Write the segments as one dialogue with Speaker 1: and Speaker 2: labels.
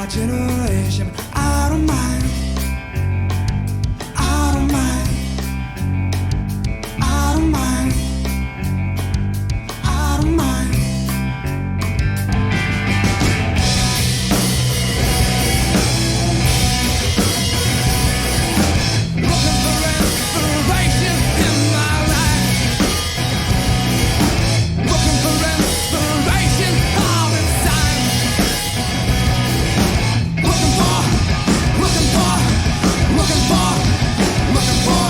Speaker 1: my generation. I don't mind. I don't mind. I don't mind. I don't mind. Looking for inspiration in my life. Looking for inspiration all the time. Looking for, looking for, looking for, looking for.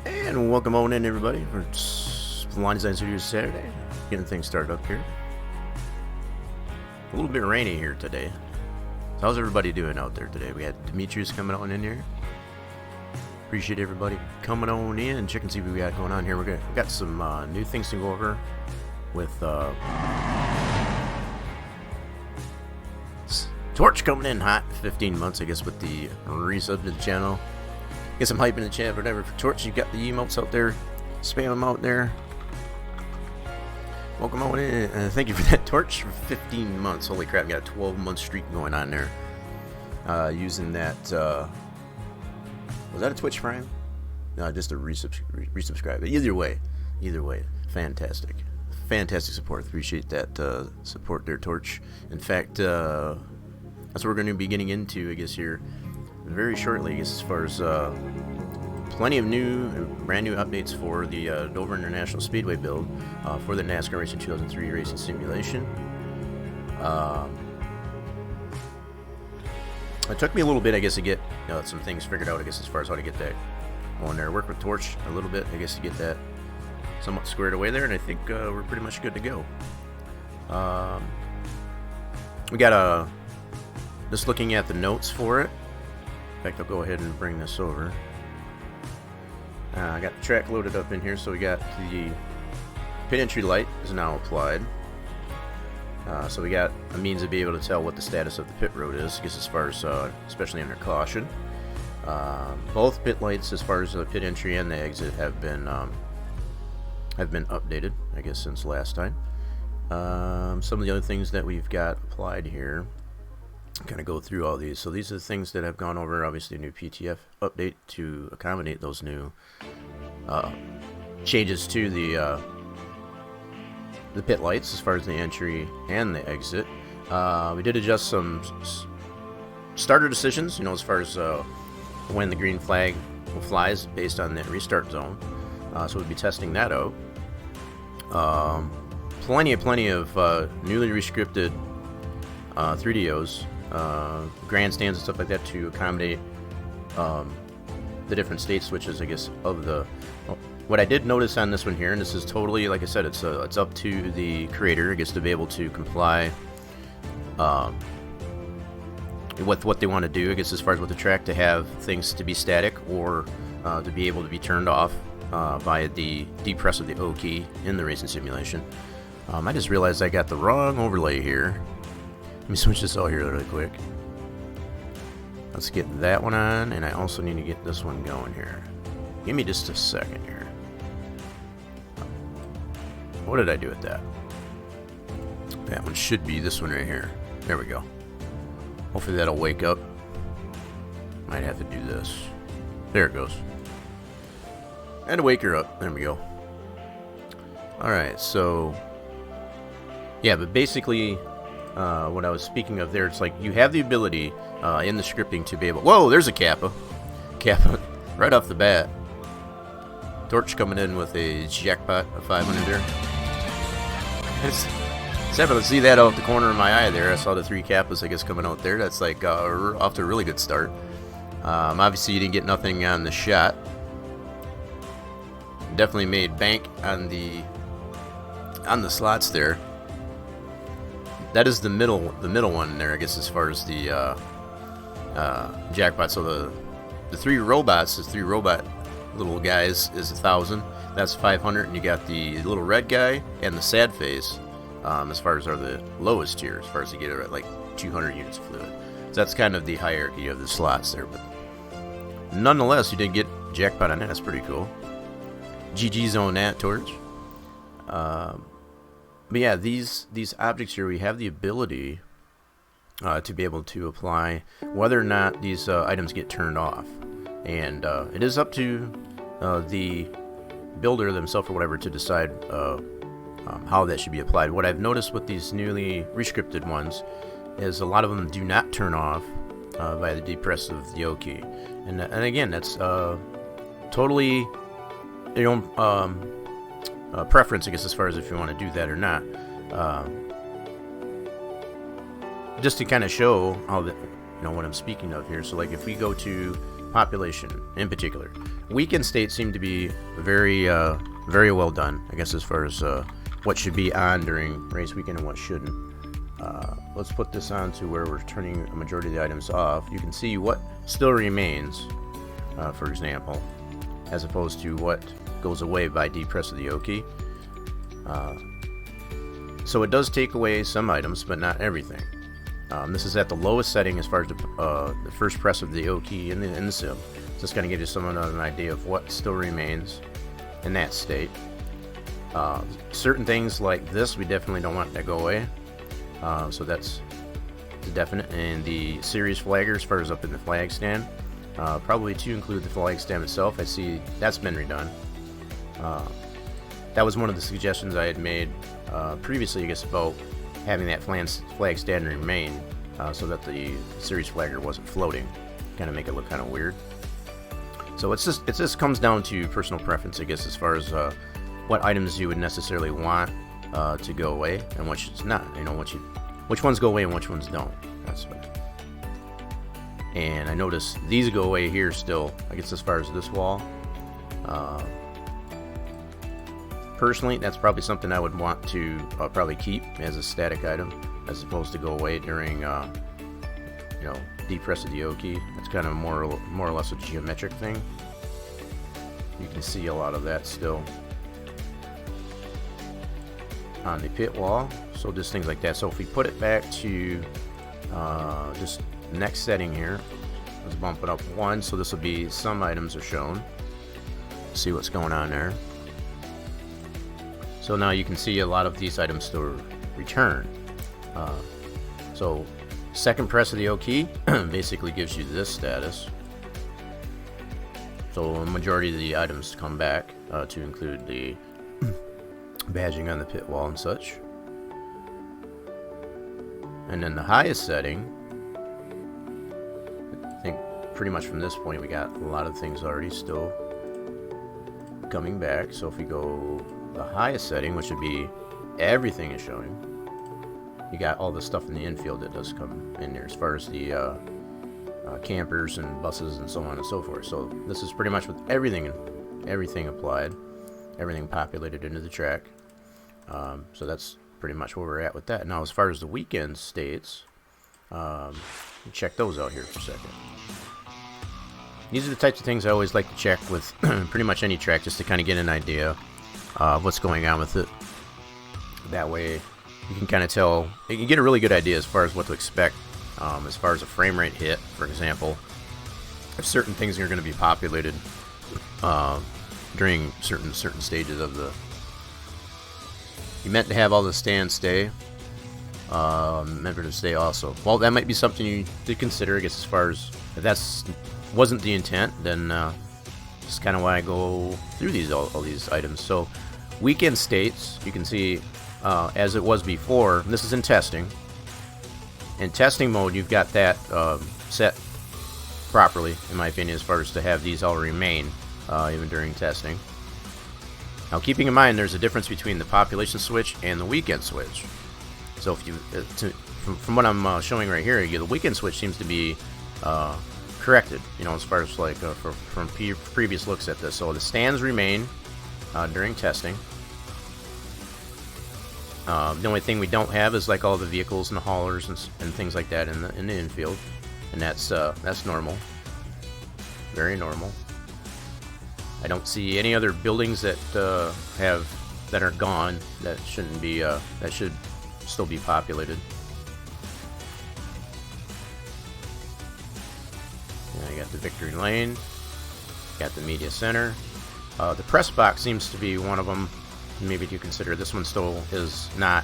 Speaker 1: Hey!
Speaker 2: And welcome on in, everybody, for Spline Design Studios Saturday. Getting things started up here. A little bit rainy here today. So how's everybody doing out there today? We had Demetrius coming on in here. Appreciate everybody coming on in and check and see what we got going on here. We got some new things to go over with Torch coming in hot, 15 months, I guess, with the resub to the channel. Get some hype in the chat, whatever. For Torch, you got the emotes out there. Spam them out there. Welcome on in. Thank you for that, Torch, for 15 months. Holy crap, we got a 12-month streak going on there. Using that, was that a Twitch Prime? No, just a resubscribe. Either way, fantastic. Fantastic support. Appreciate that support there, Torch. In fact, that's what we're going to be getting into, I guess, here very shortly, I guess, as far as plenty of brand new updates for the Dover International Speedway build for the NASCAR Racing 2003 racing simulation. It took me a little bit, I guess, to get some things figured out, I guess, as far as how to get that on there. Work with Torch a little bit, I guess, to get that somewhat squared away there, and I think we're pretty much good to go. We got just looking at the notes for it. In fact, I'll go ahead and bring this over. I got the track loaded up in here, so we got the pit entry light is now applied. So we got a means to be able to tell what the status of the pit road is, I guess, as far as especially under caution. Both pit lights, as far as the pit entry and the exit, have been updated, I guess, since last time. Some of the other things that we've got applied here. Kind of go through all these. So these are the things that have gone over. Obviously, a new PTF update to accommodate those new changes to the pit lights as far as the entry and the exit. We did adjust some starter decisions, as far as when the green flag flies based on the restart zone. So we'll be testing that out. Plenty of newly rescripted 3DOs, grandstands and stuff like that to accommodate the different state switches, I guess, of the. What I did notice on this one here, and this is totally, like I said, it's up to the creator, I guess, to be able to comply with what they want to do, I guess, as far as with the track, to have things to be static or to be able to be turned off by the deep press of the O key in the racing simulation. I just realized I got the wrong overlay here. Let me switch this out here really quick. Let's get that one on, and I also need to get this one going here. Give me just a second here. What did I do with that? That one should be this one right here. There we go. Hopefully that'll wake up. Might have to do this. There it goes. And to wake her up. There we go. Alright, so yeah, but basically what I was speaking of there, it's like you have the ability in the scripting to be able... Whoa, there's a Kappa. Kappa right off the bat. Torch coming in with a jackpot of 500 there. Just happened to see that out the corner of my eye there. I saw the 3 Kappas, I guess, coming out there. That's like off to a really good start. Obviously, you didn't get nothing on the shot. Definitely made bank on the slots there. That is the middle one there, I guess, as far as the jackpot. So the 3 robots, the 3 robot little guys, is 1,000. That's 500, and you got the little red guy and the sad face. As far as are the lowest tier, as far as you get it at like 200 units of fluid. So that's kind of the hierarchy of the slots there. But nonetheless, you did get jackpot on that. That's pretty cool. GG's on that, Torch. But yeah, these objects here, we have the ability to be able to apply whether or not these items get turned off. And it is up to the builder themselves or whatever to decide how that should be applied. What I've noticed with these newly rescripted ones is a lot of them do not turn off by the deep press of the O key. And again, that's totally your own preference, I guess, as far as if you want to do that or not. Just to kind of show how that, what I'm speaking of here. So like if we go to population in particular, weekend states seem to be very well done, I guess, as far as what should be on during race weekend and what shouldn't. Let's put this on to where we're turning a majority of the items off. You can see what still remains, for example, as opposed to what goes away by deep press of the O key. So it does take away some items, but not everything. This is at the lowest setting as far as the first press of the O key in the sim. Just going to give you someone an idea of what still remains in that state. Certain things like this, we definitely don't want that to go away. So that's definite. And the series flagger, as far as up in the flag stand, probably to include the flag stand itself. I see that's been redone. That was one of the suggestions I had made previously, I guess, about having that flag stand remain so that the series flagger wasn't floating. Kind of make it look kind of weird. So it just comes down to personal preference, I guess, as far as what items you would necessarily want to go away and which is not. Which ones go away and which ones don't. That's what. And I notice these go away here still, I guess, as far as this wall. Personally, that's probably something I would want to probably keep as a static item, as opposed to go away during, deep press of the O key. It's kind of more or less a geometric thing. You can see a lot of that still on the pit wall. So just things like that. So if we put it back to just next setting here, let's bump it up 1. So this will be some items are shown. See what's going on there. So now you can see a lot of these items still return. So second press of the O key basically gives you this status. So a majority of the items come back to include the badging on the pit wall and such. And then the highest setting, I think pretty much from this point we got a lot of things already still coming back. So if we go the highest setting, which would be everything is showing, you got all the stuff in the infield that does come in there as far as the campers and buses and so on and so forth. So this is pretty much with everything applied, everything populated into the track. So that's pretty much where we're at with that. Now, as far as the weekend states, check those out here for a second. These are the types of things I always like to check with pretty much any track, just to kind of get an idea of what's going on with it. That way you can kind of tell, you can get a really good idea as far as what to expect, as far as a frame rate hit, for example. If certain things are going to be populated during certain stages of the... You meant to have all the stands stay. Remember to stay also. Well, that might be something you to consider, I guess, as far as if that's wasn't the intent, then that's kind of why I go through all these items. So weekend states, you can see as it was before. This is in testing. In testing mode, you've got that set properly, in my opinion, as far as to have these all remain even during testing. Now, keeping in mind, there's a difference between the population switch and the weekend switch. So if you, from what I'm showing right here, the weekend switch seems to be corrected, as far as like from previous looks at this. So the stands remain during testing. The only thing we don't have is like all the vehicles and the haulers and things like that in the infield, and that's normal, very normal. I don't see any other buildings that are gone that shouldn't be that should still be populated. Yeah, you got the Victory Lane, got the Media Center. The press box seems to be one of them. Maybe to consider. This one still is not.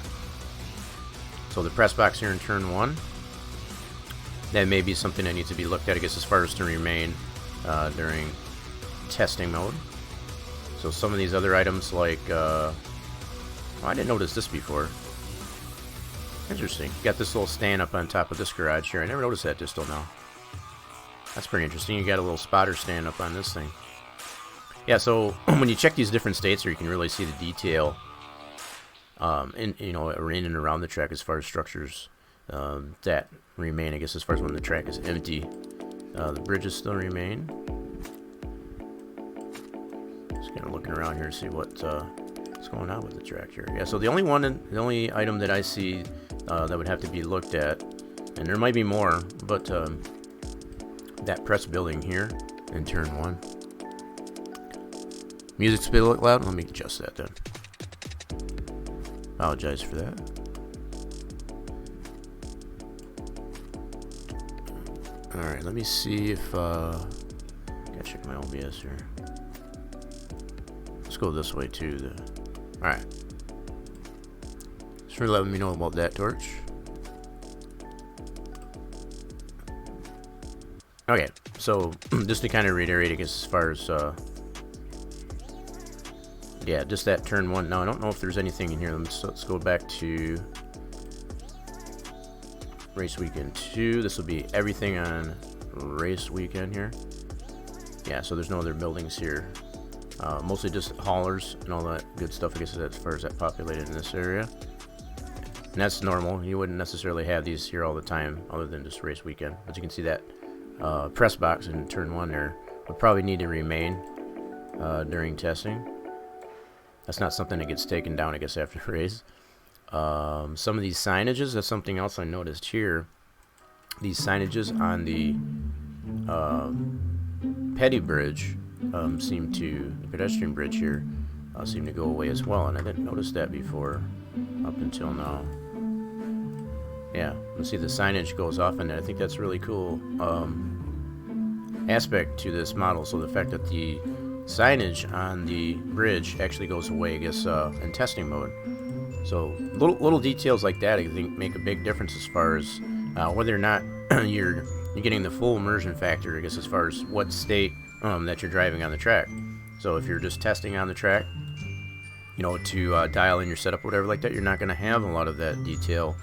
Speaker 2: So the press box here in turn 1, that may be something that needs to be looked at, I guess, as far as to remain during testing mode. So some of these other items, like I didn't notice this before. Interesting. Got this little stand up on top of this garage here. I never noticed that just till now. That's pretty interesting. You got a little spotter stand up on this thing. Yeah, so when you check these different states, you can really see the detail in and around the track as far as structures that remain, I guess, as far as when the track is empty. The bridges still remain. Just kind of looking around here to see what's going on with the track here. Yeah, so the only item that I see that would have to be looked at, and there might be more, but that press building here in turn 1. Music's a bit loud. Let me adjust that then. Apologize for that. Alright, let me see if gotta check my OBS here. Let's go this way too. Alright. Just for letting me know about that torch. Okay, so just to kind of reiterate, I guess, as far as yeah, just that turn 1. Now, I don't know if there's anything in here. Let's go back to race weekend 2. This will be everything on race weekend here. Yeah, so there's no other buildings here. Mostly just haulers and all that good stuff, I guess, as far as that populated in this area. And that's normal. You wouldn't necessarily have these here all the time other than just race weekend. But you can see that press box in turn 1 there would probably need to remain during testing. That's not something that gets taken down, I guess, after the race. Some of these signages, that's something else I noticed here. These signages on the Petty Bridge the pedestrian bridge here, seem to go away as well. And I didn't notice that before up until now. Yeah, let's see, the signage goes off, and I think that's really cool aspect to this model. So the fact that the signage on the bridge actually goes away, I guess, in testing mode. So little details like that, I think, make a big difference as far as whether or not you're getting the full immersion factor, I guess, as far as what state that you're driving on the track. So if you're just testing on the track, to dial in your setup or whatever like that, you're not going to have a lot of that detail,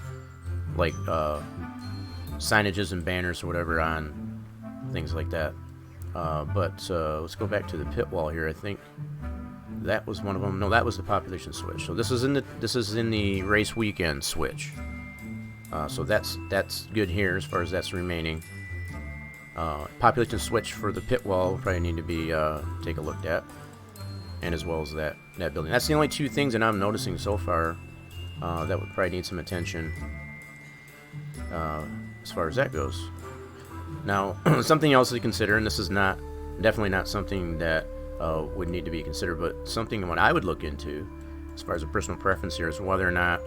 Speaker 2: like signages and banners or whatever on things like that. But let's go back to the pit wall here. I think that was one of them. No, that was the population switch. So this is in the race weekend switch. So that's good here as far as that's remaining. Population switch for the pit wall probably need to be take a look at, and as well as that building. That's the only two things that I'm noticing so far that would probably need some attention as far as that goes. Now, something else to consider, and this is definitely not something that would need to be considered, but something what I would look into as far as a personal preference here is whether or not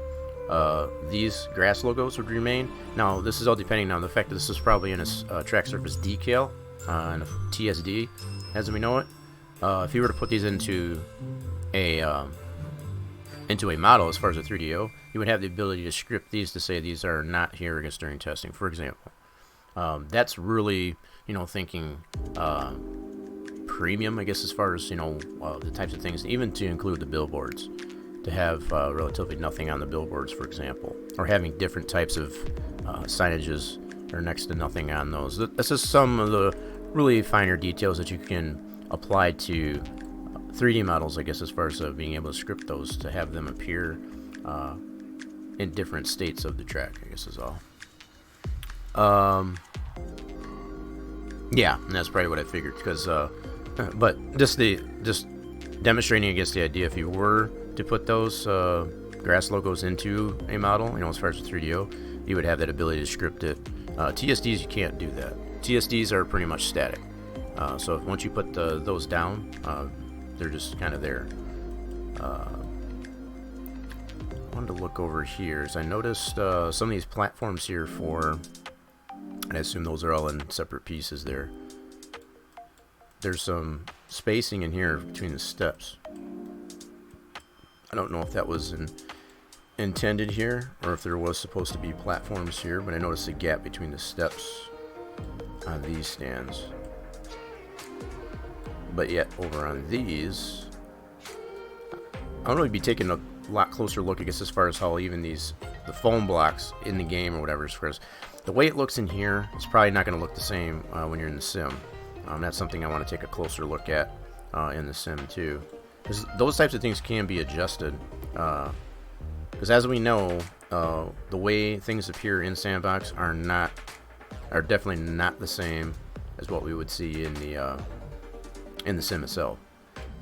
Speaker 2: these grass logos would remain. Now, this is all depending on the fact that this is probably in a track surface decal and a TSD, as we know it. If you were to put these into a model as far as a 3DO, you would have the ability to script these to say these are not here against during testing, for example. That's really, thinking premium, I guess, as far as, the types of things, even to include the billboards, to have relatively nothing on the billboards, for example, or having different types of signages or next to nothing on those. This is some of the really finer details that you can apply to 3D models, I guess, as far as being able to script those to have them appear in different states of the track, I guess is all. Yeah, and that's probably what I figured, because but just demonstrating, I guess, the idea, if you were to put those grass logos into a model, as far as the 3DO, you would have that ability to script it. TSDs, you can't do that. TSDs are pretty much static, so once you put those down, they're just kind of there. I wanted to look over here, as I noticed some of these platforms here and I assume those are all in separate pieces there. There's some spacing in here between the steps. I don't know if that was intended here, or if there was supposed to be platforms here, but I noticed a gap between the steps on these stands. But yet, over on these, I'm going to be taking a lot closer look, I guess, as far as how even the foam blocks in the game or whatever, as far as the way it looks in here, it's probably not going to look the same when you're in the sim. That's something I want to take a closer look at in the sim too, because those types of things can be adjusted. Because as we know, the way things appear in Sandbox are definitely not the same as what we would see in the sim itself.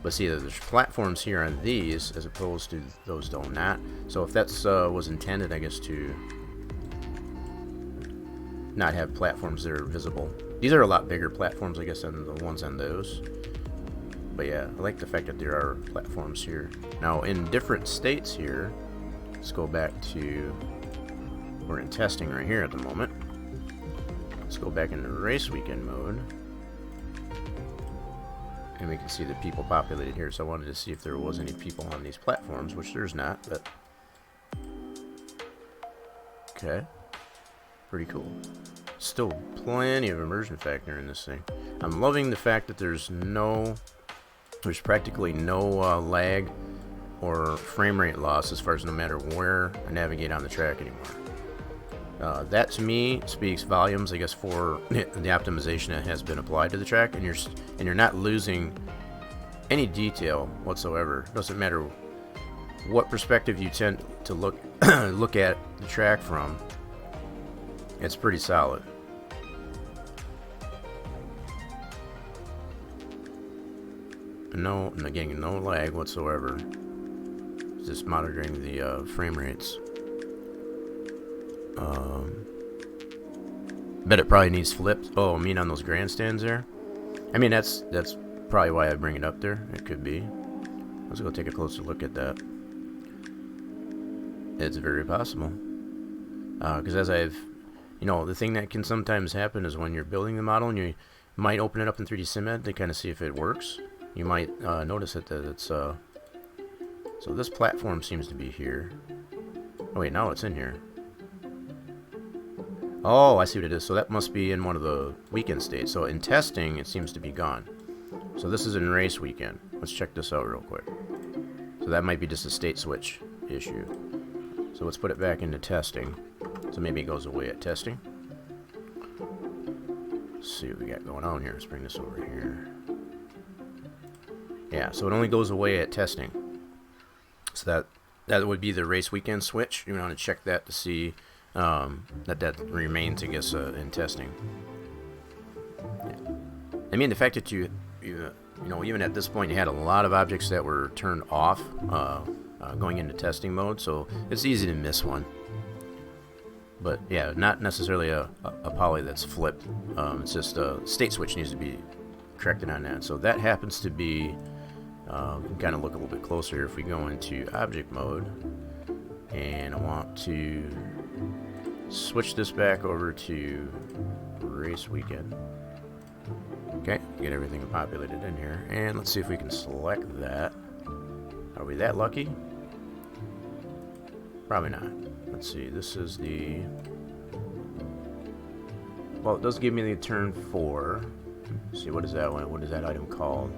Speaker 2: But see, there's platforms here on these as opposed to those do not. So if that's was intended, I guess, to not have platforms that are visible. These are a lot bigger platforms, I guess, than the ones on those. But yeah, I like the fact that there are platforms here. Now, in different states here, let's go back to, we're in testing right here at the moment. Let's go back into race weekend mode. And we can see the people populated here. So I wanted to see if there was any people on these platforms, which there's not, but okay. Pretty cool. Still plenty of immersion factor in this thing. I'm loving the fact that there's practically no lag or frame rate loss, as far as no matter where I navigate on the track anymore. That to me speaks volumes, I guess, for the optimization that has been applied to the track, and you're not losing any detail whatsoever. Doesn't matter what perspective you tend to look at the track from. It's pretty solid. And again, no lag whatsoever. Just monitoring the frame rates. Bet it probably needs flips. Oh, I mean on those grandstands there. I mean that's probably why I bring it up there. It could be. Let's go take a closer look at that. It's very possible. Because as I've, the thing that can sometimes happen is when you're building the model and you might open it up in 3D SimEd to kind of see if it works. You might notice that it's so this platform seems to be here. Oh wait, no, it's in here. Oh, I see what it is. So that must be in one of the weekend states. So in testing, it seems to be gone. So this is in race weekend. Let's check this out real quick. So that might be just a state switch issue. So let's put it back into testing. So maybe it goes away at testing. Let's see what we got going on here. Let's bring this over here. Yeah, so it only goes away at testing. So that would be the race weekend switch. You want to check that to see that remains, I guess, in testing. I mean, the fact that you know, even at this point, you had a lot of objects that were turned off going into testing mode, so it's easy to miss one. But yeah, not necessarily a poly that's flipped. It's just a state switch needs to be corrected on that. So that happens to be, kind of look a little bit closer here. If we go into object mode, and I want to switch this back over to race weekend. Okay, get everything populated in here, and let's see if we can select that. Are we that lucky? Probably not. Let's see, this is the... Well, it does give me the turn 4. Let's see, what is that one? What is that item called?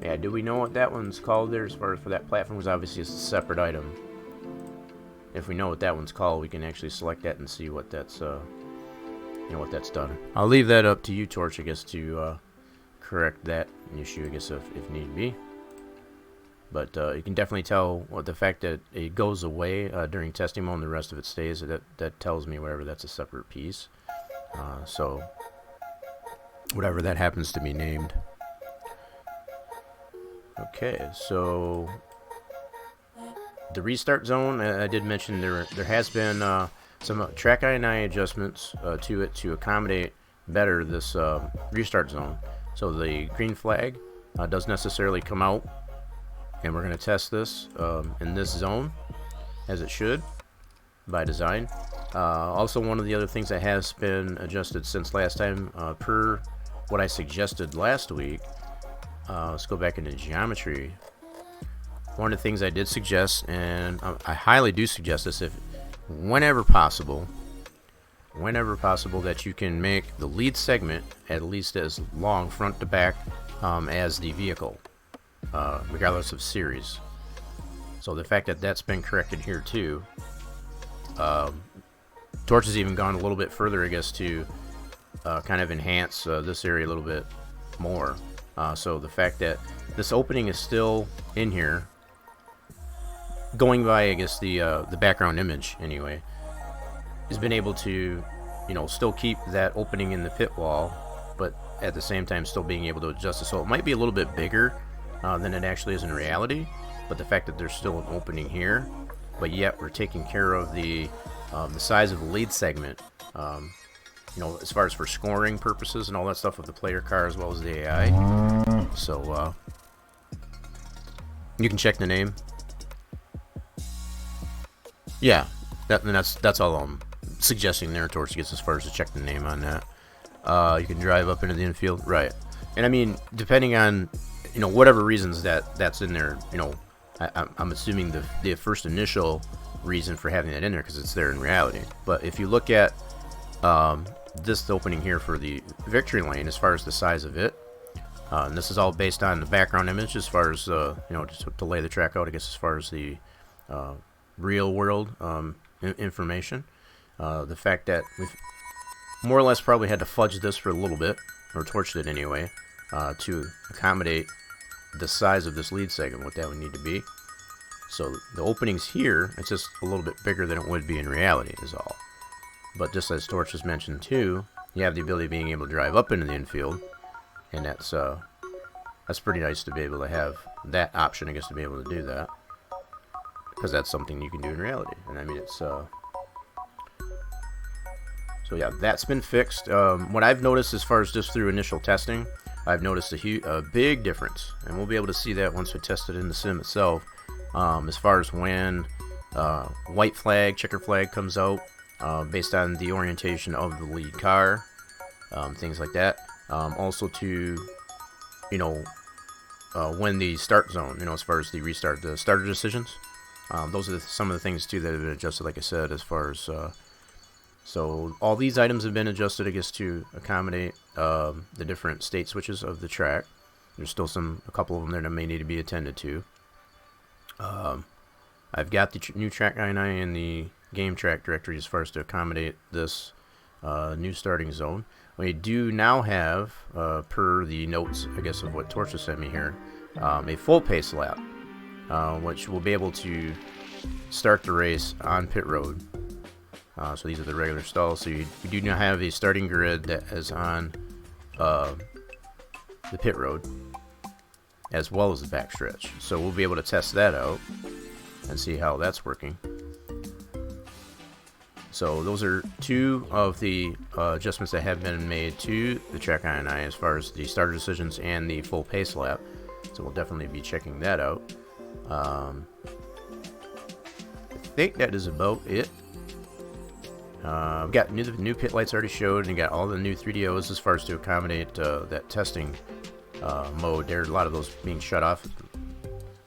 Speaker 2: Yeah, do we know what that one's called there as far as for that platform? Because obviously it's a separate item. If we know what that one's called, we can actually select that and see what that's, what that's done. I'll leave that up to you, Torch, I guess, to correct that issue, I guess, if need be. But you can definitely tell what the fact that it goes away during testing mode and the rest of it stays. That tells me whatever that's a separate piece. So whatever that happens to be named. Okay, so the restart zone, I did mention there has been some track INI adjustments to it to accommodate better this restart zone. So the green flag doesn't necessarily come out, and we're going to test this in this zone as it should by design. Also, one of the other things that has been adjusted since last time, per what I suggested last week, let's go back into geometry. One of the things I did suggest, and I highly do suggest this, if whenever possible, that you can make the lead segment at least as long front to back as the vehicle, regardless of series. So the fact that that's been corrected here too. Torch has even gone a little bit further, I guess, to kind of enhance this area a little bit more. So the fact that this opening is still in here, going by, I guess, the background image anyway, has been able to, still keep that opening in the pit wall, but at the same time still being able to adjust it. So it might be a little bit bigger than it actually is in reality, but the fact that there's still an opening here, but yet we're taking care of the size of the lead segment, as far as for scoring purposes and all that stuff with the player car as well as the AI. So you can check the name. Yeah, that's all I'm suggesting there. Torch gets as far as to check the name on that. You can drive up into the infield, right? And I mean, depending on whatever reasons that's in there, I'm assuming the first initial reason for having that in there because it's there in reality. But if you look at this opening here for the victory lane, as far as the size of it, and this is all based on the background image as far as just to lay the track out, I guess, as far as the real world information. The fact that we've more or less probably had to fudge this for a little bit, or torched it anyway, to accommodate the size of this lead segment, what that would need to be. So the openings here, it's just a little bit bigger than it would be in reality is all. But just as Torch has mentioned too, you have the ability of being able to drive up into the infield, and that's pretty nice to be able to have that option, I guess, to be able to do that, because that's something you can do in reality. And I mean, it's so yeah, that's been fixed. What I've noticed as far as just through initial testing, I've noticed a big difference, and we'll be able to see that once we test it in the sim itself. As far as when white flag, checker flag comes out, based on the orientation of the lead car, things like that. Also to, when the start zone, as far as the restart, the starter decisions. Those are some of the things too that have been adjusted, like I said, as far as so all these items have been adjusted, I guess, to accommodate the different state switches of the track. There's still a couple of them there that may need to be attended to. I've got the new track INI in the game track directory as far as to accommodate this new starting zone. We do now have, per the notes, I guess, of what Torch sent me here, a full pace lap, which will be able to start the race on pit road. So these are the regular stalls. So you do not have a starting grid that is on the pit road, as well as the backstretch. So we'll be able to test that out and see how that's working. So those are two of the adjustments that have been made to the track INI as far as the starter decisions and the full pace lap. So we'll definitely be checking that out. I think that is about it. We've got new pit lights already showed, and got all the new 3DOs as far as to accommodate that testing mode. There are a lot of those being shut off.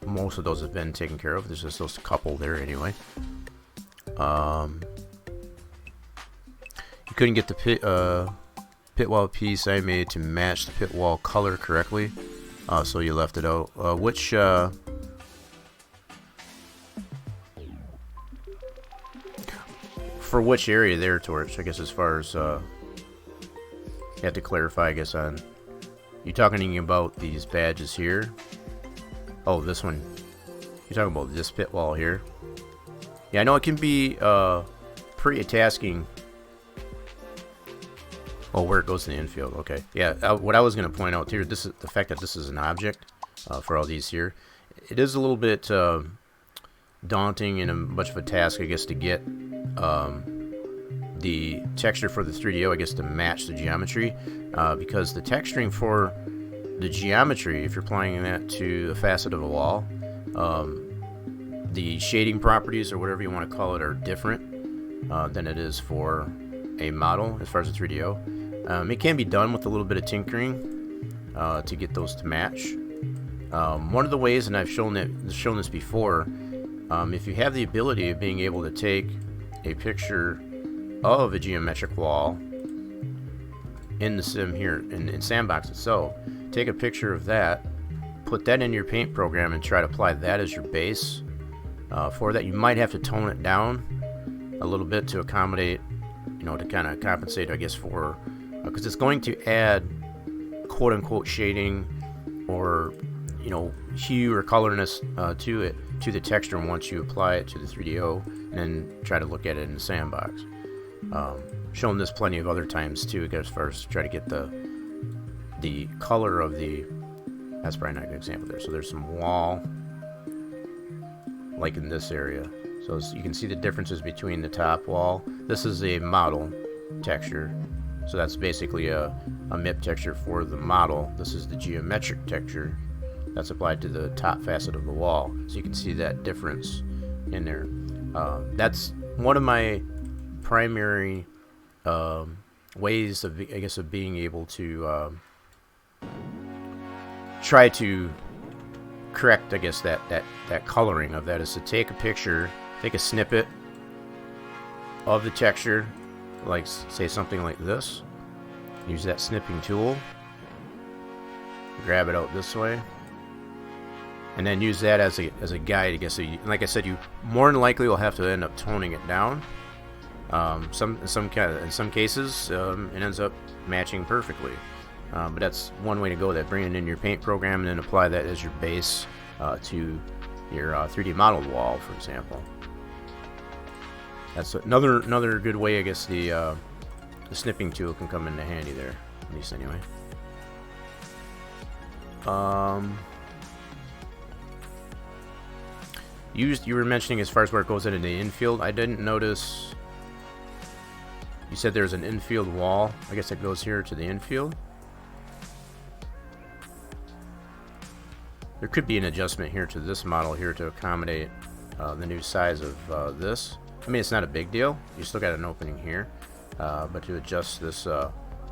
Speaker 2: Most of those have been taken care of. There's just those couple there anyway. You couldn't get the pit wall piece I made to match the pit wall color correctly, so you left it out. For which area there, Torch? I guess as far as you have to clarify. I guess on you talking about these badges here. Oh, this one. You're talking about this pit wall here. Yeah, I know it can be pretty tasking. Oh, where it goes to the infield. Okay. Yeah, what I was going to point out here, this is the fact that this is an object for all these here. It is a little bit daunting and much of a task, I guess, to get the texture for the 3DO, I guess, to match the geometry, because the texturing for the geometry, if you're applying that to a facet of a wall, the shading properties, or whatever you want to call it, are different than it is for a model as far as the 3DO. It can be done with a little bit of tinkering to get those to match. One of the ways, and I've shown this before, if you have the ability of being able to take a picture of a geometric wall in the sim here, in Sandbox itself, take a picture of that, put that in your paint program, and try to apply that as your base for that. You might have to tone it down a little bit to accommodate, to kind of compensate, I guess, for, because it's going to add quote-unquote shading or, hue or colorness to it, to the texture, once you apply it to the 3DO and then try to look at it in the Sandbox. Shown this plenty of other times too, as far as to try to get the color of the, that's probably not a good example there. So there's some wall, like in this area. So you can see the differences between the top wall. This is a model texture. So that's basically a MIP texture for the model. This is the geometric texture that's applied to the top facet of the wall. So you can see that difference in there. That's one of my primary ways of, I guess, of being able to try to correct, I guess, that coloring of that, is to take a picture, take a snippet of the texture, like say something like this, use that snipping tool, grab it out this way, and then use that as a guide, I guess. So like I said, you more than likely will have to end up toning it down. In some cases, it ends up matching perfectly. But that's one way to go. That bring it in your paint program and then apply that as your base to your 3D model wall, for example. That's another good way, I guess. The snipping tool can come into handy there, at least anyway. You were mentioning as far as where it goes into the infield. I didn't notice. You said there's an infield wall. I guess it goes here to the infield. There could be an adjustment here to this model here to accommodate the new size of this. I mean, it's not a big deal. You still got an opening here, but to adjust this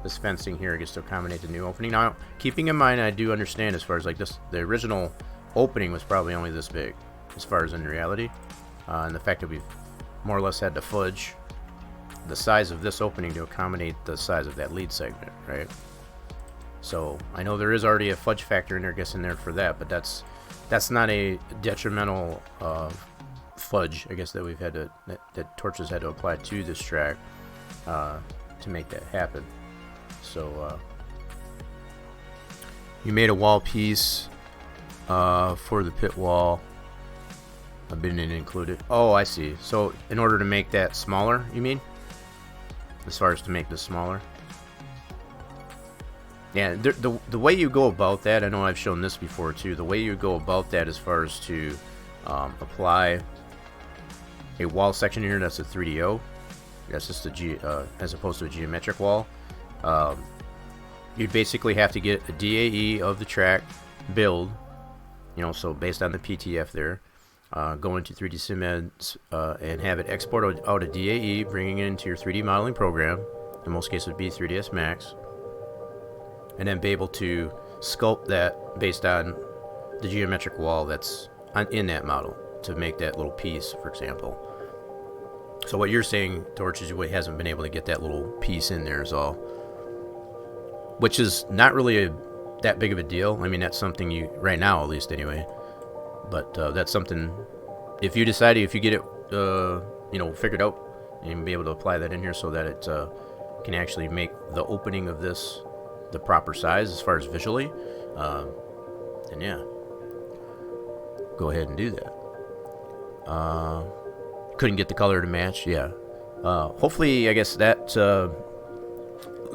Speaker 2: this fencing here, I guess, to accommodate the new opening. Now, keeping in mind, I do understand as far as like this, the original opening was probably only this big, as far as in reality, and the fact that we've more or less had to fudge the size of this opening to accommodate the size of that lead segment, right? So I know there is already a fudge factor in there, I guess, in there for that, but that's not a detrimental fudge, I guess, that we've had to that Torch has had to apply to this track to make that happen. So you made a wall piece for the pit wall. A binion included. Oh, I see. So in order to make that smaller, you mean? As far as to make this smaller? Yeah, the way you go about that, I know I've shown this before too, the way you go about that as far as to apply a wall section here that's a 3DO, that's just a as opposed to a geometric wall, you'd basically have to get a DAE of the track build, you know, so based on the PTF there, go into 3D SimEd and have it export out a DAE, bringing it into your 3D modeling program, in most cases it would be 3ds Max, and then be able to sculpt that based on the geometric wall that's in that model to make that little piece, for example. So what you're saying, Torch, is it hasn't been able to get that little piece in there is all, which is not really that big of a deal. I mean, that's something you, right now at least anyway, but that's something, if you decide, if you get it you know, figured out, and be able to apply that in here so that it can actually make the opening of this the proper size as far as visually, then yeah, go ahead and do that. Couldn't get the color to match, yeah. Hopefully, I guess that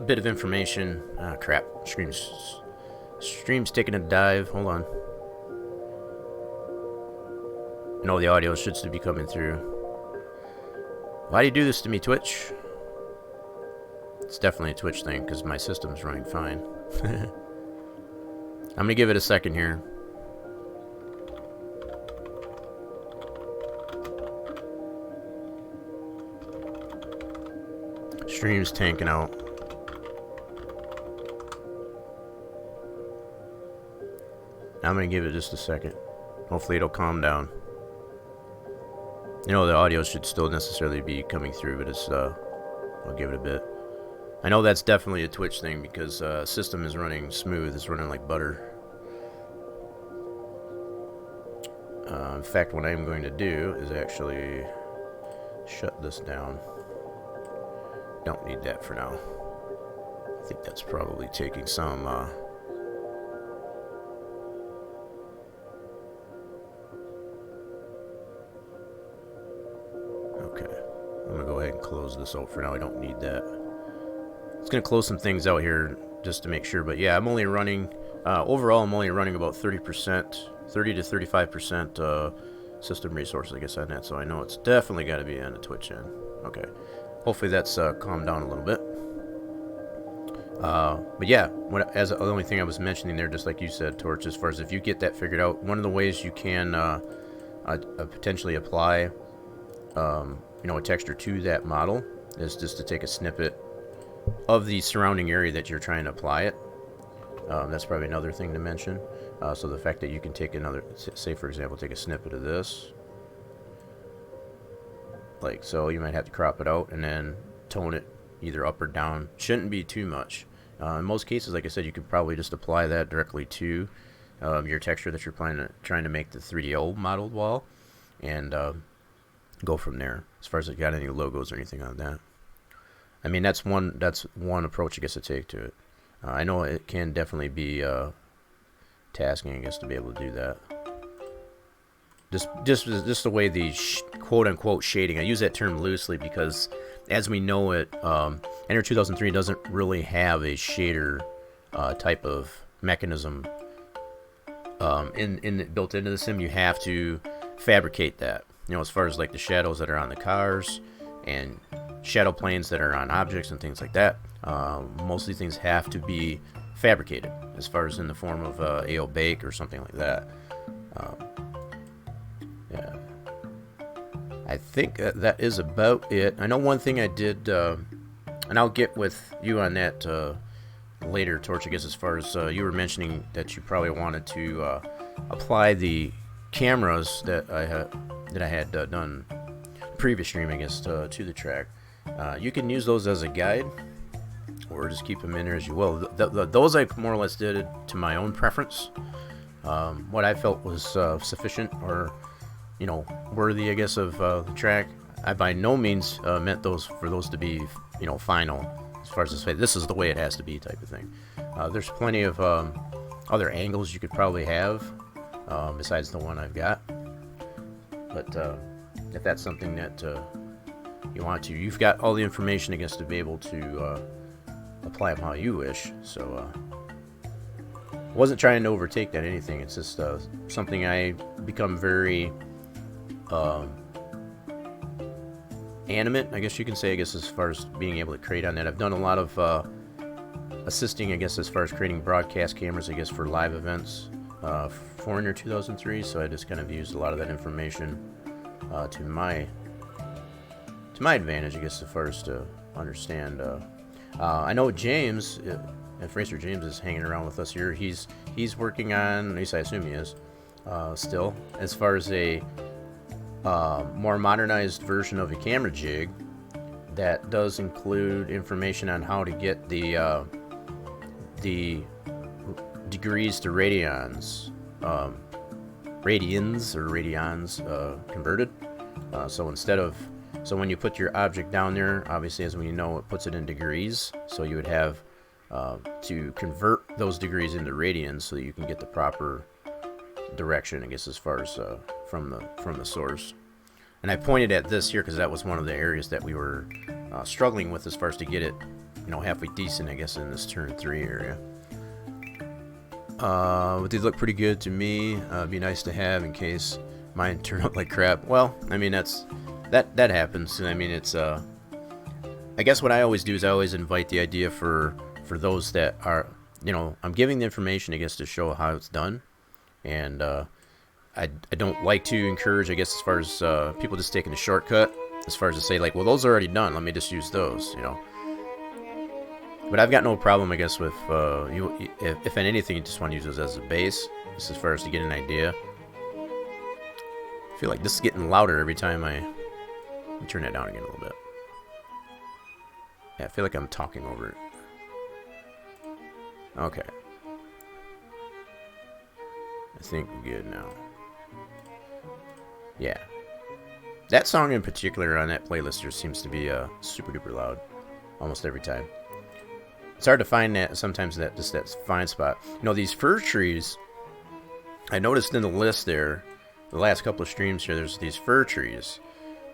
Speaker 2: bit of information. Crap, stream's taking a dive. Hold on. No, the audio should still be coming through. Why do you do this to me, Twitch? It's definitely a Twitch thing because my system's running fine. I'm gonna give it a second here. Stream's tanking out. I'm gonna give it just a second. Hopefully it'll calm down. You know, the audio should still necessarily be coming through, but it's I'll give it a bit. I know that's definitely a Twitch thing because system is running smooth. It's running like butter. In fact, what I'm going to do is actually shut this down. Don't need that for now. I think that's probably taking some okay. I'm gonna go ahead and close this out for now. I don't need that. It's gonna close some things out here just to make sure, but yeah, I'm only running overall I'm only running about 30%, 30 to 35% system resources, I guess, on that, so I know it's definitely got to be on the Twitch end. Okay, hopefully that's calmed down a little bit. But yeah, as the only thing I was mentioning there, just like you said, Torch, as far as if you get that figured out, one of the ways you can potentially apply you know, a texture to that model is just to take a snippet of the surrounding area that you're trying to apply it. That's probably another thing to mention. So the fact that you can take another, say for example, take a snippet of this, like so, you might have to crop it out and then tone it either up or down. Shouldn't be too much. In most cases, like I said, you could probably just apply that directly to your texture that you're trying to make the 3DO modeled wall, and go from there. As far as it got any logos or anything on that, I mean, that's one approach I guess to take to it. I know it can definitely be tasking, I guess, to be able to do that. Just the way the quote-unquote shading, I use that term loosely because as we know it, Enter 2003 doesn't really have a shader type of mechanism built into the sim. You have to fabricate that, you know, as far as like the shadows that are on the cars and shadow planes that are on objects and things like that. Most of these things have to be fabricated as far as in the form of AO bake or something like that. Yeah, I think that is about it. I know one thing I did, and I'll get with you on that later, Torch, I guess, as far as you were mentioning that you probably wanted to apply the cameras that I had done previous stream, I guess, to the track. You can use those as a guide, or just keep them in there as you will. Those I more or less did it to my own preference. What I felt was sufficient, or you know, worthy, I guess, of the track. I by no means meant for those to be, you know, final, as far as this is the way it has to be type of thing. There's plenty of other angles you could probably have besides the one I've got. But if that's something that you want to, you've got all the information, I guess, to be able to apply them how you wish. So I wasn't trying to overtake that anything. It's just something I become very animate, I guess you can say, I guess, as far as being able to create on that. I've done a lot of assisting, I guess, as far as creating broadcast cameras, I guess, for live events for in 2003, so I just kind of used a lot of that information to my advantage, I guess, as far as to understand. I know James, if Racer James is hanging around with us here, he's working on, at least I assume he is, still, as far as a more modernized version of a camera jig that does include information on how to get the degrees to radians converted. So when you put your object down there, obviously, as we know, it puts it in degrees. So you would have to convert those degrees into radians so that you can get the proper direction, I guess, as far as from the source. And I pointed at this here because that was one of the areas that we were struggling with as far as to get it, halfway decent, I guess, in this turn 3 area. But these look pretty good to me. Be nice to have in case mine turn out like crap. Well, I mean, that happens. I mean, it's I guess what I always do is I always invite the idea for those that are, I'm giving the information, I guess, to show how it's done. And I don't like to encourage, I guess, as far as people just taking a shortcut, as far as to say, like, well, those are already done, let me just use those, But I've got no problem, I guess, with if anything, you just want to use those as a base, just as far as to get an idea. I feel like this is getting louder every time let me turn that down again a little bit. Yeah, I feel like I'm talking over it. Okay. I think we're good now. Yeah. That song in particular on that playlist here seems to be super duper loud almost every time. It's hard to find that sometimes, that fine spot. These fir trees, I noticed in the list there, the last couple of streams here, there's these fir trees.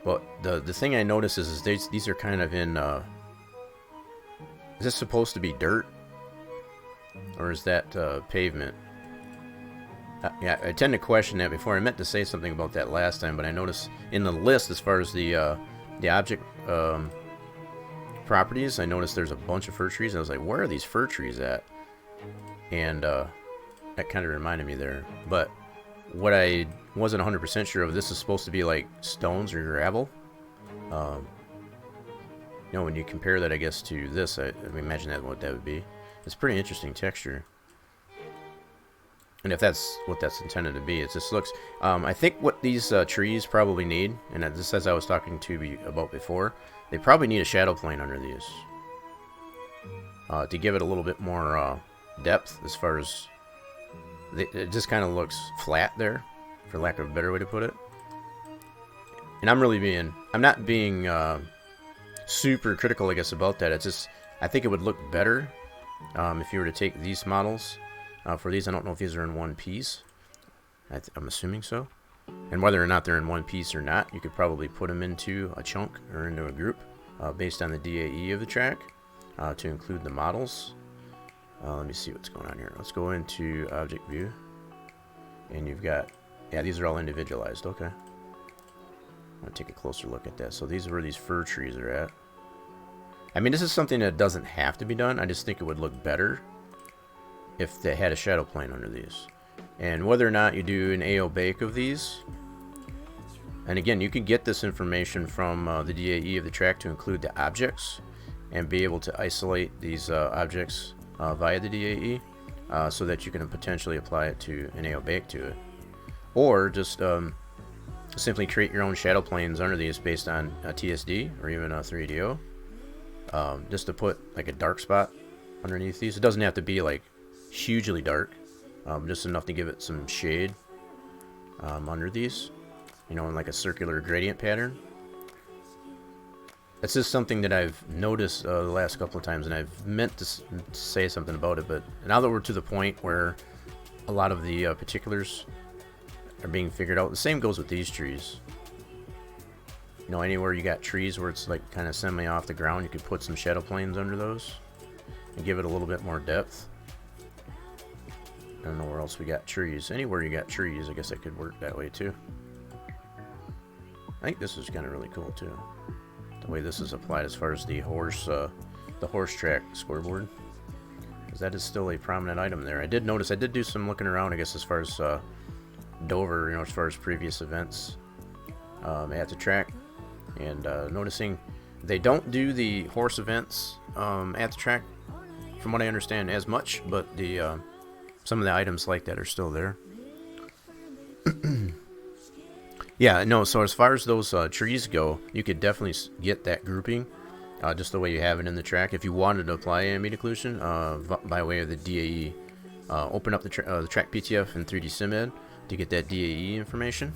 Speaker 2: But the thing I noticed is these are kind of in, is this supposed to be dirt? Or is that pavement? Yeah, I tend to question that before. I meant to say something about that last time, but I noticed in the list, as far as the object properties, I noticed there's a bunch of fir trees. I was like, where are these fir trees at? And that kind of reminded me there. But what I wasn't 100% sure of, this is supposed to be like stones or gravel. When you compare that, I guess, to this, I imagine that what that would be. It's pretty interesting texture. And if that's what that's intended to be, it just looks... I think what these trees probably need, and this, as I was talking to you about before, they probably need a shadow plane under these. To give it a little bit more depth, as far as... It just kind of looks flat there, for lack of a better way to put it. And I'm not being super critical, I guess, about that. It's just, I think it would look better if you were to take these models. For these, I don't know if these are in one piece. I'm assuming so. And whether or not they're in one piece or not, you could probably put them into a chunk or into a group based on the DAE of the track to include the models. Let me see what's going on here. Let's go into Object View. And you've got... Yeah, these are all individualized. Okay. I'm going to take a closer look at that. So these are where these fir trees are at. I mean, this is something that doesn't have to be done. I just think it would look better if they had a shadow plane under these. And whether or not you do an AO bake of these, and again, you can get this information from the DAE of the track to include the objects and be able to isolate these objects via the DAE so that you can potentially apply it to an AO bake to it. Or just simply create your own shadow planes under these based on a TSD or even a 3DO. Just to put like a dark spot underneath these. It doesn't have to be like hugely dark, just enough to give it some shade under these, in like a circular gradient pattern. It's just something that I've noticed the last couple of times, and I've meant to say something about it, but now that we're to the point where a lot of the particulars are being figured out. The same goes with these trees. You know, anywhere you got trees where it's like kind of semi off the ground, you could put some shadow planes under those and give it a little bit more depth. I don't know where else we got trees. Anywhere you got trees, I guess it could work that way too. I think this is kind of really cool too, the way this is applied as far as the horse track scoreboard, because that is still a prominent item there. I did notice, I did do some looking around, I guess, as far as Dover, you know, as far as previous events at the track, and noticing they don't do the horse events at the track, from what I understand, as much, but the some of the items like that are still there. Yeah, no, so as far as those trees go, you could definitely get that grouping just the way you have it in the track. If you wanted to apply ambient occlusion by way of the DAE, open up the track PTF in 3D SimEd to get that DAE information,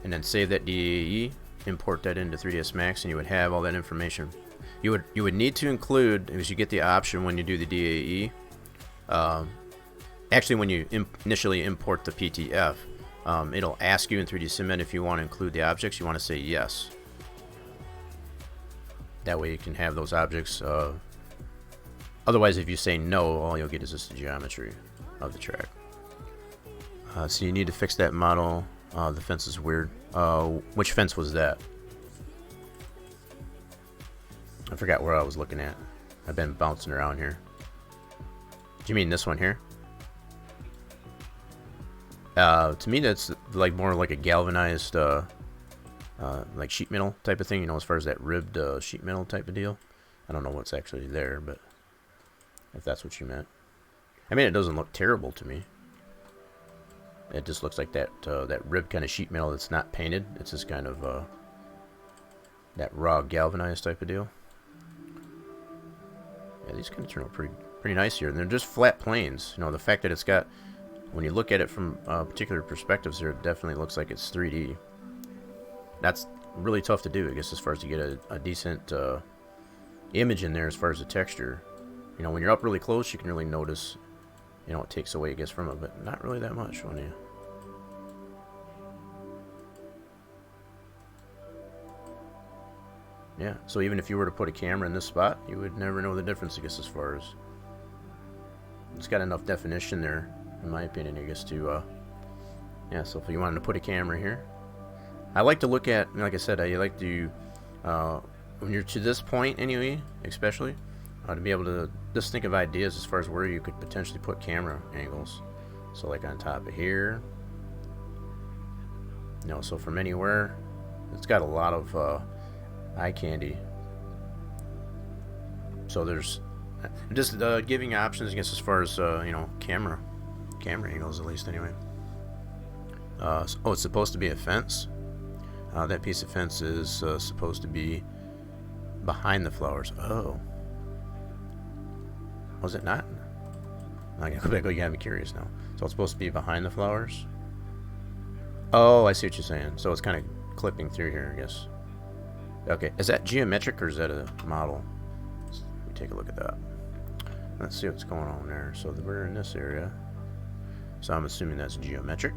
Speaker 2: and then save that DAE, import that into 3ds Max, and you would have all that information. You would need to include, because you get the option when you do the DAE, actually when you initially import the PTF, it'll ask you in 3D SimEd if you want to include the objects. You want to say yes. That way you can have those objects. Otherwise, if you say no, all you'll get is just the geometry of the track. So you need to fix that model. The fence is weird. Which fence was that? I forgot where I was looking at. I've been bouncing around here. Do you mean this one here? To me, that's like more like a galvanized, like sheet metal type of thing. You know, as far as that ribbed sheet metal type of deal. I don't know what's actually there, but if that's what you meant. I mean, it doesn't look terrible to me. It just looks like that that ribbed kind of sheet metal that's not painted. It's just kind of that raw galvanized type of deal. Yeah, these kind of turn out pretty nice here. And they're just flat planes. You know, the fact that it's got, when you look at it from particular perspectives here, it definitely looks like it's 3D. That's really tough to do, I guess, as far as to get a decent image in there as far as the texture. You know, when you're up really close, you can really notice, you know, it takes away, I guess, from it, but not really that much when you... Yeah, so even if you were to put a camera in this spot, you would never know the difference, I guess, as far as... It's got enough definition there, in my opinion, I guess, to... Yeah, so if you wanted to put a camera here... I like to look at, like I said, I like to... when you're to this point, anyway, especially, to be able to just think of ideas as far as where you could potentially put camera angles. So like on top of here. You know, so from anywhere, it's got a lot of eye candy. So there's just giving options, I guess, as far as you know, camera angles, at least anyway. Oh, it's supposed to be a fence. That piece of fence is supposed to be behind the flowers. Oh, was it not? I gotta go back. You got me curious now. So it's supposed to be behind the flowers. Oh, I see what you're saying. So it's kind of clipping through here, I guess. Okay, is that geometric or is that a model? Let me take a look at that. Let's see what's going on there. So we're in this area. So I'm assuming that's geometric.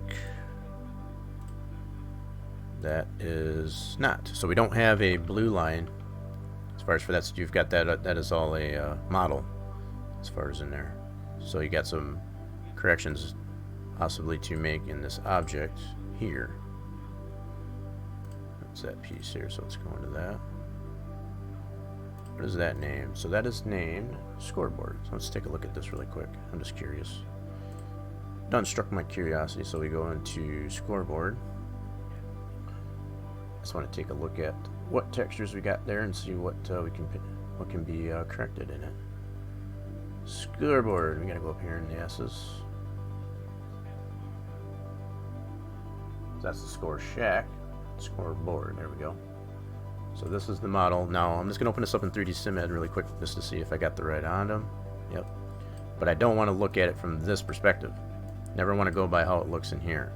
Speaker 2: That is not. So we don't have a blue line. As far as for that, so you've got that. That is all a model. As far as in there. So you got some corrections possibly to make in this object here. That's that piece here, so let's go into that. What is that name? So that is named scoreboard. So let's take a look at this really quick. I'm just curious. Done struck my curiosity, so we go into scoreboard. Just want to take a look at what textures we got there and see what what can be corrected in it. Scoreboard. We gotta go up here in the S's. That's the score shack. Scoreboard. There we go. So this is the model. Now I'm just gonna open this up in 3D SimEd really quick just to see if I got the right on them. Yep. But I don't want to look at it from this perspective. Never want to go by how it looks in here,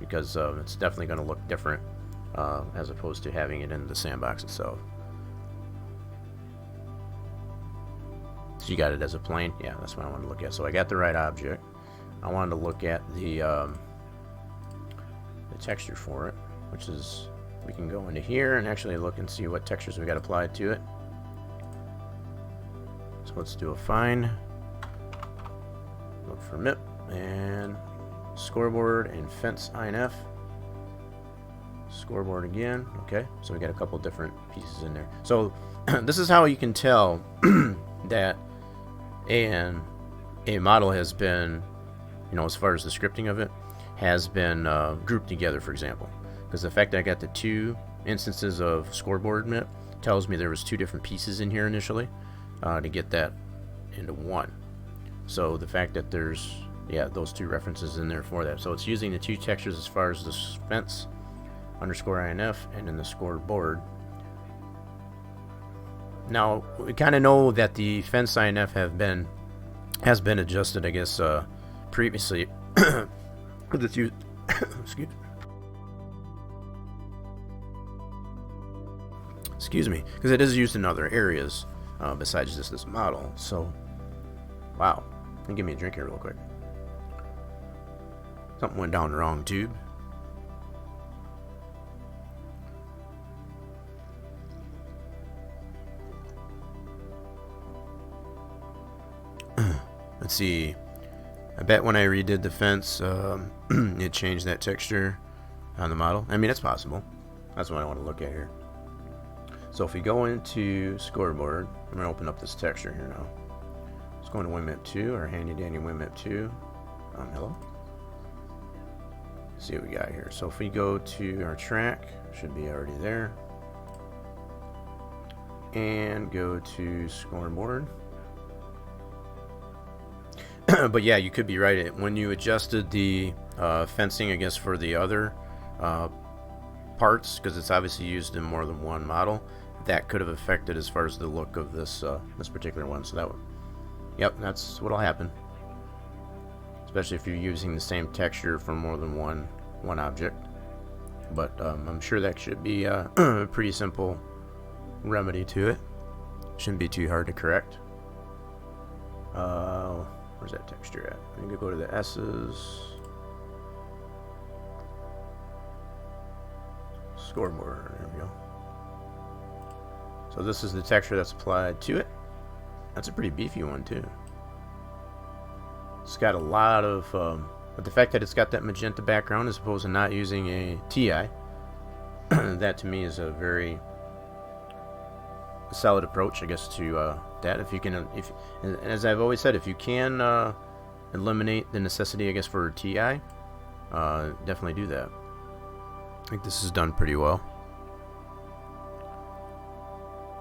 Speaker 2: because it's definitely going to look different as opposed to having it in the sandbox itself. So you got it as a plane? Yeah, that's what I want to look at. So I got the right object. I wanted to look at the texture for it, which is, we can go into here and actually look and see what textures we got applied to it. So let's do a find, look for MIP and scoreboard and fence INF. Scoreboard again. Okay, so we got a couple different pieces in there. So this is how you can tell that a model has been, you know, as far as the scripting of it, has been grouped together, for example. Because the fact that I got the 2 instances of scoreboard MIP tells me there was 2 different pieces in here initially to get that into one. So the fact that there's, yeah, those 2 references in there for that. So it's using the 2 textures as far as the fence underscore INF and in the scoreboard. Now we kind of know that the fence INF has been adjusted, I guess, previously with the 2 excuse me, because it is used in other areas besides just this model. So wow, give me a drink here real quick. Something went down the wrong tube. Let's see. I bet when I redid the fence, it changed that texture on the model. I mean, it's possible. That's what I want to look at here. So if we go into scoreboard, I'm going to open up this texture here now. Let's go into WinMap 2, our handy dandy WinMap 2. Hello. Let's see what we got here. So if we go to our track, should be already there. And go to scoreboard. But yeah, you could be right. When you adjusted the fencing, I guess, for the other parts, because it's obviously used in more than one model, that could have affected as far as the look of this this particular one. So that would, yep, that's what'll happen. Especially if you're using the same texture for more than one object. But I'm sure that should be a pretty simple remedy to it. Shouldn't be too hard to correct. Where's that texture at? I'm gonna go to the S's. Scoreboard, there we go. So this is the texture that's applied to it. That's a pretty beefy one too. It's got a lot of, but the fact that it's got that magenta background as opposed to not using a TI, that to me is a very solid approach, I guess, to that. If you can, as I've always said, if you can eliminate the necessity, I guess, for TI, definitely do that. I think this is done pretty well.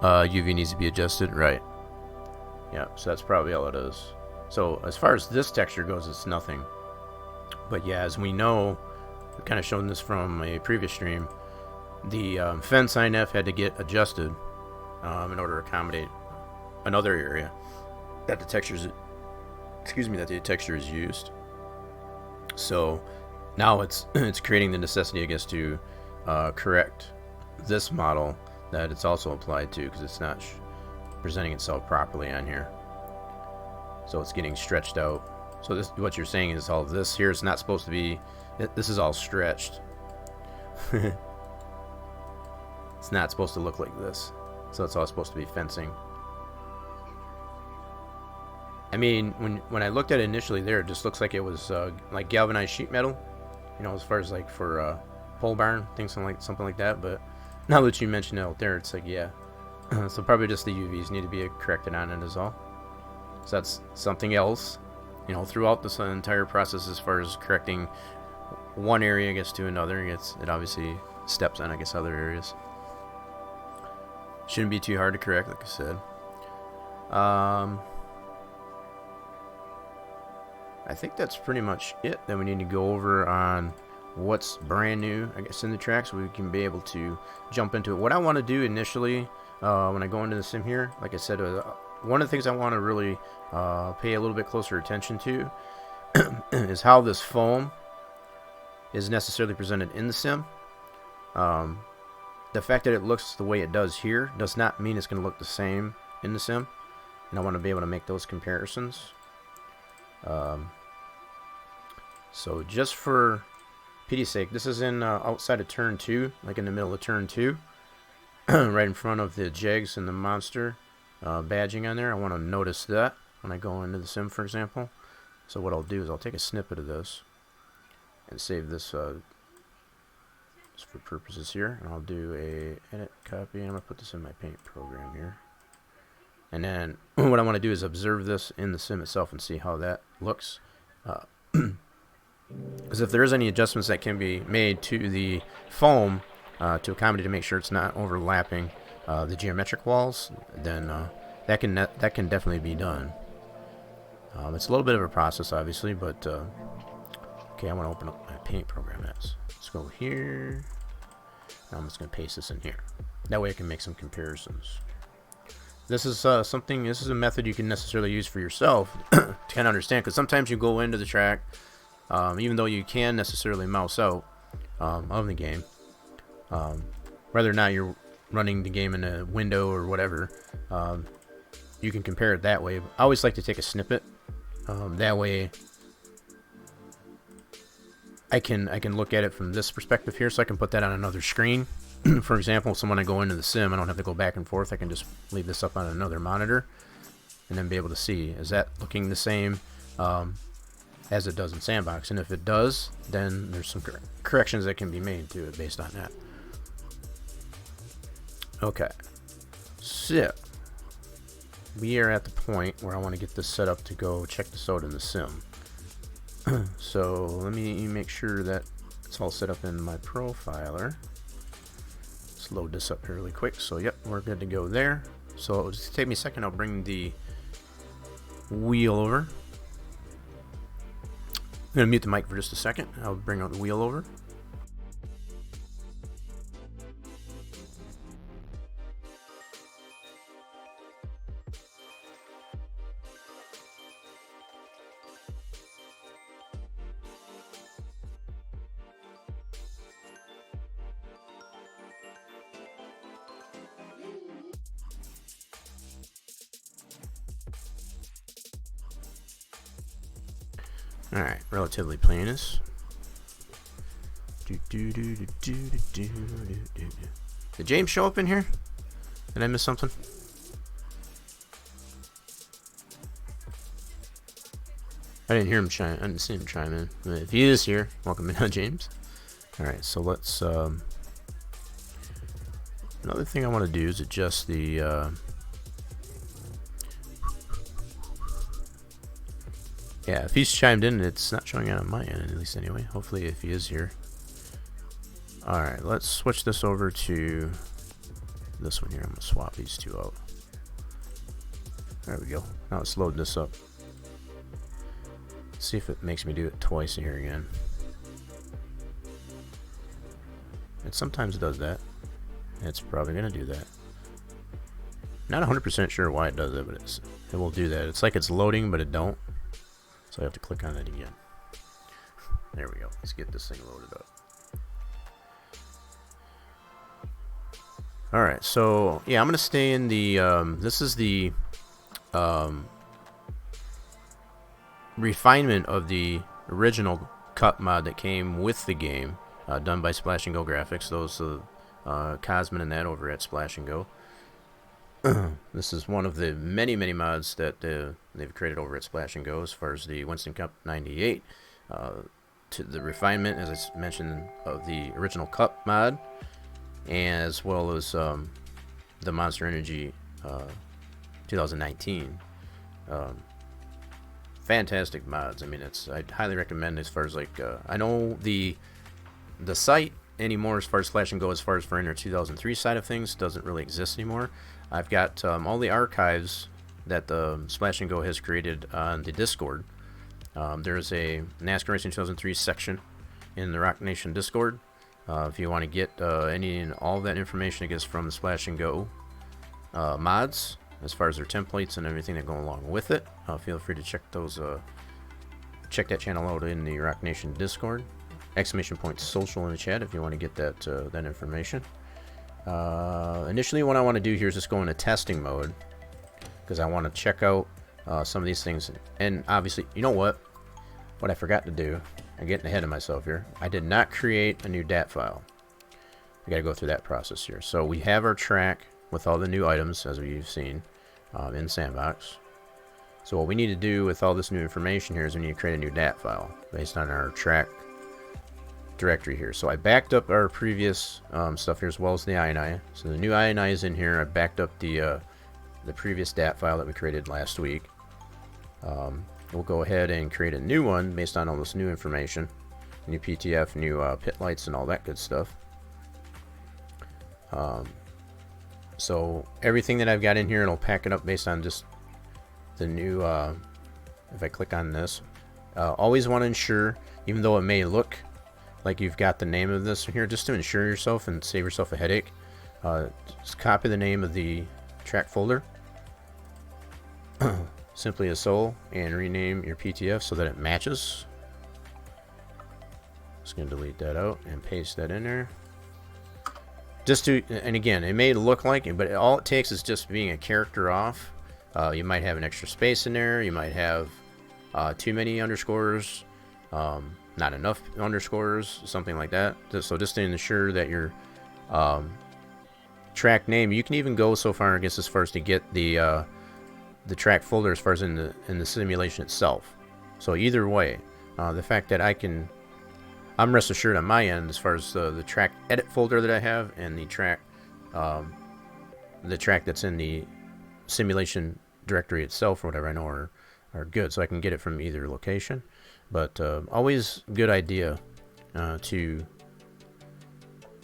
Speaker 2: UV needs to be adjusted, right? Yeah, so that's probably all it is. So as far as this texture goes, it's nothing. But yeah, as we know, we've kind of shown this from a previous stream, the fence INF had to get adjusted in order to accommodate another area that the textures, that the texture is used. So now it's creating the necessity, I guess, to correct this model that it's also applied to, because it's not presenting itself properly on here. So it's getting stretched out. So this, what you're saying is all of this here is not supposed to be, this is all stretched. It's not supposed to look like this. So it's all supposed to be fencing. I mean, when I looked at it initially there, it just looks like it was like galvanized sheet metal, you know, as far as like for pole barn, something like that. But now that you mention it out there, it's like, yeah. So probably just the UVs need to be corrected on it as well. So that's something else, you know, throughout this entire process as far as correcting one area, I guess, to another. It obviously steps on, I guess, other areas. Shouldn't be too hard to correct, like I said. I think that's pretty much it that we need to go over on what's brand new, I guess, in the track, so we can be able to jump into it. What I want to do initially when I go into the sim here, like I said, one of the things I want to really pay a little bit closer attention to is how this foam is necessarily presented in the sim. The fact that it looks the way it does here does not mean it's going to look the same in the sim, and I want to be able to make those comparisons. So just for pity's sake, this is in outside of turn 2, like in the middle of turn 2, right in front of the Jags and the Monster badging on there. I want to notice that when I go into the sim, for example. So what I'll do is I'll take a snippet of this and save this just for purposes here, and I'll do a edit copy, and I'm going to put this in my paint program here. And then what I want to do is observe this in the sim itself and see how that looks. Because if there is any adjustments that can be made to the foam to accommodate to make sure it's not overlapping the geometric walls, then that can definitely be done. It's a little bit of a process, obviously, but okay, I want to open up my paint program. Let's go here. Now I'm just going to paste this in here. That way I can make some comparisons. This is this is a method you can necessarily use for yourself to kind of understand, because sometimes you go into the track, even though you can necessarily mouse out of the game, whether or not you're running the game in a window or whatever, you can compare it that way. I always like to take a snippet. That way I can look at it from this perspective here, so I can put that on another screen. For example, so when I go into the sim, I don't have to go back and forth. I can just leave this up on another monitor and then be able to see, is that looking the same as it does in Sandbox? And if it does, then there's some corrections that can be made to it based on that. Okay, so we are at the point where I want to get this set up to go check this out in the sim. So let me make sure that it's all set up in my profiler. Let's load this up here really quick. So yep, we're good to go there. So it'll just take me a second. I'll bring the wheel over. I'm going to mute the mic for just a second. I'll bring out the wheel over. Alright, relatively plainest. Did James show up in here? Did I miss something? I didn't hear him chime. I didn't see him chime in. But if he is here, welcome in, James. Alright, so let's another thing I want to do is adjust the yeah, if he's chimed in, it's not showing out on my end, at least anyway. Hopefully, if he is here. Alright, let's switch this over to this one here. I'm going to swap these two out. There we go. Now let's load this up. See if it makes me do it twice here again. It sometimes does that. It's probably going to do that. Not 100% sure why it does it, but it will do that. It's like it's loading, but it don't. So I have to click on it again. There we go. Let's get this thing loaded up. Alright, so yeah, I'm going to stay in the, this is the refinement of the original cut mod that came with the game, done by Splash and Go Graphics. Those Cosmin and that over at Splash and Go. This is one of the many mods that they've created over at Splash and Go, as far as the Winston Cup 98, to the refinement, as I mentioned, of the original Cup mod, as well as the Monster Energy 2019. Fantastic mods. I mean, I'd highly recommend, as far as like I know the site anymore, as far as Splash and Go, as far as for Inner 2003 side of things, doesn't really exist anymore. I've got all the archives that the Splash and Go has created on the Discord. There's a NASCAR Racing 2003 section in the Rock Nation Discord. If you want to get any and all that information, it gets from the Splash and Go mods, as far as their templates and everything that go along with it. Feel free to check those. Check that channel out in the Rock Nation Discord. !social in the chat if you want to get that information. Initially, what I want to do here is just go into testing mode, because I want to check out some of these things. And obviously, you know what I forgot to do? I I'm getting ahead of myself here. I did not create a new DAT file. We got to go through that process here. So we have our track with all the new items, as we've seen, in Sandbox. So what we need to do with all this new information here is we need to create a new DAT file based on our track directory here. So I backed up our previous stuff here as well as the INI. So the new INI is in here. I backed up the previous DAT file that we created last week. We'll go ahead and create a new one based on all this new information. New PTF, new pit lights, and all that good stuff. So everything that I've got in here, it'll pack it up based on just the new, if I click on this, always want to ensure, even though it may look like you've got the name of this here, just to ensure yourself and save yourself a headache, just copy the name of the track folder, simply as so, and rename your PTF so that it matches. Just going to delete that out and paste that in there. Just to, and again, it may look like it, but all it takes is just being a character off. You might have an extra space in there. You might have too many underscores, not enough underscores, something like that. So just to ensure that your track name, you can even go so far, I guess, as far as to get the track folder as far as in the simulation itself. So either way, the fact that I'm rest assured on my end as far as the track edit folder that I have and the track that's in the simulation directory itself or whatever, I know are good, so I can get it from either location. But always good idea to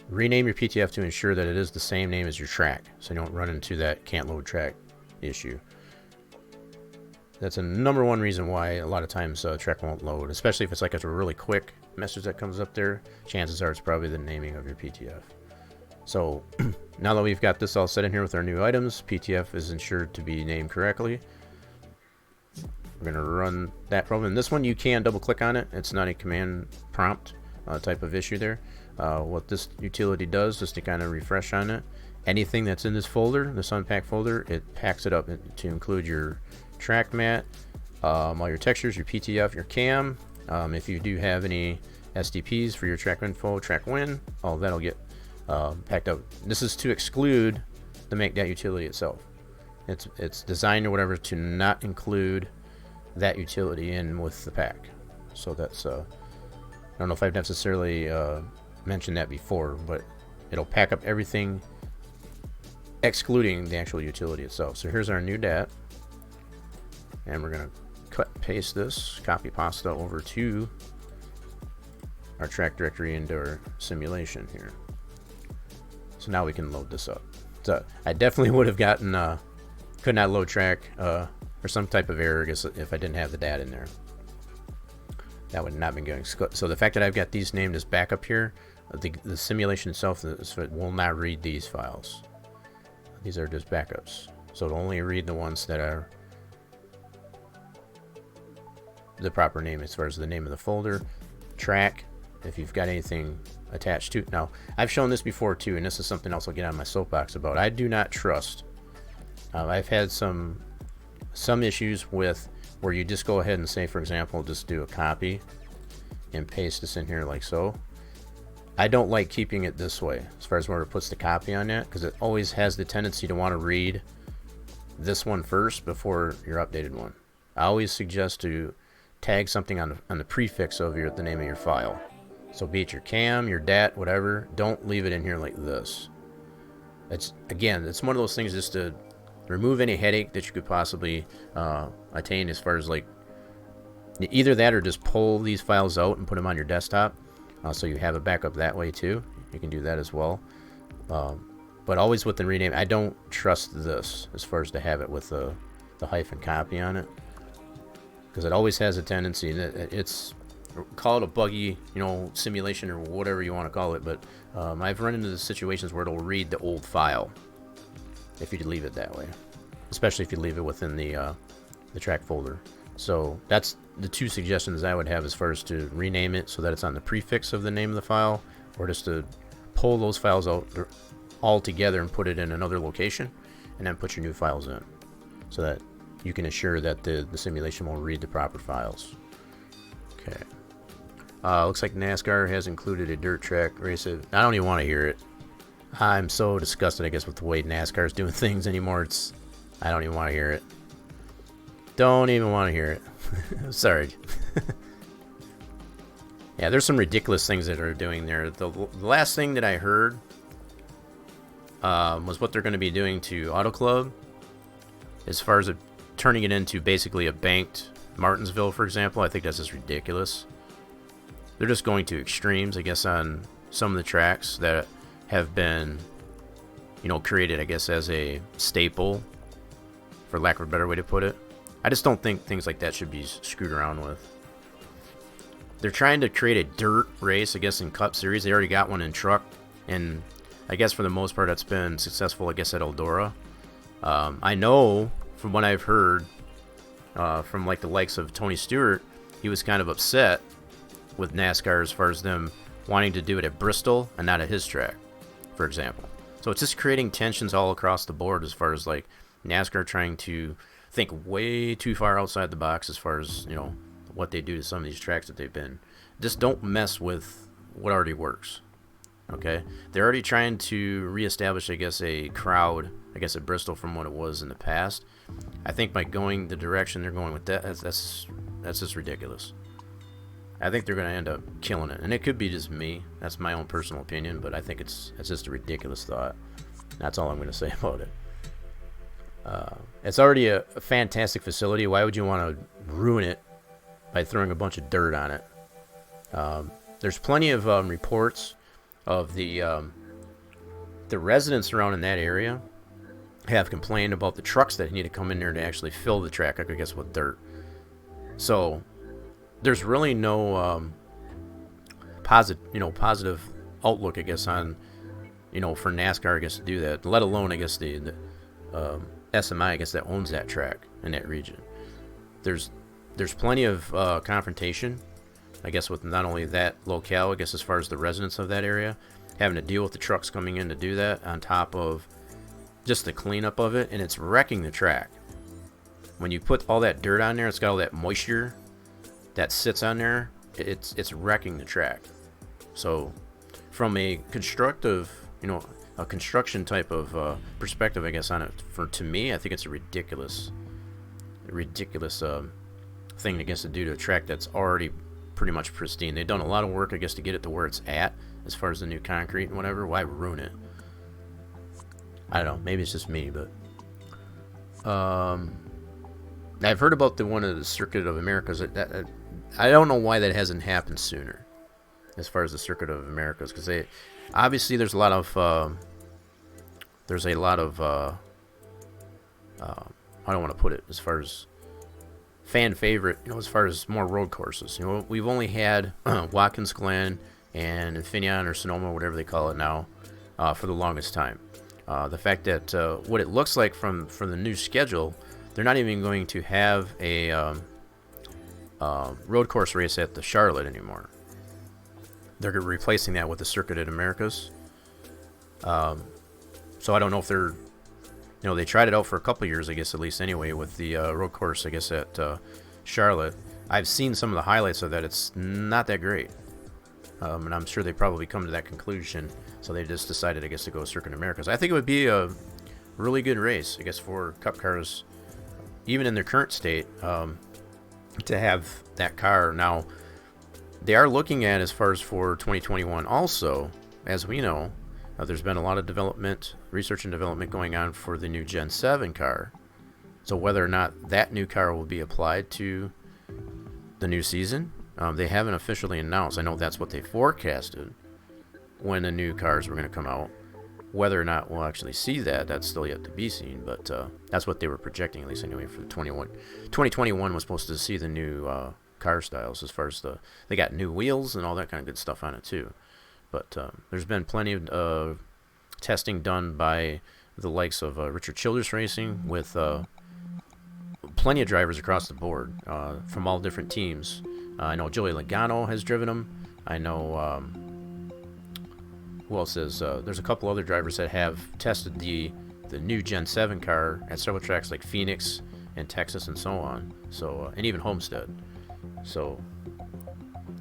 Speaker 2: rename your PTF to ensure that it is the same name as your track, so you don't run into that can't load track issue. That's a number one reason why a lot of times track won't load, especially if it's like a really quick message that comes up there. Chances are it's probably the naming of your PTF. So now that we've got this all set in here with our new items, PTF is ensured to be named correctly. We're going to run that program. This one you can double click on it. It's not a command prompt type of issue there. What this utility does, just to kind of refresh on it, anything that's in this folder, this unpack folder, it packs it up to include your track mat, all your textures, your PTF, your cam. If you do have any SDPs for your track info, track win, all that'll get packed up. This is to exclude the make that utility itself. It's designed or whatever to not include that utility in with the pack. So that's I don't know if I've necessarily mentioned that before, but it'll pack up everything excluding the actual utility itself. So here's our new DAT, and we're gonna cut and paste this, copy pasta over to our track directory into our simulation here. So now we can load this up. So I definitely would have gotten could not load track or some type of error, I guess, if I didn't have the data in there. That would not have been going. So the fact that I've got these named as backup here, the simulation itself will not read these files. These are just backups. So it'll only read the ones that are the proper name as far as the name of the folder, track, if you've got anything attached to. Now, I've shown this before too, and this is something else I'll get on my soapbox about. I do not trust. I've had some issues with where you just go ahead and say, for example, just do a copy and paste this in here like so. I don't like keeping it this way as far as where it puts the copy on that, because it always has the tendency to want to read this one first before your updated one. I always suggest to tag something on the prefix of the name of your file. So be it your cam, your DAT, whatever, don't leave it in here like this. It's one of those things just to remove any headache that you could possibly attain as far as like either that or just pull these files out and put them on your desktop so you have a backup that way too. You can do that as well. But always with the rename, I don't trust this as far as to have it with the hyphen copy on it, because it always has a tendency that it's, call it a buggy, simulation or whatever you want to call it, but I've run into the situations where it'll read the old file if you leave it that way, especially if you leave it within the track folder. So that's the two suggestions I would have as far as to rename it so that it's on the prefix of the name of the file, or just to pull those files out all together and put it in another location and then put your new files in, so that you can assure that the simulation will read the proper files. Okay. Looks like NASCAR has included a dirt track race. I don't even want to hear it. I'm so disgusted, I guess, with the way NASCAR is doing things anymore. I don't even want to hear it. Don't even want to hear it. Sorry. Yeah, there's some ridiculous things that are doing there. The last thing that I heard was what they're going to be doing to Auto Club, as far as turning it into basically a banked Martinsville, for example. I think that's just ridiculous. They're just going to extremes, I guess, on some of the tracks that have been, created, I guess, as a staple, for lack of a better way to put it. I just don't think things like that should be screwed around with. They're trying to create a dirt race, I guess, in Cup Series. They already got one in truck, and I guess for the most part that's been successful, I guess, at Eldora. I know from what I've heard from like the likes of Tony Stewart, he was kind of upset with NASCAR as far as them wanting to do it at Bristol and not at his track, for example. So it's just creating tensions all across the board as far as like NASCAR trying to think way too far outside the box as far as, what they do to some of these tracks that they've been. Just don't mess with what already works. Okay? They're already trying to reestablish, I guess, a crowd, I guess, at Bristol from what it was in the past. I think by going the direction they're going with that, that's just ridiculous. I think they're going to end up killing it. And it could be just me. That's my own personal opinion, but I think it's just a ridiculous thought. That's all I'm going to say about it. It's already a fantastic facility. Why would you want to ruin it by throwing a bunch of dirt on it? There's plenty of reports of the residents around in that area have complained about the trucks that need to come in there to actually fill the track, I guess, with dirt. So there's really no positive outlook, I guess, on for NASCAR, I guess, to do that. Let alone, I guess, the SMI, I guess, that owns that track in that region. There's plenty of confrontation, I guess, with not only that locale, I guess, as far as the residents of that area, having to deal with the trucks coming in to do that, on top of just the cleanup of it, and it's wrecking the track. When you put all that dirt on there, it's got all that moisture that sits on there, it's wrecking the track. So from a constructive, a construction type of perspective, I guess, on it, to me, I think it's a ridiculous thing, I guess, to do to a track that's already pretty much pristine. They've done a lot of work, I guess, to get it to where it's at as far as the new concrete and whatever. Why ruin it? I don't know. Maybe it's just me, but I've heard about the one of the Circuit of Americas. I don't know why that hasn't happened sooner, as far as the Circuit of Americas, because obviously there's a lot of I don't want to put it as far as fan favorite, as far as more road courses. We've only had Watkins Glen and Infineon or Sonoma, whatever they call it now, for the longest time. The fact that what it looks like from the new schedule, they're not even going to have a road course race at the Charlotte anymore. They're replacing that with the Circuit at Americas. So I don't know if they're, they tried it out for a couple years, I guess, at least anyway, with the road course, I guess, at Charlotte. I've seen some of the highlights of that. It's not that great. And I'm sure they probably come to that conclusion. So they just decided, I guess, to go Circuit Americas. I think it would be a really good race, I guess, for Cup cars, even in their current state, to have that car. Now, they are looking at, as far as for 2021 also, as we know, there's been a lot of research and development going on for the new Gen 7 car. So whether or not that new car will be applied to the new season, they haven't officially announced. I know that's what they forecasted when the new cars were going to come out. Whether or not we'll actually see that, that's still yet to be seen. But that's what they were projecting, at least anyway, for 2021 was supposed to see the new car styles, as far as they got new wheels and all that kind of good stuff on it too. But there's been plenty of testing done by the likes of Richard Childress Racing, with plenty of drivers across the board from all different teams. I know Joey Logano has driven them. I know, who else is? There's a couple other drivers that have tested the new Gen 7 car at several tracks like Phoenix and Texas and so on. So and even Homestead. So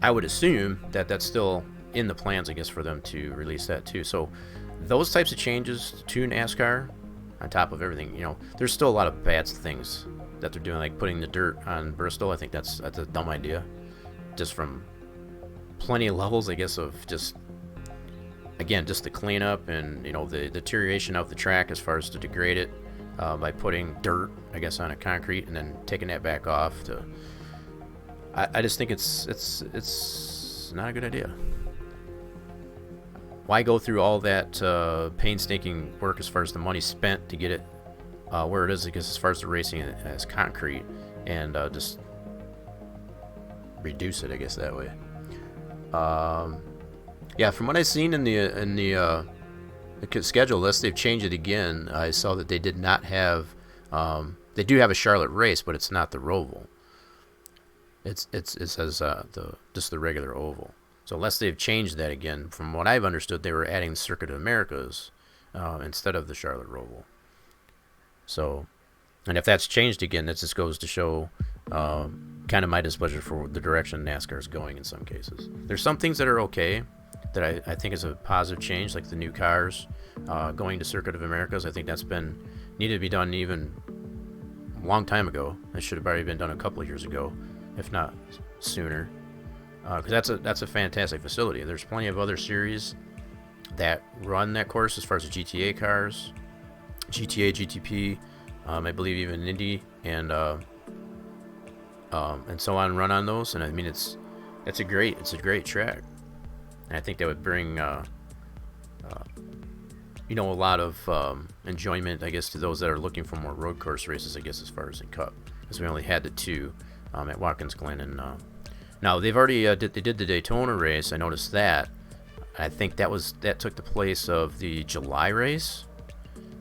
Speaker 2: I would assume that that's still in the plans, I guess, for them to release that too. So those types of changes to NASCAR, on top of everything, there's still a lot of bad things that they're doing, like putting the dirt on Bristol. I think that's a dumb idea, just from plenty of levels, I guess, of just the cleanup and the deterioration of the track as far as to degrade it by putting dirt, I guess, on a concrete and then taking that back off. I just think it's not a good idea. Why go through all that painstaking work as far as the money spent to get it where it is, I guess, as far as the racing as concrete, and just reduce it, I guess, that way. Yeah, from what I've seen in the schedule, unless they've changed it again, I saw that they did not have. They do have a Charlotte race, but it's not the Roval. It says just the regular oval. So unless they've changed that again, from what I've understood, they were adding the Circuit of Americas instead of the Charlotte Roval. So, and if that's changed again, that just goes to show kind of my displeasure for the direction NASCAR is going in some cases. There's some things that are okay that I think is a positive change, like the new cars going to Circuit of Americas. I think that's needed to be done even a long time ago. It should have already been done a couple of years ago, if not sooner, because that's a fantastic facility. There's plenty of other series that run that course as far as the GTA cars, GTA, GTP, I believe even Indy, and so on, run on those. And I mean, it's a great track, and I think that would bring a lot of enjoyment, I guess, to those that are looking for more road course races, I guess, as far as the Cup, because we only had the two at Watkins Glen. And now they've already they did the Daytona race. I noticed that. I think that took the place of the July race,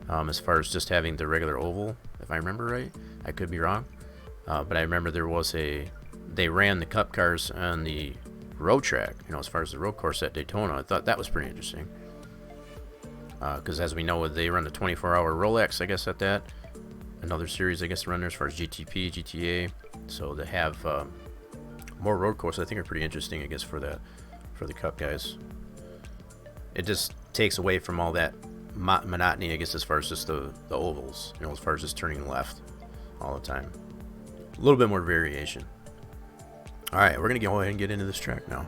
Speaker 2: as far as just having the regular oval, if I remember right. I could be wrong, but I remember they ran the Cup cars on the road track, as far as the road course at Daytona. I thought that was pretty interesting, because as we know, they run the 24-hour Rolex, I guess, at that. Another series, I guess, to run there as far as GTP, GTA. So to have more road courses, I think, are pretty interesting, I guess, for the Cup guys. It just takes away from all that monotony, I guess, as far as just the ovals, as far as just turning left all the time. A little bit more variation. All right, we're going to go ahead and get into this track now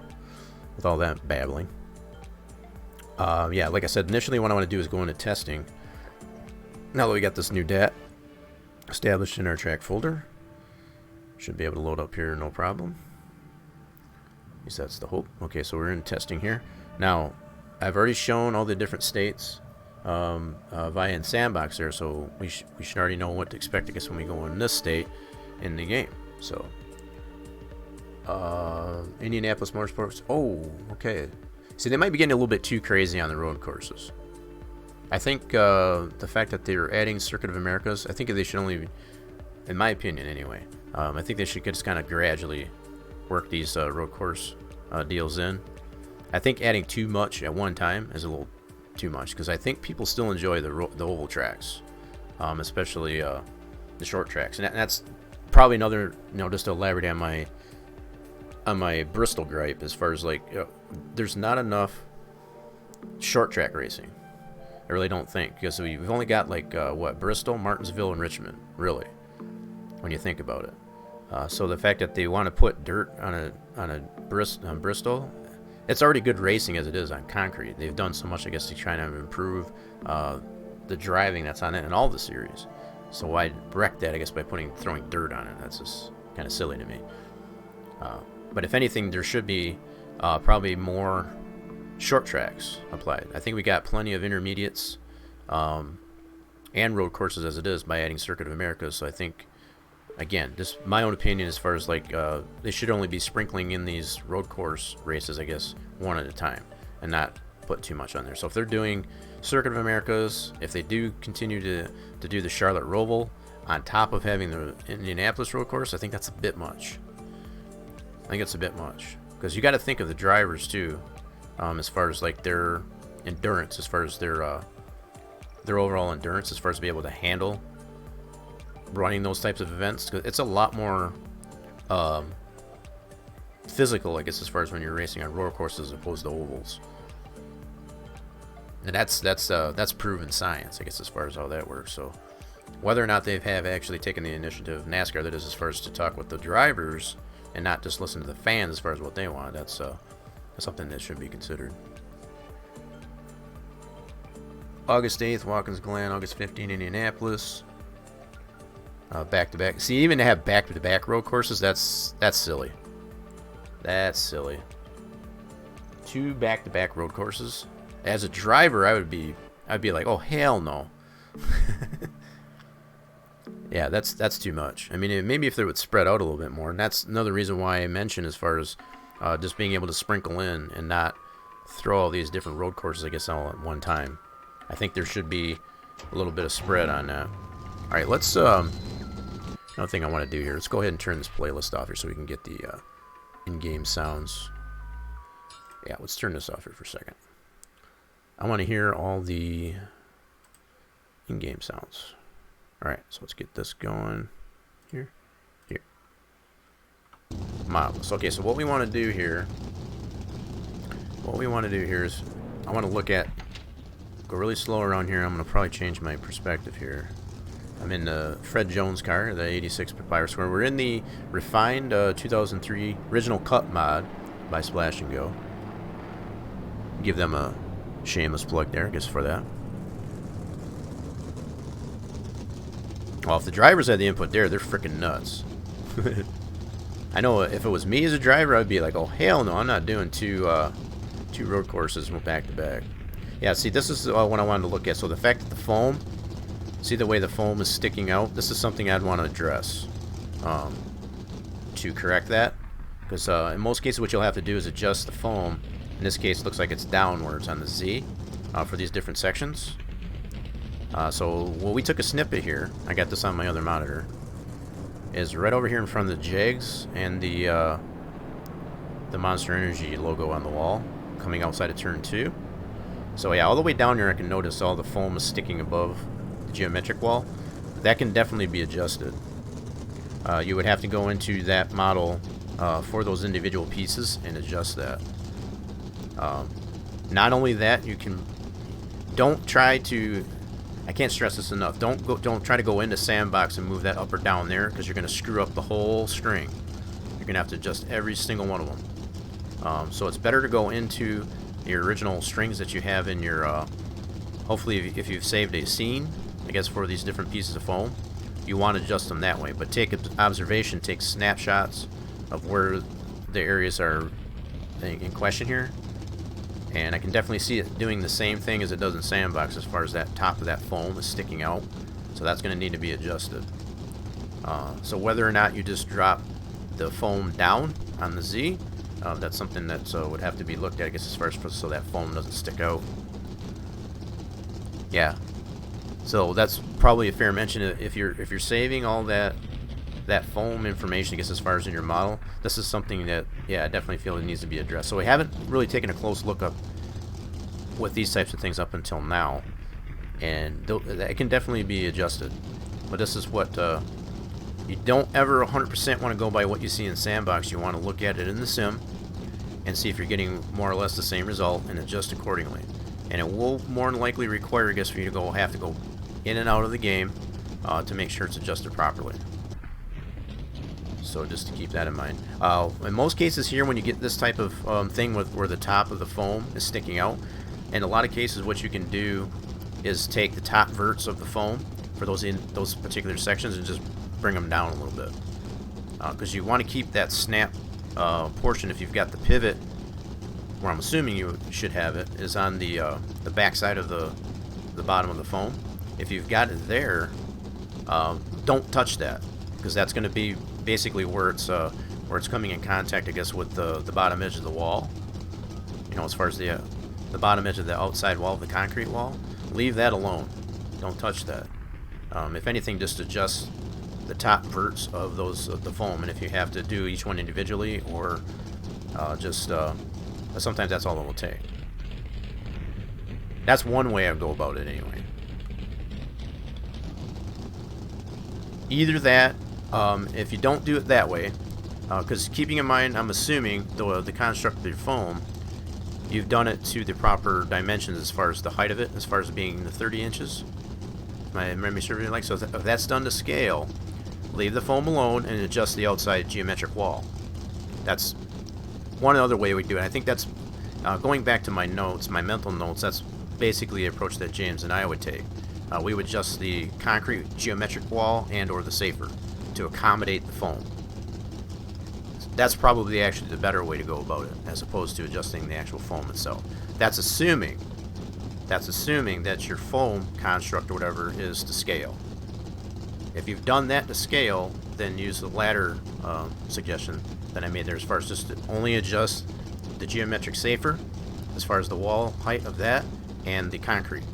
Speaker 2: with all that babbling. Yeah, like I said, initially what I want to do is go into testing. Now that we got this new DAT established in our track folder, should be able to load up here no problem. At least that's the hope. Okay, so we're in testing here. Now, I've already shown all the different states via in Sandbox there, so we should already know what to expect, I guess, when we go in this state in the game. So, Indianapolis Motorsports. Oh, okay. See, they might be getting a little bit too crazy on the road courses. I think the fact that they're adding Circuit of Americas, I think they should only, in my opinion anyway, I think they should just kind of gradually work these road course deals in. I think adding too much at one time is a little too much, because I think people still enjoy the oval tracks, especially the short tracks, and that's probably another, just to elaborate on my Bristol gripe, as far as like there's not enough short track racing. I really don't think, because we've only got like Bristol, Martinsville, and Richmond, really, when you think about it. So the fact that they want to put dirt on Bristol, it's already good racing as it is on concrete. They've done so much, I guess, to try to improve the driving that's on it in all the series. So why wreck that, I guess, by throwing dirt on it? That's just kind of silly to me. But if anything, there should be probably more short tracks applied. I think we got plenty of intermediates and road courses as it is by adding Circuit of America. So I think, again, just my own opinion, as far as like they should only be sprinkling in these road course races, I guess, one at a time, and not put too much on there. So if they're doing Circuit of Americas, if they do continue to do the Charlotte Roval on top of having the Indianapolis road course, I think that's a bit much. I think it's a bit much, because you got to think of the drivers too, as far as like their endurance, as far as their overall endurance, as far as to be able to handle running those types of events. 'Cause it's a lot more physical, I guess, as far as when you're racing on road courses as opposed to ovals. And that's proven science, I guess, as far as how that works. So whether or not they have actually taken the initiative, NASCAR, that is, as far as to talk with the drivers and not just listen to the fans as far as what they want, that's something that should be considered. August 8th, Watkins Glen. August 15th, Indianapolis. Back-to-back. See, even to have back-to-back road courses, that's silly. That's silly. 2 back-to-back road courses. As a driver, I'd be like, oh, hell no. Yeah, that's too much. I mean, maybe if they would spread out a little bit more, and that's another reason why I mentioned as far as just being able to sprinkle in and not throw all these different road courses, I guess, all at one time. I think there should be a little bit of spread on that. All right, let's. Another thing I want to do here. Let's go ahead and turn this playlist off here so we can get the in-game sounds. Yeah, let's turn this off here for a second. I want to hear all the in-game sounds. All right, so let's get this going here. Marvelous. Okay, so what we want to do here is I want to look at, go really slow around here. I'm going to probably change my perspective here. I'm in the Fred Jones car, the 86 Power Square. We're in the refined 2003 Original Cut mod by Splash and Go. Give them a shameless plug there, I guess, for that. Well, if the drivers had the input there, they're freaking nuts. I know if it was me as a driver, I'd be like, oh, hell no, I'm not doing two road courses back to back. Yeah, see, this is what I wanted to look at. So the fact that the foam, see the way the foam is sticking out? This is something I'd want to address to correct that. Because in most cases, what you'll have to do is adjust the foam. In this case, it looks like it's downwards on the Z for these different sections. Well, we took a snippet here. I got this on my other monitor. Is right over here in front of the Jags and the Monster Energy logo on the wall, coming outside of turn 2. So yeah, all the way down here, I can notice all the foam is sticking above the geometric wall. That can definitely be adjusted. You would have to go into that model for those individual pieces and adjust that. Not only that, don't try to. I can't stress this enough. Don't try to go into sandbox and move that up or down there, because you're going to screw up the whole string. You're going to have to adjust every single one of them. So it's better to go into your original strings that you have in your. Hopefully, if you've saved a scene, I guess for these different pieces of foam, you want to adjust them that way. But take observation, take snapshots of where the areas are in question here. And I can definitely see it doing the same thing as it does in sandbox as far as that top of that foam is sticking out. So that's going to need to be adjusted. So whether or not you just drop the foam down on the Z, that's something that would have to be looked at, I guess, as far as so that foam doesn't stick out. Yeah. So that's probably a fair mention. If you're saving all that foam information, I guess, as far as in your model, this is something that, yeah, I definitely feel it needs to be addressed. So we haven't really taken a close look up with these types of things up until now, and it can definitely be adjusted. But this is what you don't ever 100% want to go by what you see in sandbox. You want to look at it in the sim and see if you're getting more or less the same result and adjust accordingly. And it will more than likely require, I guess, for you to have to go in and out of the game to make sure it's adjusted properly. So just to keep that in mind. In most cases here, when you get this type of thing where the top of the foam is sticking out, in a lot of cases what you can do is take the top verts of the foam for those particular sections and just bring them down a little bit. Because you want to keep that snap portion, if you've got the pivot, where I'm assuming you should have it, is on the back side of the bottom of the foam. If you've got it there, don't touch that, because that's going to be basically where it's coming in contact, I guess, with the bottom edge of the wall. You know, as far as the bottom edge of the outside wall of the concrete wall, leave that alone. Don't touch that. If anything, just adjust the top verts of the foam, and if you have to do each one individually, or sometimes that's all it will take. That's one way I go about it anyway. Either that, if you don't do it that way, Because keeping in mind, I'm assuming the construct of your foam, you've done it to the proper dimensions as far as the height of it, as far as being the 30 inches. My memory serves me like so. If that's done to scale, leave the foam alone and adjust the outside geometric wall. That's one other way we do it. I think that's going back to my notes, my mental notes. That's basically the approach that James and I would take. We would adjust the concrete geometric wall and/or the safer to accommodate the foam. That's probably actually the better way to go about it, as opposed to adjusting the actual foam itself. That's assuming that your foam construct or whatever is to scale. If you've done that to scale, then use the latter suggestion that I made there, as far as just to only adjust the geometric safer, as far as the wall height of that, and the concrete.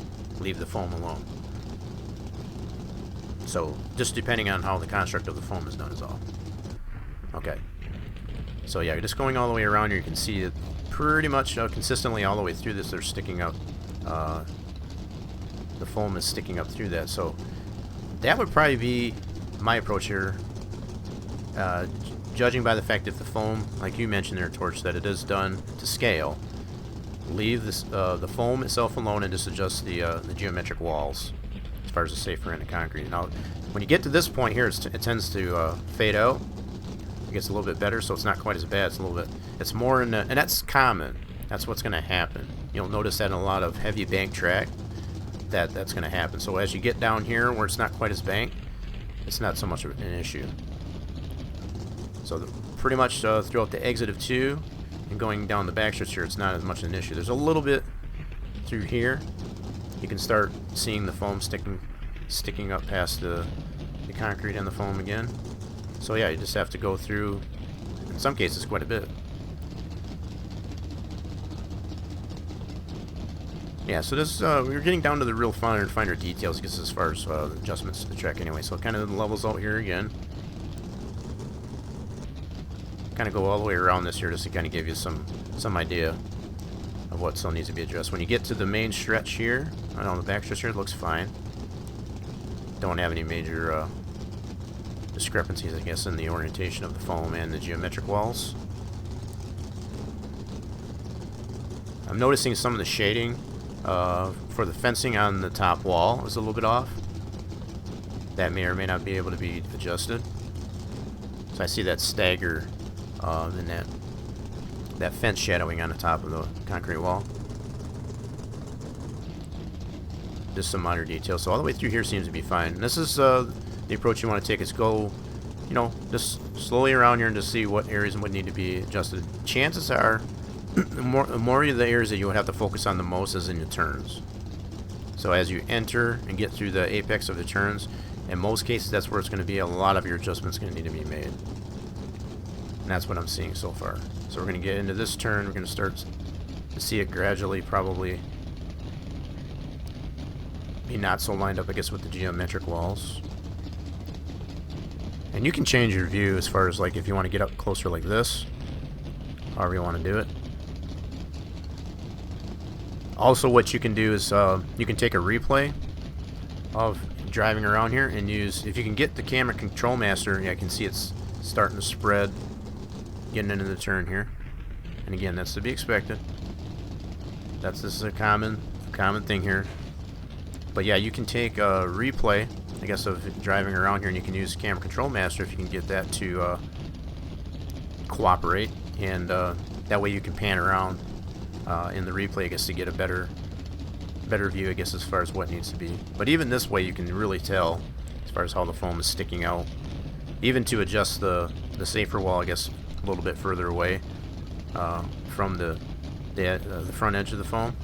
Speaker 2: Leave the foam alone. So, just depending on how the construct of the foam is done is all. Okay. So yeah, you're just going all the way around here. You can see it pretty much consistently all the way through this. They're sticking up. The foam is sticking up through that. So that would probably be my approach here. Judging by the fact that the foam, like you mentioned there, Torch, that it is done to scale, leave this, the foam itself alone and just adjust the geometric walls as far as the safer and the concrete. Now, when you get to this point here, it tends to fade out. It gets a little bit better, so it's not quite as bad. It's a little bit, it's more in the, and that's common. That's what's going to happen. You'll notice that in a lot of heavy bank track, that's going to happen. So as you get down here where it's not quite as banked, it's not so much of an issue. So pretty much throughout the exit of 2 and going down the back stretch here, it's not as much an issue. There's a little bit through here. You can start seeing the foam sticking up past the concrete and the foam again. So yeah, you just have to go through, in some cases, quite a bit. Yeah, so this we're getting down to the real finer details, I guess, as far as adjustments to the track anyway. So it kind of levels out here again. Kind of go all the way around this here just to kind of give you some idea of what still needs to be addressed. When you get to the main stretch here, I don't know, the back stretch here, it looks fine. Don't have any major discrepancies, I guess, in the orientation of the foam and the geometric walls. I'm noticing some of the shading for the fencing on the top wall is a little bit off. That may or may not be able to be adjusted. So I see that stagger in that fence shadowing on the top of the concrete wall. Just some minor details. So all the way through here seems to be fine. And this is the approach you want to take, is go, you know, just slowly around here and just see what areas would need to be adjusted. Chances are, the more of the areas that you would have to focus on the most is in the turns. So as you enter and get through the apex of the turns, in most cases that's where it's going to be a lot of your adjustments going to need to be made. And that's what I'm seeing so far. So we're going to get into this turn. We're going to start to see it gradually probably be not so lined up, I guess, with the geometric walls. And you can change your view as far as, like, if you want to get up closer like this, however you want to do it. Also, what you can do is you can take a replay of driving around here and use, if you can get the camera control master, yeah, I can see it's starting to spread, getting into the turn here. And again, that's to be expected. This is a common thing here. But yeah, you can take a replay, I guess, of driving around here, and you can use camera control master if you can get that to cooperate, and that way you can pan around in the replay, I guess, to get a better view, I guess, as far as what needs to be. But even this way you can really tell as far as how the foam is sticking out, even to adjust the safer wall, I guess, a little bit further away from the front edge of the foam.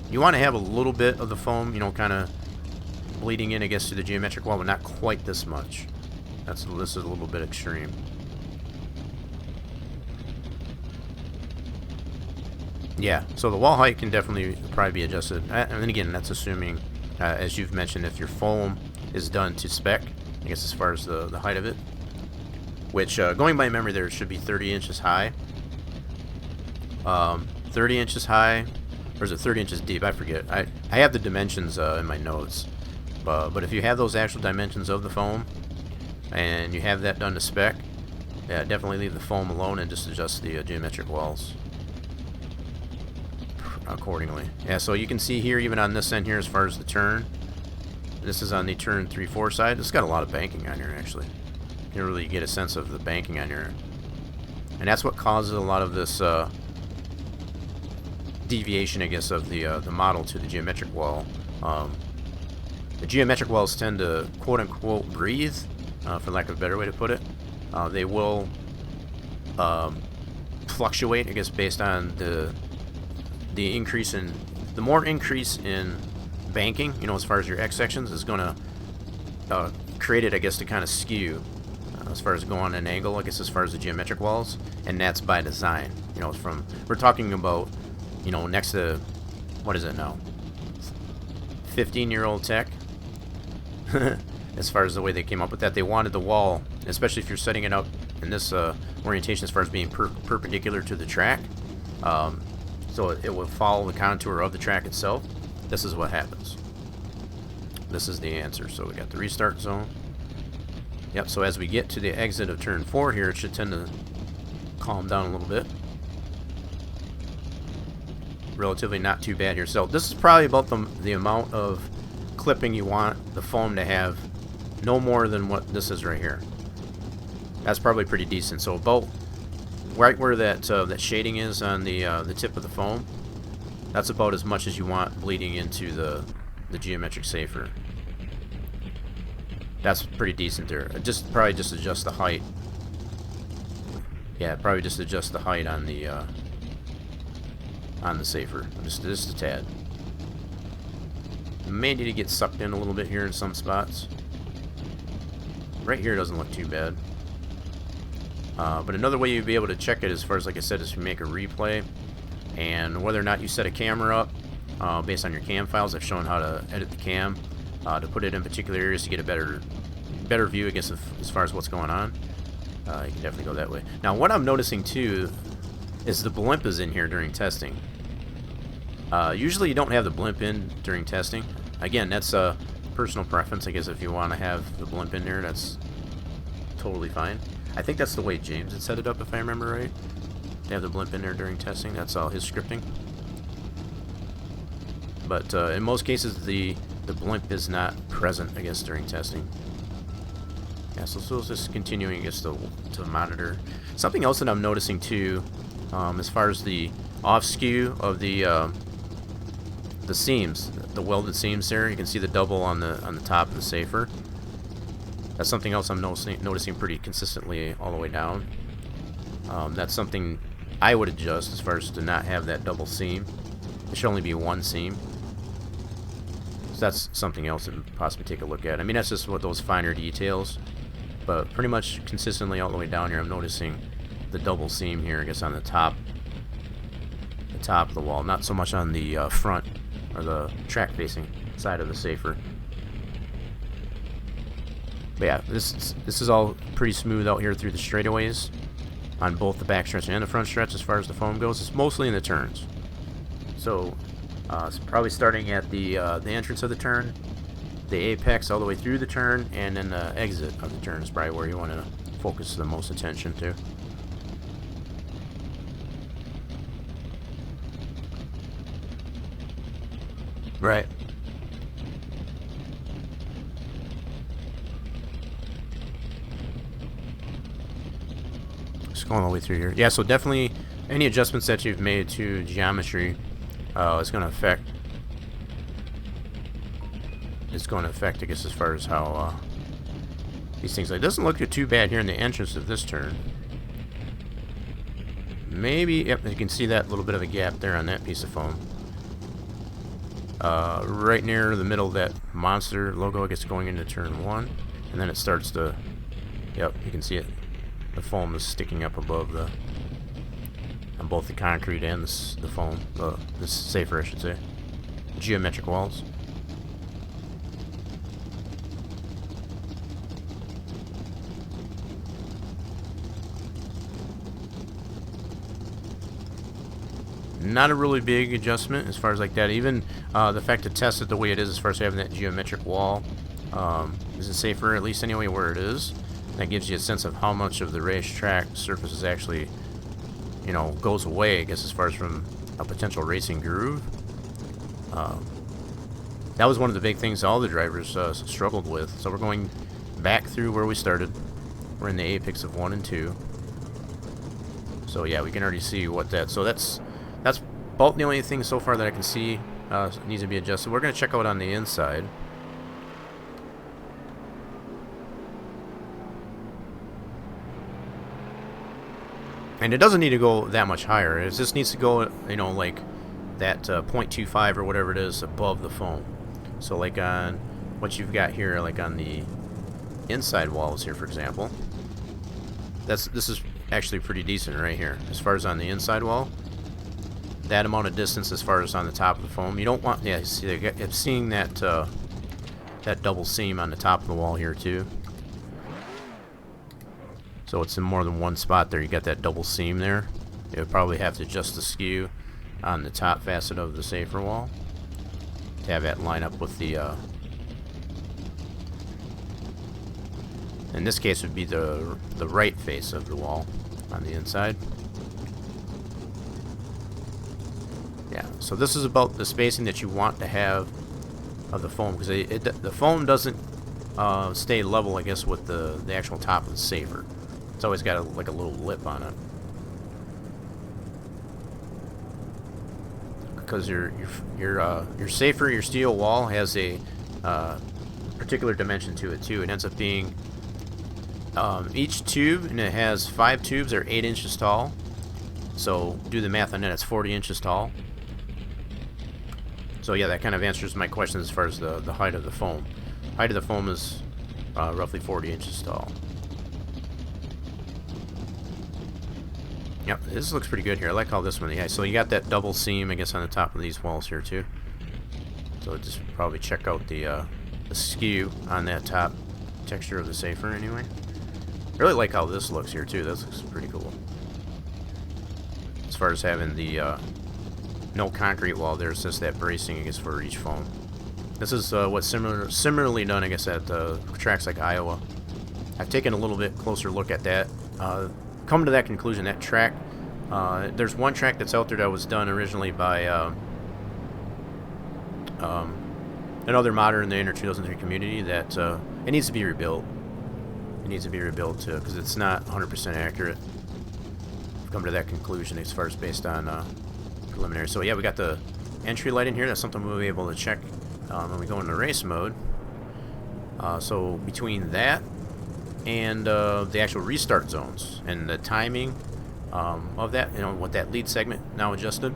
Speaker 2: You want to have a little bit of the foam, you know, kind of bleeding in, I guess, to the geometric wall, but not quite this much. This is a little bit extreme. Yeah, so the wall height can definitely probably be adjusted. And then again, that's assuming, as you've mentioned, if your foam is done to spec, I guess, as far as the height of it, which, going by memory there, it should be 30 inches high. 30 inches high, or is it 30 inches deep? I forget. I have the dimensions in my notes. But if you have those actual dimensions of the foam, and you have that done to spec, yeah, definitely leave the foam alone and just adjust the geometric walls accordingly. Yeah, so you can see here, even on this end here, as far as the turn, this is on the turn 3-4 side. It's got a lot of banking on here, actually. You can really get a sense of the banking on here. And that's what causes a lot of this deviation, I guess, of the model to the geometric wall. The geometric walls tend to quote-unquote breathe, for lack of a better way to put it. They will fluctuate, I guess, based on the increase in... The more increase in banking, you know, as far as your X sections, is going to create it, I guess, to kind of skew as far as go on an angle, I guess, as far as the geometric walls, and that's by design. You know, we're talking about, you know, next to, what is it now, 15-year-old tech. As far as the way they came up with that, they wanted the wall, especially if you're setting it up in this orientation, as far as being perpendicular to the track, so it will follow the contour of the track itself. This is what happens. This is the answer. So we got the restart zone. Yep, so as we get to the exit of turn 4 here, it should tend to calm down a little bit. Relatively not too bad here. So this is probably about the amount of clipping you want the foam to have, no more than what this is right here. That's probably pretty decent. So about right where that shading is on the tip of the foam, that's about as much as you want bleeding into the geometric safer. That's pretty decent there. Probably just adjust the height. Yeah, probably just adjust the height on the safer, just a tad. May need to get sucked in a little bit here in some spots. Right here doesn't look too bad. But another way you'd be able to check it, as far as, like I said, is to make a replay, and whether or not you set a camera up based on your cam files. I've shown how to edit the cam to put it in particular areas to get a better view, I guess, as far as what's going on. You can definitely go that way. Now, what I'm noticing too is the blimp is in here during testing. Usually you don't have the blimp in during testing. Again, that's a personal preference. I guess if you want to have the blimp in there, that's totally fine. I think that's the way James had set it up, if I remember right. To have the blimp in there during testing. That's all his scripting. But in most cases, the blimp is not present, I guess, during testing. Yeah, so it's just continuing, I guess, to monitor. Something else that I'm noticing too, as far as the off skew of the seams, the welded seams there, you can see the double on the top of the safer. That's something else I'm noticing pretty consistently all the way down. That's something I would adjust, as far as to not have that double seam. It should only be one seam. So that's something else to possibly take a look at. I mean, that's just what those finer details. But pretty much consistently all the way down here, I'm noticing the double seam here, I guess, on the top of the wall. Not so much on the front or the track-facing side of the safer. But yeah, this is all pretty smooth out here through the straightaways on both the back stretch and the front stretch as far as the foam goes. It's mostly in the turns. So it's probably starting at the entrance of the turn, the apex all the way through the turn, and then the exit of the turn is probably where you want to focus the most attention to. Right. Just going all the way through here. Yeah, so definitely any adjustments that you've made to geometry is going to affect. It's going to affect, I guess, as far as how these things. It doesn't look too bad here in the entrance of this turn. Maybe, yep, you can see that little bit of a gap there on that piece of foam. Right near the middle of that monster logo, I guess, going into turn 1, and then it starts to, yep, you can see it. The foam is sticking up above on both the concrete and the foam, the safer, I should say, geometric walls. Not a really big adjustment as far as like that. Even the fact to test it the way it is, as far as having that geometric wall, is it safer, at least anyway where it is. That gives you a sense of how much of the racetrack surface is actually, you know, goes away, I guess, as far as from a potential racing groove. That was one of the big things all the drivers struggled with. So we're going back through where we started. We're in the apex of 1 and 2. So yeah, we can already see what that. So that's about the only thing so far that I can see needs to be adjusted. We're going to check out on the inside. And it doesn't need to go that much higher. It just needs to go, you know, like that 0.25 or whatever it is above the foam. So like on what you've got here, like on the inside walls here, for example, this is actually pretty decent right here. As far as on the inside wall, that amount of distance as far as on the top of the foam, you don't want. Yeah, see, I'm seeing that that double seam on the top of the wall here too. So it's in more than one spot there. You got that double seam there. You would probably have to adjust the skew on the top facet of the safer wall to have that line up with the in this case would be the right face of the wall on the inside. Yeah, so this is about the spacing that you want to have of the foam, because the foam doesn't stay level, I guess, with the actual top of the safer. It's always got like a little lip on it, because your safer, your steel wall has a particular dimension to it too. It ends up being each tube, and it has 5 tubes, are 8 inches tall. So do the math on that. It's 40 inches tall. So yeah, that kind of answers my question as far as the height of the foam. Height of the foam is roughly 40 inches tall. Yep, this looks pretty good here. I like how this one, yeah. So you got that double seam, I guess, on the top of these walls here too. So just probably check out the skew on that top texture of the safer anyway. I really like how this looks here too. This looks pretty cool. As far as having the no concrete wall, there's just that bracing, I guess, for each foam. This is what's similarly done, I guess, at tracks like Iowa. I've taken a little bit closer look at that. Come to that conclusion, that track, there's one track that's out there that was done originally by another modder in the Inter 2003 community that it needs to be rebuilt. It needs to be rebuilt too, because it's not 100% accurate. I've come to that conclusion as far as based on preliminary. So yeah, we got the entry light in here. That's something we'll be able to check when we go into race mode. So between that and the actual restart zones and the timing of that, you know, what that lead segment now adjusted,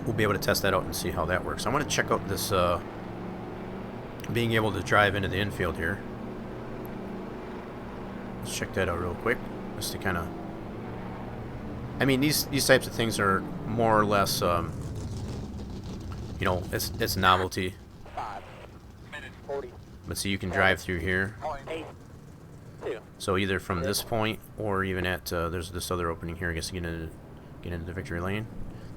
Speaker 2: we'll be able to test that out and see how that works. I want to check out this being able to drive into the infield here. Let's check that out real quick, just to kind of. I mean, these types of things are more or less, you know, it's novelty.
Speaker 3: 40.
Speaker 2: But so you can drive through here. So either from this point or even at there's this other opening here, I guess, to get into the victory lane.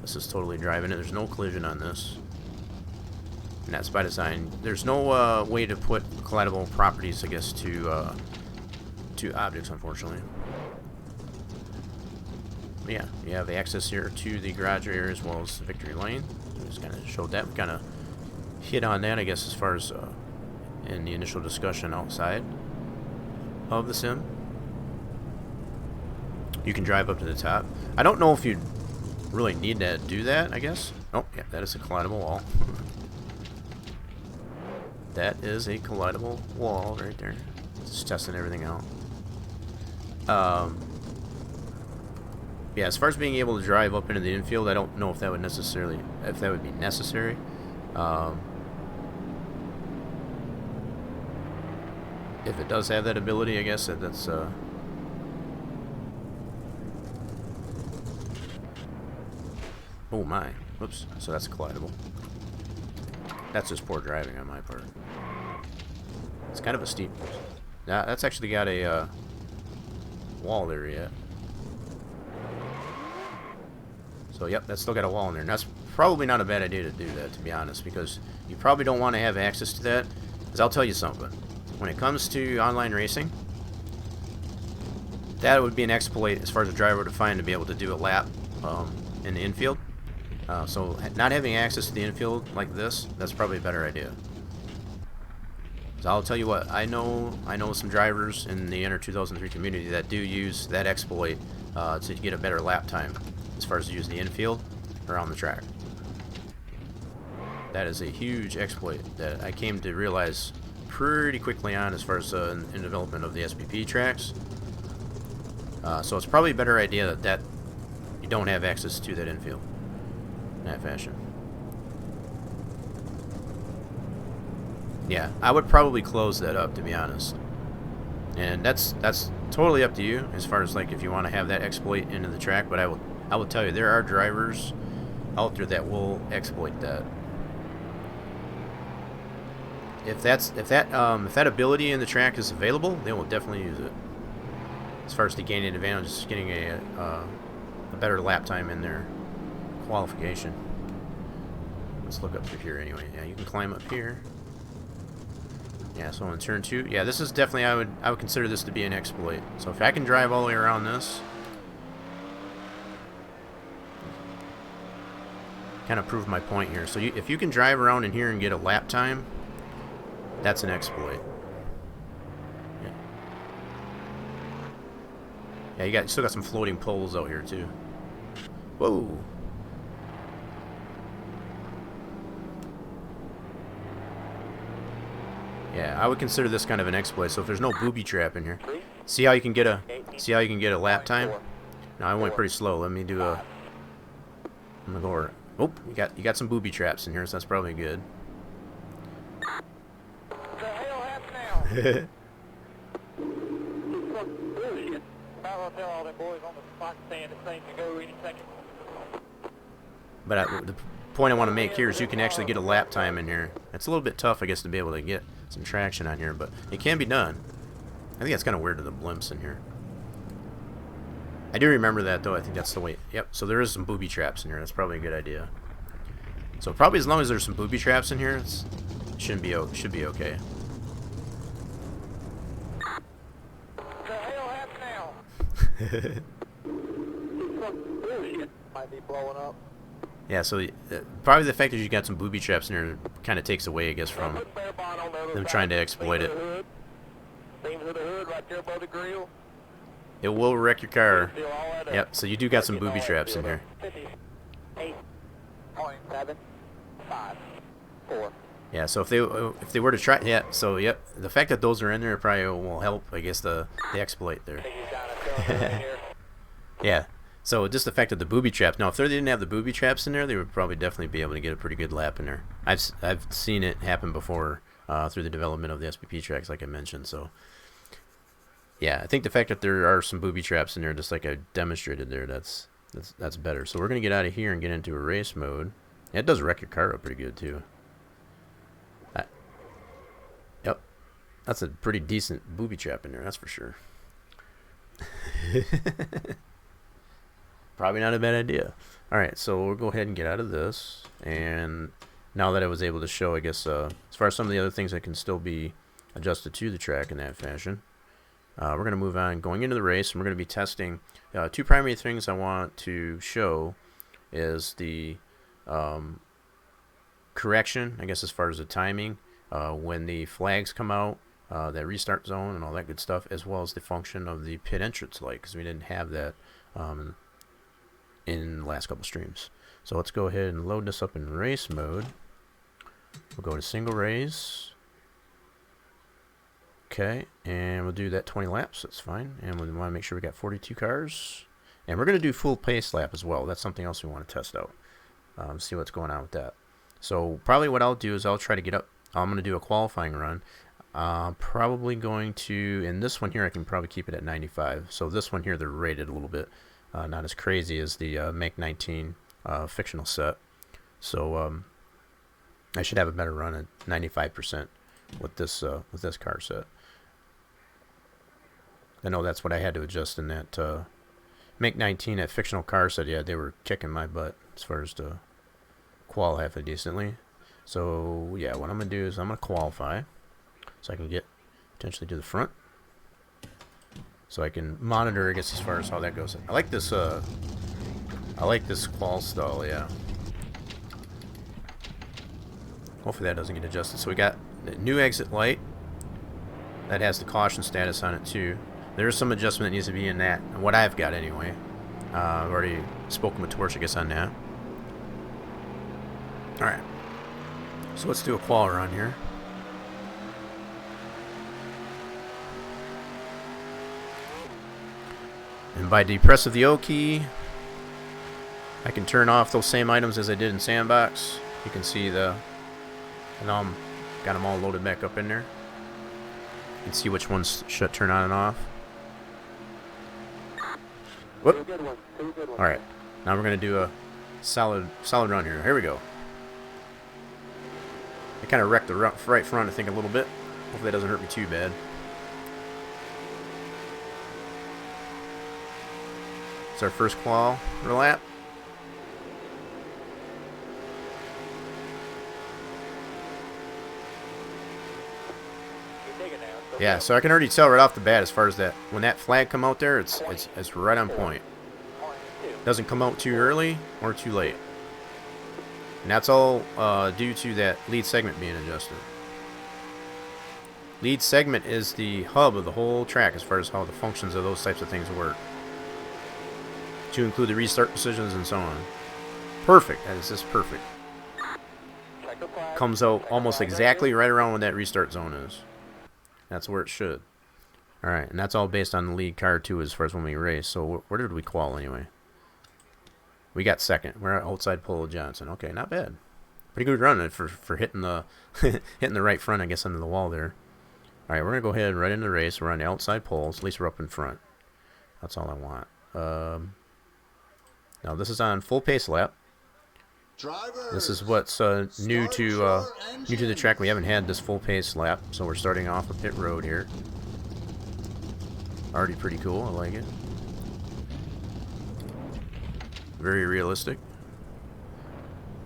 Speaker 2: This is totally driving it. There's no collision on this, and that's by design. There's no way to put collidable properties, I guess, to objects, unfortunately. But yeah, you have access here to the garage area as well as the victory lane. Just kind of showed that. We kind of hit on that, I guess, as far as in the initial discussion outside of the sim. You can drive up to the top. I don't know if you really need to do that, I guess. Oh, yeah, that is a collidable wall. That is a collidable wall right there. Just testing everything out. Yeah, as far as being able to drive up into the infield, I don't know if that would be necessary. If it does have that ability, I guess that's oh my, whoops. So that's collidable. That's just poor driving on my part. It's kind of a steep. Yeah, that's actually got a wall there yet. So yep, that's still got a wall in there. And that's probably not a bad idea to do that, to be honest, because you probably don't want to have access to that. Because I'll tell you something. When it comes to online racing, that would be an exploit as far as a driver to find to be able to do a lap in the infield. So not having access to the infield like this, that's probably a better idea. So I'll tell you what, I know some drivers in the Enter 2003 community that do use that exploit to get a better lap time as far as using the infield around the track. That is a huge exploit that I came to realize pretty quickly on as far as in development of the SPP tracks. So it's probably a better idea that you don't have access to that infield in that fashion. Yeah, I would probably close that up, to be honest. And that's totally up to you as far as like if you want to have that exploit into the track. But I will tell you, there are drivers out there that will exploit that. If that ability in the track is available, they will definitely use it. As far as the gaining advantage, is getting a better lap time in their qualification. Let's look up through here anyway. Yeah, you can climb up here. Yeah, so in turn 2, yeah, this is definitely, I would consider this to be an exploit. So if I can drive all the way around this, kind of prove my point here. So if you can drive around in here and get a lap time, that's an exploit. Yeah, you still got some floating poles out here too. Whoa. Yeah, I would consider this kind of an exploit. So if there's no booby trap in here, see how you can get a lap time. Now I went pretty slow. Let me do a. I'm gonna go over. Oh, you got some booby traps in here, so that's probably good.
Speaker 3: The hell happened now? I'll tell all them boys on the spot stand this thing can go any second.
Speaker 2: But the point I want to make here is you can actually get a lap time in here. It's a little bit tough, I guess, to be able to get some traction on here, but it can be done. I think that's kind of weird to the blimps in here. I do remember that, though. I think that's the way. Yep, so there is some booby traps in here. That's probably a good idea. So probably as long as there's some booby traps in here, it should be okay.
Speaker 3: The hell happened now? Might be blowing up.
Speaker 2: Yeah, so probably the fact that you got some booby traps in here kind of takes away, I guess, from them trying to exploit it. It will wreck your car. Yep, so you do got some booby traps in here.
Speaker 3: 58.754.
Speaker 2: Yeah, so if they were to try, yeah, so yep, the fact that those are in there probably will help, I guess, the exploit there. Yeah. So just the fact of the booby traps. Now, if they didn't have the booby traps in there, they would probably definitely be able to get a pretty good lap in there. I've seen it happen before through the development of the SPP tracks, like I mentioned. So, yeah, I think the fact that there are some booby traps in there, just like I demonstrated there, that's better. So we're gonna get out of here and get into a race mode. Yeah, it does wreck your car up pretty good too. Yep, that's a pretty decent booby trap in there. That's for sure. Probably not a bad idea. Alright, so we'll go ahead and get out of this. And now that I was able to show, I guess, as far as some of the other things that can still be adjusted to the track in that fashion, we're going to move on. Going into the race, and we're going to be testing. Two primary things I want to show is the correction, I guess, as far as the timing, when the flags come out, that restart zone and all that good stuff, as well as the function of the pit entrance light, because we didn't have that in the last couple streams. So let's go ahead and load this up in race mode. We'll go to single race. Okay, and we'll do that 20 laps. That's fine. And we want to make sure we got 42 cars. And we're going to do full pace lap as well. That's something else we want to test out. See what's going on with that. So probably what I'll do is I'll try to get up. I'm going to do a qualifying run. Probably going to, in this one here, I can probably keep it at 95. So this one here, they're rated a little bit. Not as crazy as the Make 19 fictional set. So I should have a better run at 95% with this car set. I know that's what I had to adjust in that Make 19 at fictional car set. Yeah, they were kicking my butt as far as to qual halfway decently. So yeah, what I'm gonna do is I'm gonna qualify so I can get potentially to the front. so I can monitor, I guess, as far as how that goes. I like this qual stall, yeah. Hopefully that doesn't get adjusted. So we got the new exit light. That has the caution status on it too. There's some adjustment that needs to be in that. What I've got anyway. I've already spoken with Torch, I guess, on that. Alright. So let's do a qual run here. And by depressive the O key, I can turn off those same items as I did in Sandbox. You can see the... And now I'm got them all loaded back up in there. You can see which ones should turn on and off. Whoop. Alright. Now we're going to do a solid run here. Here we go. I kind of wrecked the right front, I think, a little bit. Hopefully that doesn't hurt me too bad. It's our first qual lap. Yeah, so I can already tell right off the bat as far as that when that flag come out there, it's right on point. Doesn't come out too early or too late. And that's all due to that lead segment being adjusted. Lead segment is the hub of the whole track as far as how the functions of those types of things work. To include the restart decisions and so on. Perfect. That is just perfect. Comes out almost exactly right around when that restart zone is. That's where it should. Alright, and that's all based on the lead car too as far as when we race. So where did we qual anyway? We got second. We're at outside pole of Johnson. Okay, not bad. Pretty good run for hitting the hitting the right front, I guess, under the wall there. Alright, we're gonna go ahead and right into the race. We're on the outside poles. At least we're up in front. That's all I want. Now this is on full pace lap. This is what's new to the track. We haven't had this full pace lap, so we're starting off a pit road here. Already pretty cool. I like it. Very realistic.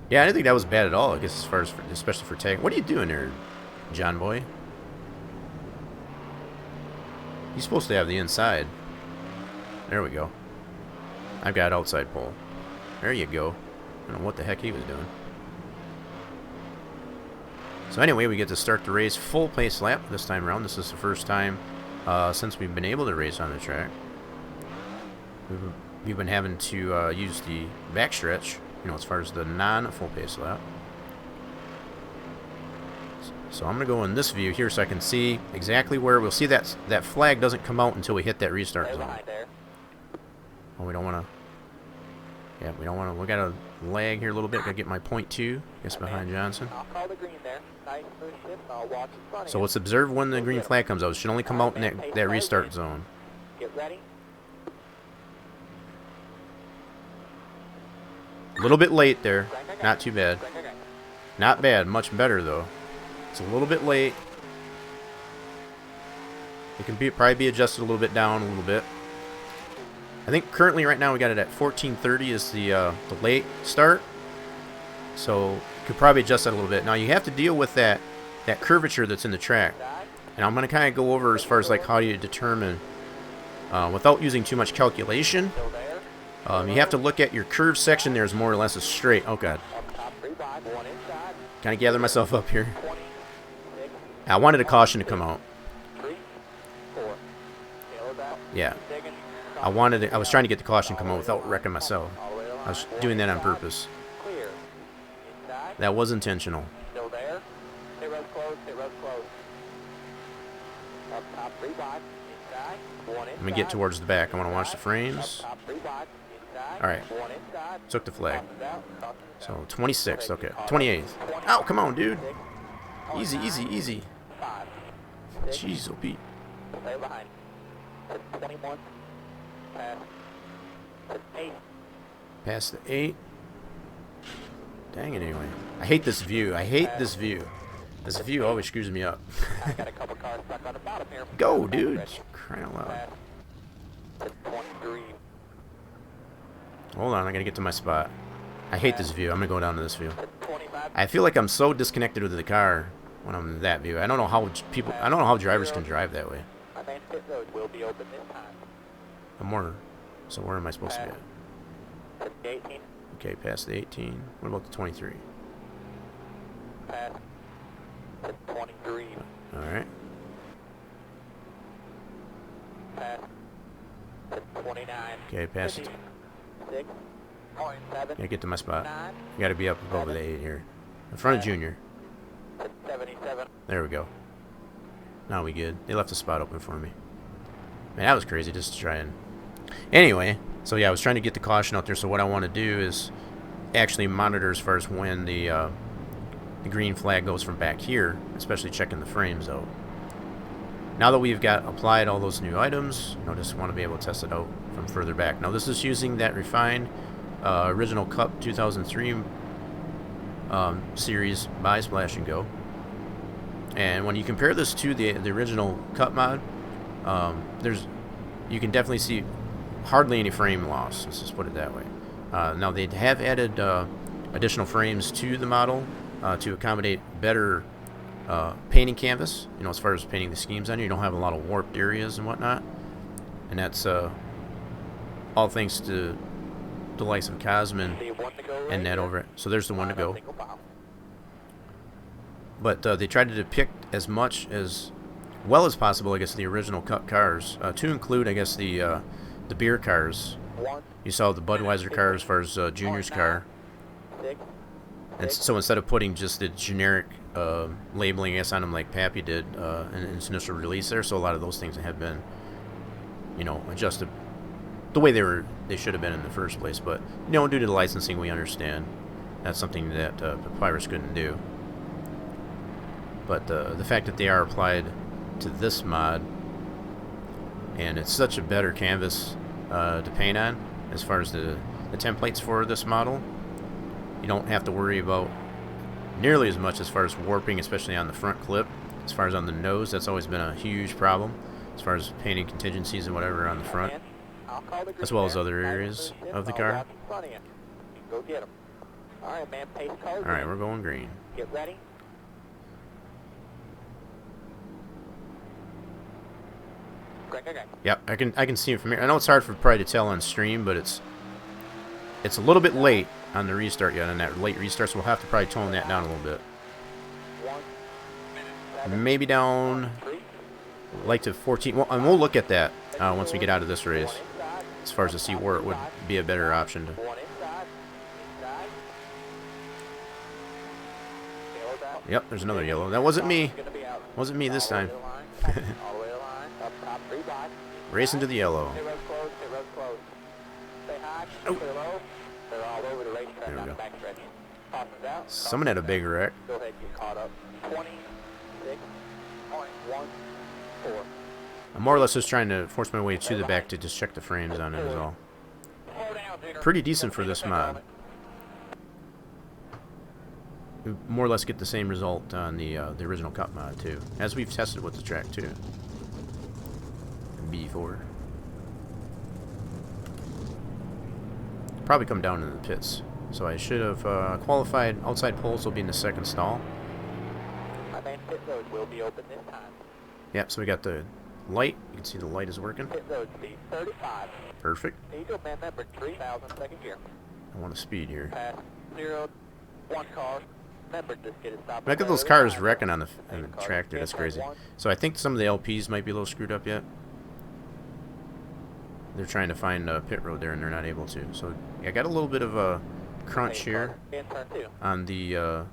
Speaker 2: Yeah, I didn't think that was bad at all. I guess as far as especially for tag. What are you doing there, John boy? You're supposed to have the inside. There we go. I've got outside pole. There you go. I don't know what the heck he was doing. So anyway, we get to start the race full pace lap this time around. This is the first time since we've been able to race on the track. We've been having to use the backstretch, you know, as far as the non-full pace lap. So I'm going to go in this view here so I can see exactly where we'll see that flag doesn't come out until we hit that restart zone. Oh, we don't want to. Yeah, we don't want to. We got to lag here a little bit. Got to get my .2. I guess behind Johnson.
Speaker 3: I'll call the green there. Nice first shift. I'll watch in front of
Speaker 2: So
Speaker 3: you.
Speaker 2: let's observe when the green flag comes out. It should only come out in that restart zone.
Speaker 3: Get ready.
Speaker 2: A little bit late there. Not too bad. Not bad. Much better though. It's a little bit late. It can probably be adjusted a little bit down a little bit. I think currently right now we got it at 14:30 is the late start. So could probably adjust that a little bit. Now you have to deal with that curvature that's in the track. And I'm going to kind of go over as far as like how you determine without using too much calculation. You have to look at your curved section there as more or less a straight. Oh god. Kind of gather myself up here. I wanted a caution to come out. Yeah. I was trying to get the caution to come out without wrecking myself. I was doing that on purpose. That was intentional.
Speaker 3: Still there. Hit road close. Hit road close. Up top 3 wide. Inside. One inside.
Speaker 2: I'm going to get towards the back. I want to watch the frames.
Speaker 3: Up top 3 wide. Inside.
Speaker 2: Alright.
Speaker 3: One inside.
Speaker 2: Took the flag.
Speaker 3: So
Speaker 2: So 26th. Okay. 28th. Ow, come on, dude. Easy, easy, easy.
Speaker 3: 5.
Speaker 2: Jeez, oh Pete.
Speaker 3: Stay behind. 21. Pass. 8.
Speaker 2: Past the 8. Dang it, anyway. I hate this view. I hate this view. This view always screws me up.
Speaker 3: I got a couple cars stuck on the bottom here.
Speaker 2: Go, dude. Crying out loud.
Speaker 3: Pass. 23.
Speaker 2: Hold on, I gotta get to my spot. I hate this view. I'm gonna go down to this view.
Speaker 3: 25.
Speaker 2: I feel like I'm so disconnected with the car when I'm in that view. I don't know how drivers can drive that way.
Speaker 3: I mean, pit road will be open this time.
Speaker 2: I'm more. So where am I supposed to be at?
Speaker 3: Past the 18.
Speaker 2: Okay, past the 18. What about the 23?
Speaker 3: Past the 23.
Speaker 2: Alright.
Speaker 3: Past the 29.
Speaker 2: Okay, past it.
Speaker 3: 6.7.
Speaker 2: Gotta get to my spot.
Speaker 3: 9.
Speaker 2: You gotta be up above the 8 here. In front of Junior.
Speaker 3: 77.
Speaker 2: There we go. Now we good. They left a spot open for me. Man, that was crazy just to try and... Anyway, so yeah, I was trying to get the caution out there. So what I want to do is actually monitor as far as when the green flag goes from back here, especially checking the frames out. Now that we've got applied all those new items, I just want to be able to test it out from further back. Now this is using that refined original Cup 2003 series by Splash and Go. And when you compare this to the original Cup mod, you can definitely see hardly any frame loss. Let's just put it that way. Now they have added additional frames to the model to accommodate better painting canvas. You know, as far as painting the schemes on you don't have a lot of warped areas and whatnot. And that's all thanks to the likes of Cosmin and that over it. So there's the one to go. But they tried to depict as much as well as possible, I guess, the original Cup cars, to include, I guess, the beer cars. You saw the Budweiser car as far as Junior's car. And so instead of putting just the generic labeling, I guess, on them like Pappy did in its initial release there, so a lot of those things have been, you know, adjusted the way they should have been in the first place. But, you know, due to the licensing, we understand that's something that Papyrus couldn't do. But the fact that they are applied to this mod, and it's such a better canvas to paint on as far as the templates for this model, you don't have to worry about nearly as much as far as warping, especially on the front clip. As far as on the nose, that's always been a huge problem as far as painting contingencies and whatever on the front, as well as other areas of the car. Alright, we're going green.
Speaker 3: Get ready.
Speaker 2: Yep, I can see it from here. I know it's hard for probably to tell on stream, but it's a little bit late on the restart yet, on that late restart, so we'll have to probably tone that down a little bit. Maybe down like to 14. Well, and we'll look at that once we get out of this race, as far as to see where it would be a better option to. Yep, there's another yellow. That wasn't me. Wasn't me this time. Racing to the yellow. Oh. There we go. Someone had a big wreck. I'm more or less just trying to force my way to the back to just check the frames on it as all. Pretty decent for this mod. We more or less get the same result on the original Cup mod too, as we've tested with the track too. B4. Probably come down in the pits. So I should have qualified outside poles will be in the second stall.
Speaker 3: My main pit road will be open this time.
Speaker 2: Yep, so we got the light. You can see the light is working.
Speaker 3: Pit road speed 35.
Speaker 2: Perfect.
Speaker 3: Eagle man number 3000 second gear.
Speaker 2: I want a speed here.
Speaker 3: Pass 0, 1 car. Remember, just get it stopped.
Speaker 2: Look at those cars wrecking on the track there. That's crazy. So I think some of the LPs might be a little screwed up yet. They're trying to find a pit road there, and they're not able to. So I got a little bit of a crunch here on the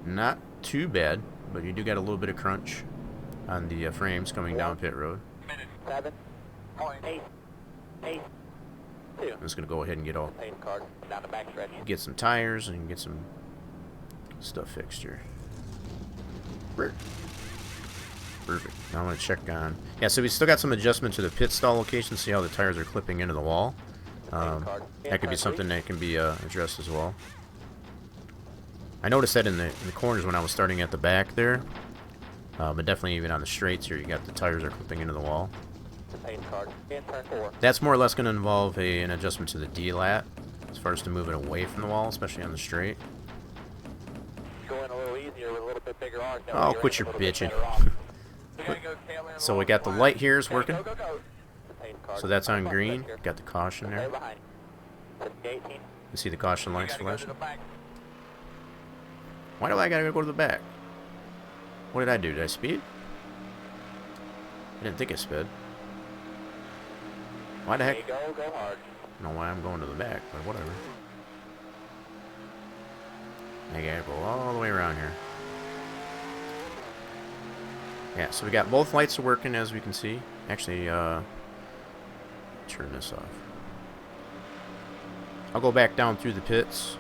Speaker 2: not too bad, but you do got a little bit of crunch on the frames coming down pit road.
Speaker 3: 7.882.
Speaker 2: I'm just gonna go ahead and get some tires and get some stuff fixed here. Perfect. Now I'm going to check on... Yeah, so we still got some adjustment to the pit stall location. See how the tires are clipping into the wall. That could be something that can be addressed as well. I noticed that in the corners when I was starting at the back there. But definitely even on the straights here, you got the tires are clipping into the wall. That's more or less going to involve an adjustment to the D-lat, as far as to move it away from the wall, especially on the straight.
Speaker 3: Going a little easier with a little bit bigger arc.
Speaker 2: Oh, quit your bitching. So we got the light here is working. So that's on green. Got the caution there. You see the caution lights flashing. Why do I gotta go to the back? What did I do? Did I speed? I didn't think I sped. Why the heck? I don't know why I'm going to the back, but whatever. I gotta go all the way around here. Yeah, so we got both lights working as we can see. Actually, turn this off. I'll go back down through the pits.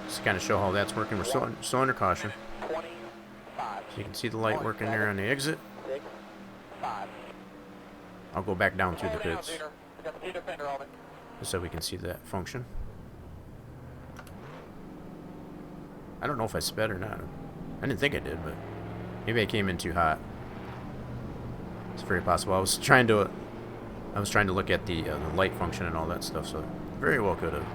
Speaker 2: Just to kind of show how that's working. We're still under caution. So you can see the light working there on the exit. I'll go back down through the pits just so we can see that function. I don't know if I sped or not. I didn't think I did, but maybe I came in too hot. It's very possible. I was trying to look at the light function and all that stuff, so very well could have.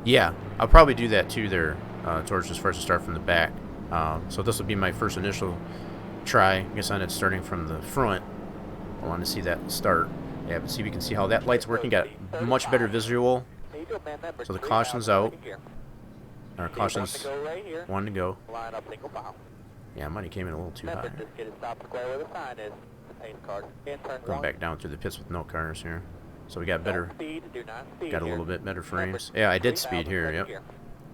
Speaker 2: Yeah, I'll probably do that too there, Torch, as far as to start from the back. So this will be my first initial try. I guess on it starting from the front. I want to see that start. Yeah, but see, we can see how that light's working. Got much better visual. So the caution's out. Our caution's one to go. Yeah, I might have came in a little too high. Going back down through the pits with no cars here. So we got better, got a little bit better frames. Yeah, I did speed here, yep.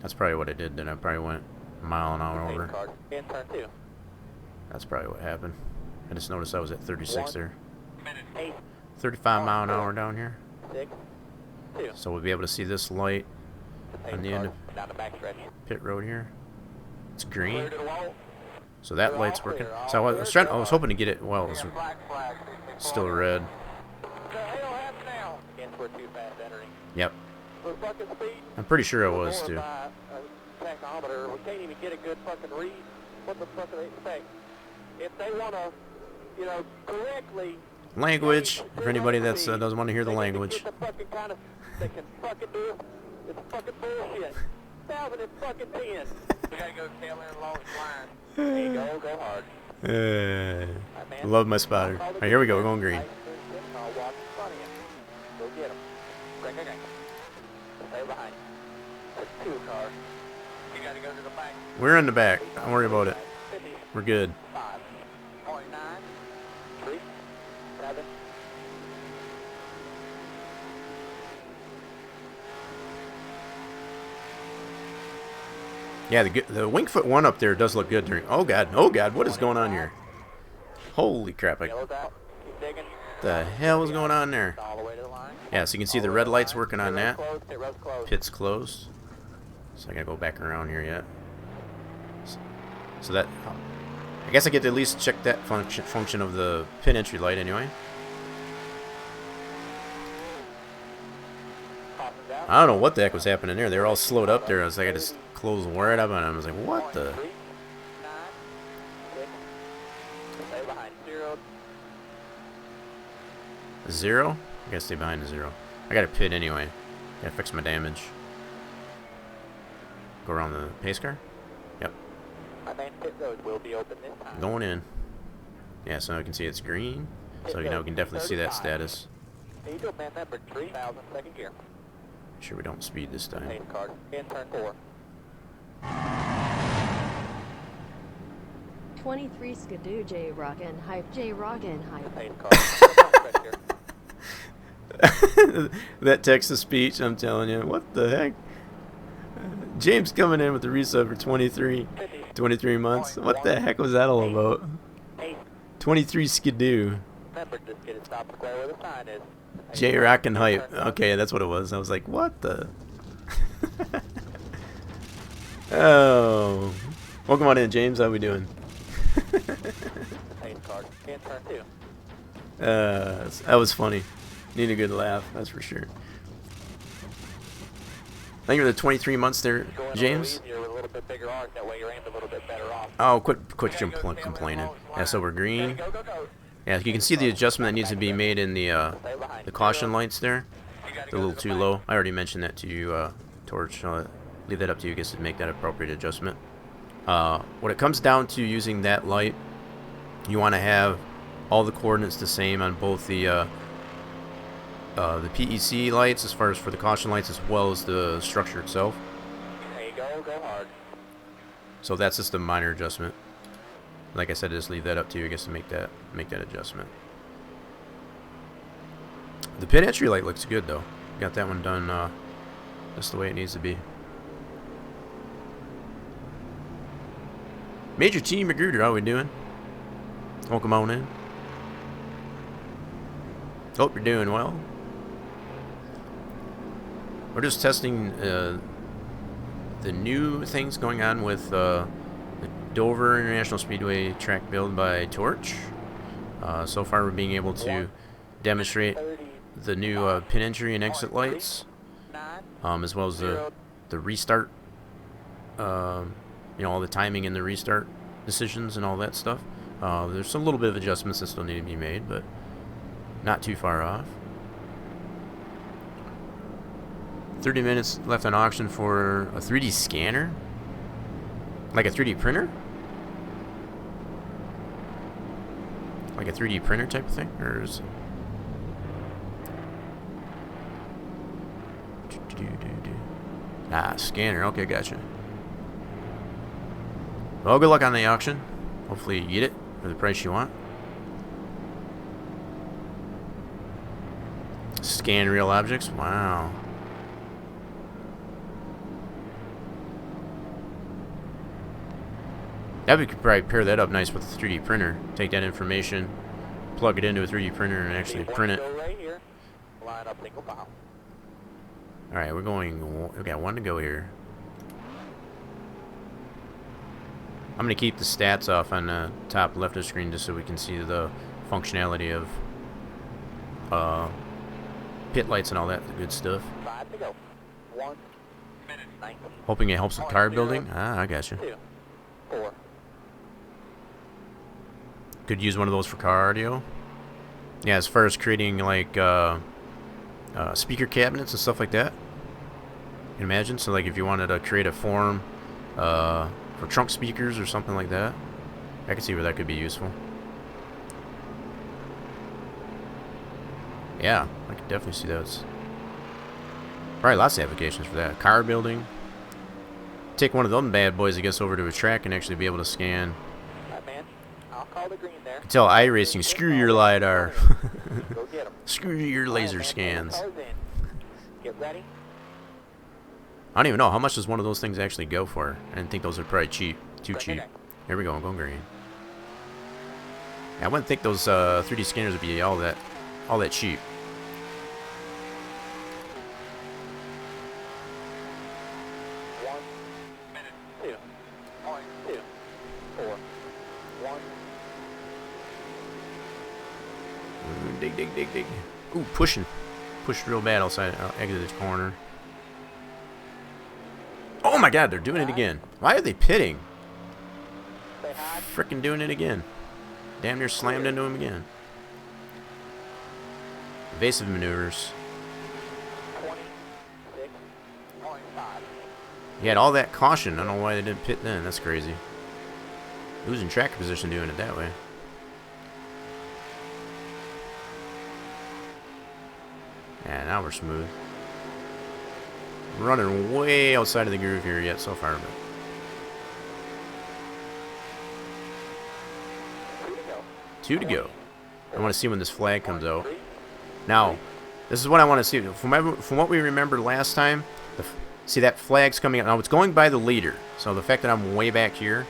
Speaker 2: That's probably what I did then. I probably went a mile an hour over. That's probably what happened. I just noticed I was at 36 there. 35 mile an hour down here. So we'll be able to see this light on the end of pit road here. It's green. So that light's working. So I was hoping to get it while it was still red. Yep. I'm pretty sure I was too.
Speaker 3: We can't even get a good fucking read. What the fuck do they expect? If they want to, correctly.
Speaker 2: Language. For anybody that doesn't want to hear the language.
Speaker 3: They can fucking do it. It's fucking bullshit. 2010. We gotta go tail end along the line. There you go hard.
Speaker 2: Love my spotter. Alright, here we go. We're going green.
Speaker 3: I'll walk in front of you. Go get him. Stay behind. It's 2 cars. You gotta go to the back.
Speaker 2: We're in the back. Don't worry about it. We're good.
Speaker 3: 5.9, 3, 7.
Speaker 2: Yeah, the Wingfoot one up there does look good during. Oh god, what is going on here? Holy crap! The hell is going on there? Yeah, so you can see the red lights working on that. Pit's closed. So I gotta go back around here yet. So that, I guess I get to at least check that function of the pit entry light anyway. I don't know what the heck was happening there. They were all slowed up there. I was like, I just closed right up on them. I was like, what the? Zero? I gotta stay behind the 0. I gotta pit anyway. Gotta fix my damage. Go around the pace car? Yep. Going in. Yeah, so I can see it's green. So we can definitely see that status. Sure we don't speed this time.
Speaker 4: 23 Skidoo, J Rockin' Hype, J Rockin' Hype.
Speaker 2: That text-to-speech, I'm telling you. What the heck? James coming in with the resub for 23 months. What the heck was that all about? 23 Skidoo. J-Rock and Hype. Okay, that's what it was. I was like, what the? Oh. Welcome on in, James. How we doing? That was funny. Need a good laugh, that's for sure. Thank you for the 23 months there, James. Oh, quit complaining. Yeah, so we're green. Yeah, you can see the adjustment that needs to be made in the caution lights there. They're a little too low. I already mentioned that to you, Torch. I'll leave that up to you guys to make that appropriate adjustment. When it comes down to using that light, you want to have all the coordinates the same on both the PEC lights, as far as for the caution lights, as well as the structure itself.
Speaker 3: There you go. Go hard.
Speaker 2: So that's just a minor adjustment. Like I said, just leave that up to you, I guess, to make that adjustment. The pit entry light looks good though. Got that one done just the way it needs to be. Major T. Magruder, how we doing? Welcome on in. Hope you're doing well. We're just testing the new things going on with the Dover International Speedway track build by Torch. So far we're being able to demonstrate the new pin entry and exit lights, as well as the restart, all the timing and the restart decisions and all that stuff. There's a little bit of adjustments that still need to be made, but not too far off. 30 minutes left on auction for a 3D scanner? Like a 3D printer? Like a 3D printer type of thing? Or is scanner. Okay, gotcha. Well, good luck on the auction. Hopefully you get it for the price you want. Scan real objects. Wow. That we could probably pair that up nice with a 3D printer. Take that information, plug it into a 3D printer, and actually print it. Alright, we got one to go here. I'm going to keep the stats off on the top left of the screen just so we can see the functionality of pit lights and all that good stuff.
Speaker 3: 5 to go. 1 minute 19.
Speaker 2: Hoping it helps with car building. Ah, I gotcha.
Speaker 3: 2, 4.
Speaker 2: Could use one of those for car audio. Yeah, as far as creating like speaker cabinets and stuff like that. You can imagine. So like if you wanted to create a form for trunk speakers or something like that, I can see where that could be useful. Yeah, I could definitely see those. Probably lots of applications for that. Car building. Take one of them bad boys, I guess, over to a track and actually be able to scan.
Speaker 3: Right, man. I'll call the green there.
Speaker 2: You can tell iRacing, screw your LiDAR.
Speaker 3: Go get 'em.
Speaker 2: Screw your laser
Speaker 3: All right, man,
Speaker 2: scans.
Speaker 3: cars in. Get ready.
Speaker 2: I don't even know. How much does one of those things actually go for? I didn't think those are probably cheap. Too cheap. Here we go. I'm going green. Yeah, I wouldn't think those 3D scanners would be all that cheap. Dig. Ooh, pushing. Pushed real bad outside. Exit this corner. Oh my god, they're doing it again. Why are they pitting? Frickin' doing it again. Damn near slammed into him again. Evasive maneuvers.
Speaker 3: 26.5.
Speaker 2: He had all that caution. I don't know why they didn't pit then. That's crazy. Losing track position doing it that way. Yeah, now we're smooth. Running way outside of the groove here yet so far, but 2 to go. I want to see when this flag comes out. Now, this is what I want to see. From what we remember last time, see that flag's coming out. Now it's going by the leader. So the fact that I'm way back here,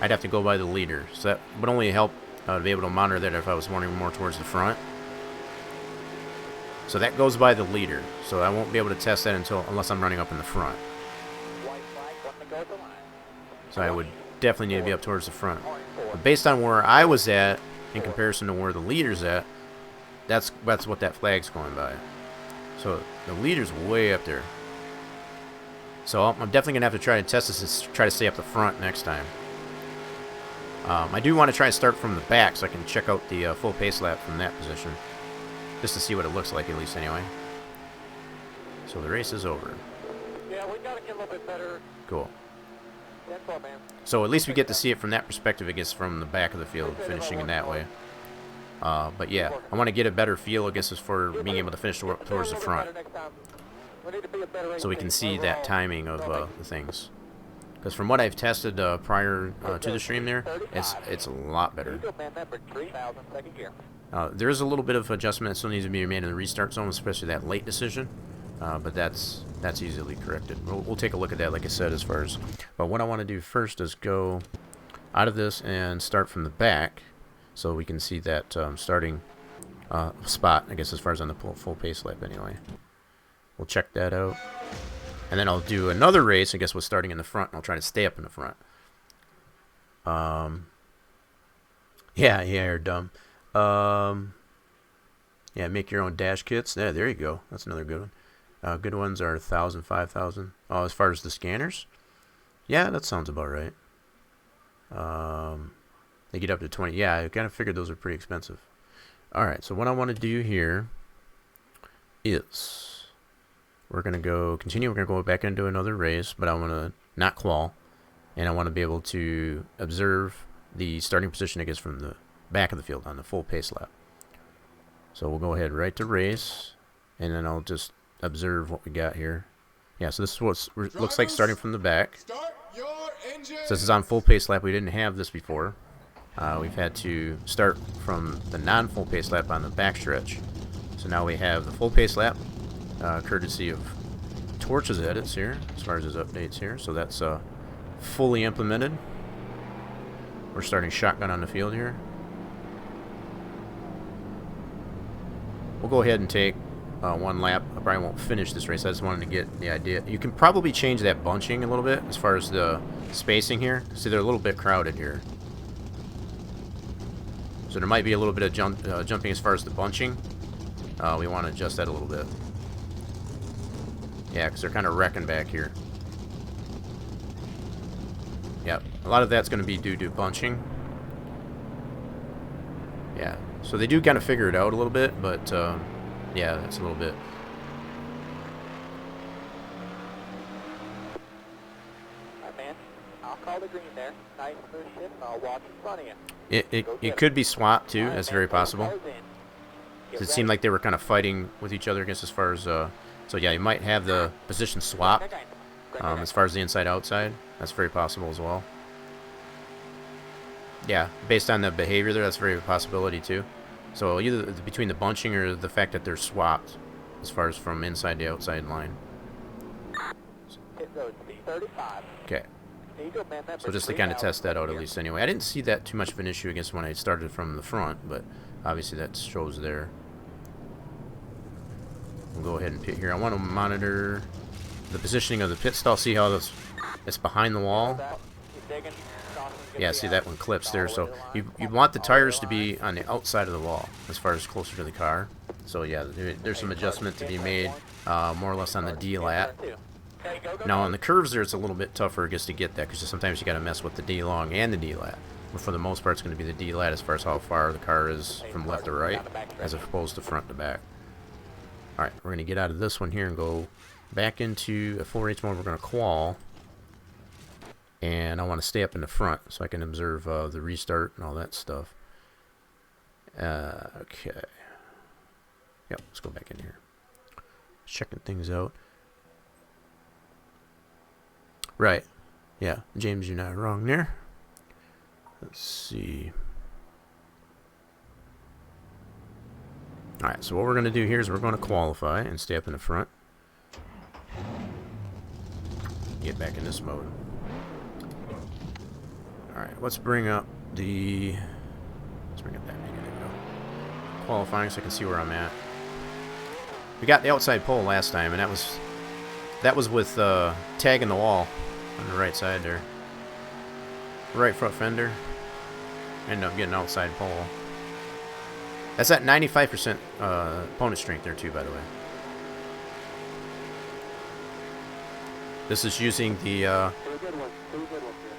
Speaker 2: I'd have to go by the leader. So that would only help to be able to monitor that if I was running more towards the front. So that goes by the leader. So I won't be able to test that unless I'm running up in the front. So I would definitely need to be up towards the front. But based on where I was at in comparison to where the leader's at, that's what that flag's going by. So the leader's way up there. So I'm definitely going to have to try to test this and try to stay up the front next time. I do want to try and start from the back so I can check out the full pace lap from that position. Just to see what it looks like, at least anyway. So the race is over.
Speaker 3: Yeah, we gotta get a little bit better.
Speaker 2: Cool.
Speaker 3: 10-4, man.
Speaker 2: So at least we get to see it from that perspective. I guess from the back of the field, finishing in that way. But yeah, I want to get a better feel, I guess, as for being able to finish towards the front, so we can see that timing of the things. Because from what I've tested prior to the stream there, it's a lot better. There is a little bit of adjustment that still needs to be made in the restart zone, especially that late decision. But that's easily corrected. We'll take a look at that, like I said, as far as. But what I want to do first is go out of this and start from the back, so we can see that starting spot, I guess, as far as on the full pace lap anyway. We'll check that out. And then I'll do another race, I guess, with starting in the front, and I'll try to stay up in the front. Yeah, you're dumb. Yeah, make your own dash kits. Yeah, there you go. That's another good one. Good ones are 1,000, 5,000. Oh, as far as the scanners? Yeah, that sounds about right. They get up to 20. Yeah, I kind of figured those are pretty expensive. Alright, so what I want to do here is we're going to go continue. We're going to go back into another race, but I want to not qual, and I want to be able to observe the starting position, I guess, from the back of the field on the full pace lap. So we'll go ahead right to race, and then I'll just observe what we got here. Yeah, so this is what it looks like starting from the back. So this is on full pace lap. We didn't have this before. We've had to start from the non-full pace lap on the back stretch. So now we have the full pace lap, courtesy of Torch's edits here, as far as his updates here. So that's fully implemented. We're starting shotgun on the field here. We'll go ahead and take one lap. I probably won't finish this race. I just wanted to get the idea. You can probably change that bunching a little bit as far as the spacing here. See, they're a little bit crowded here. So there might be a little bit of jumping as far as the bunching. We want to adjust that a little bit. Yeah, because they're kind of wrecking back here. Yep, a lot of that's going to be due to bunching. Yeah, so they do kind of figure it out a little bit, but yeah, that's a little bit.
Speaker 3: Alright, man. I'll call the green there. Nice smooth shift, and I'll watch in front of you.
Speaker 2: It could be swapped too. That's very possible. It seemed like they were kind of fighting with each other, I guess, as far as so yeah, you might have the position swapped as far as the inside-outside. That's very possible as well. Yeah, based on the behavior there, that's a very possibility too. So either between the bunching or the fact that they're swapped as far as from inside to outside line. Okay. So just to kind of test that out at least anyway. I didn't see that too much of an issue, I guess, when I started from the front, but obviously that shows there. We'll go ahead and pit here. I want to monitor the positioning of the pit stall, see how it's behind the wall. Yeah, see that one clips there. So you want the tires to be on the outside of the wall as far as closer to the car. So yeah, there's some adjustment to be made more or less on the D-lat. Now on the curves there, it's a little bit tougher, I guess, to get that, because sometimes you got to mess with the D-long and the D-lat. But for the most part, it's going to be the D-lat as far as how far the car is from left to right, as opposed to front to back. Alright, we're going to get out of this one here and go back into a 4H mode. We're going to qual. And I want to stay up in the front so I can observe the restart and all that stuff. Okay. Yep, let's go back in here. Checking things out. Right. Yeah, James, you're not wrong there. Let's see. Alright, so what we're going to do here is we're going to qualify and stay up in the front. Get back in this mode. Alright, let's bring up the... Let's bring up that menu. There we go. Qualifying so I can see where I'm at. We got the outside pole last time, and that was with tagging the wall on the right side there. Right front fender. Ended up getting outside pole. That's at 95% opponent strength there too, by the way. This is using the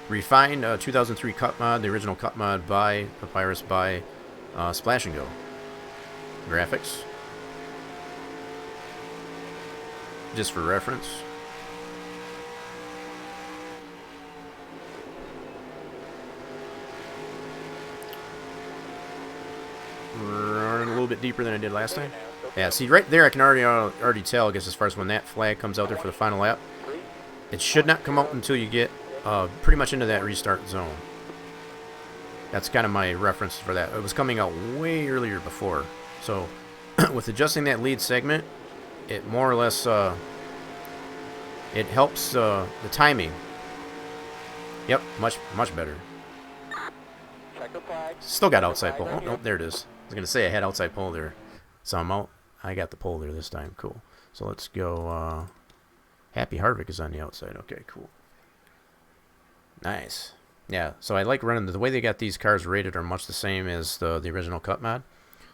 Speaker 2: refined 2003 cut mod, the original cut mod by Papyrus by Splash and Go graphics. Just for reference. deeper than I did last time. Yeah, see right there I can already tell, I guess, as far as when that flag comes out there for the final lap. It should not come out until you get pretty much into that restart zone. That's kind of my reference for that. It was coming out way earlier before. So with adjusting that lead segment, it more or less it helps the timing. Yep, much better. Still got outside pole. Oh, nope, there it is. I was going to say I had outside pole there. So I'm out. I got the pole there this time. Cool. So let's go. Happy Harvick is on the outside. Okay, cool. Nice. Yeah, so I like running. The way they got these cars rated are much the same as the original Cut mod.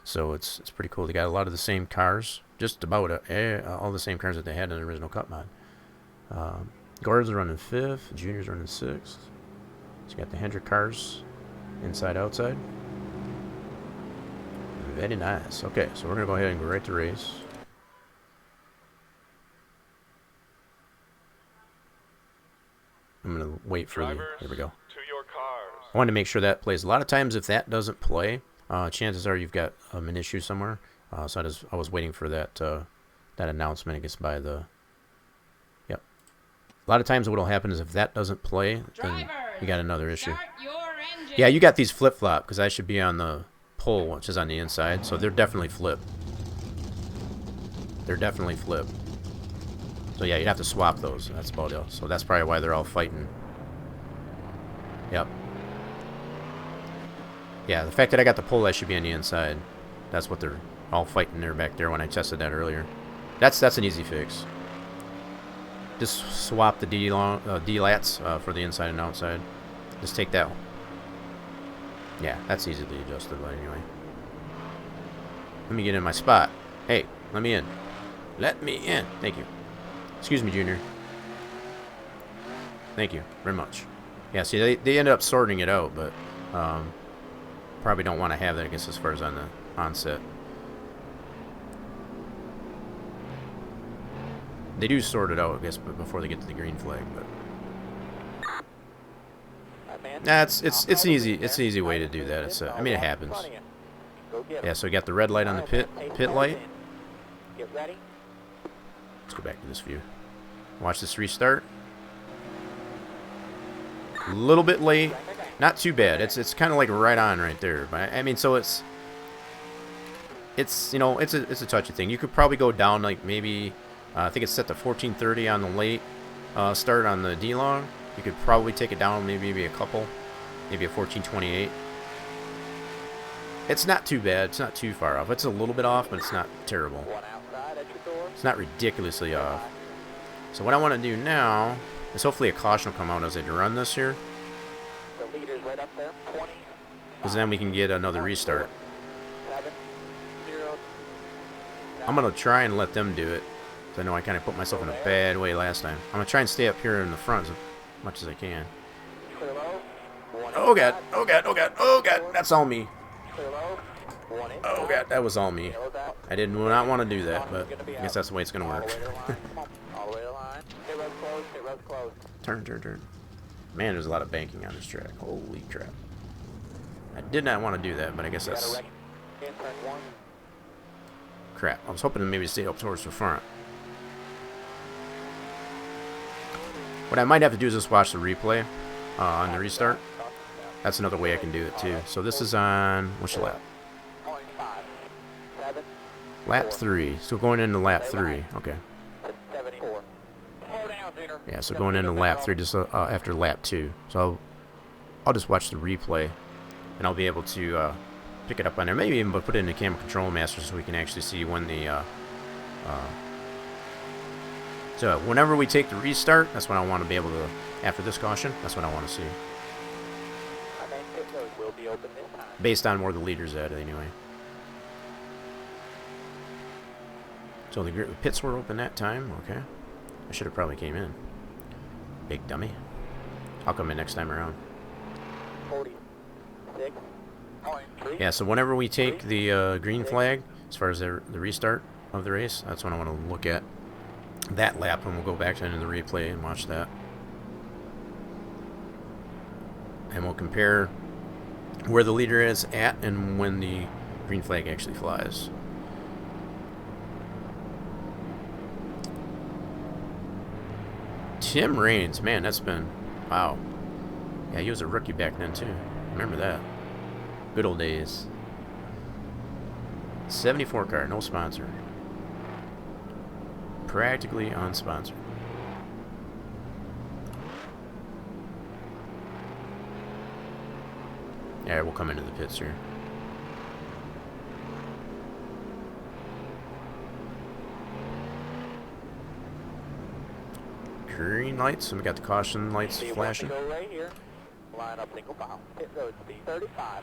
Speaker 2: So it's pretty cool. They got a lot of the same cars. Just about all the same cars that they had in the original Cut mod. Gordon's running 5th. Junior's running 6th. So you got the Hendrick cars. Inside, outside. Very nice. Okay, so we're going to go ahead and go right to race. I'm going to wait for the... There we go. I wanted to make sure that plays. A lot of times if that doesn't play, chances are you've got an issue somewhere. So I was waiting for that that announcement, I guess, by the... Yep. A lot of times what will happen is if that doesn't play, then you got another issue. Yeah, you got these flip-flop, because I should be on the pole, which is on the inside, so they're definitely flip. They're definitely flip. So yeah, you'd have to swap those. That's about it. So that's probably why they're all fighting. Yep. Yeah, the fact that I got the pole, I should be on the inside. That's what they're all fighting there back there when I tested that earlier. That's an easy fix. Just swap the D-lats for the inside and outside. Just take that one. Yeah, that's easily adjusted, but anyway. Let me get in my spot. Hey, let me in. Let me in. Thank you. Excuse me, Junior. Thank you very much. Yeah, see, they ended up sorting it out, but probably don't want to have that, I guess, as far as on the onset. They do sort it out, I guess, but before they get to the green flag, but... Nah, it's an easy way to do that. It's I mean, it happens. Yeah, so we got the red light on the pit light. Let's go back to this view. Watch this restart. A little bit late, not too bad. It's kind of like right on right there. But I mean, so it's you know, it's a touchy thing. You could probably go down like maybe I think it's set to 1430 on the late start on the D-long. You could probably take it down maybe a couple, maybe a 1428. It's not too bad. It's not too far off. It's a little bit off, but it's not terrible. It's not ridiculously off. So what I want to do now is hopefully a caution will come out as I run this here. Because then we can get another restart. I'm going to try and let them do it. I know I kind of put myself in a bad way last time. I'm going to try and stay up here in the front as much as I can. Oh god, oh god, oh god, oh god, that's all me. Oh god, that was all me. I did not want to do that, but I guess that's the way it's going to work. Turn. Man, there's a lot of banking on this track. Holy crap. I did not want to do that, but I guess that's... Crap, I was hoping to maybe stay up towards the front. What I might have to do is just watch the replay on the restart. That's another way I can do it too. So this is on, which lap? Lap 3. So going into lap 3. Okay. Yeah, so going into lap 3 just after lap 2. So I'll just watch the replay and I'll be able to pick it up on there. Maybe even put it in the camera control master so we can actually see when the... So whenever we take the restart, that's when I want to be able to, after this caution, that's what I want to see. Based on where the leader's at, anyway. So the pits were open that time, okay. I should have probably came in. Big dummy. I'll come in next time around. Yeah, so whenever we take the green flag, as far as the restart of the race, that's when I want to look at that lap, and we'll go back into the replay and watch that. And we'll compare where the leader is at and when the green flag actually flies. Tim Raines, man, that's been, wow. Yeah, he was a rookie back then too. Remember that. Good old days. 74 car, no sponsor. Practically unsponsored. Yeah, we'll come into the pits here. Green lights, and we got the caution lights flashing.
Speaker 3: Go right here. Line up single file. Pit road speed 35.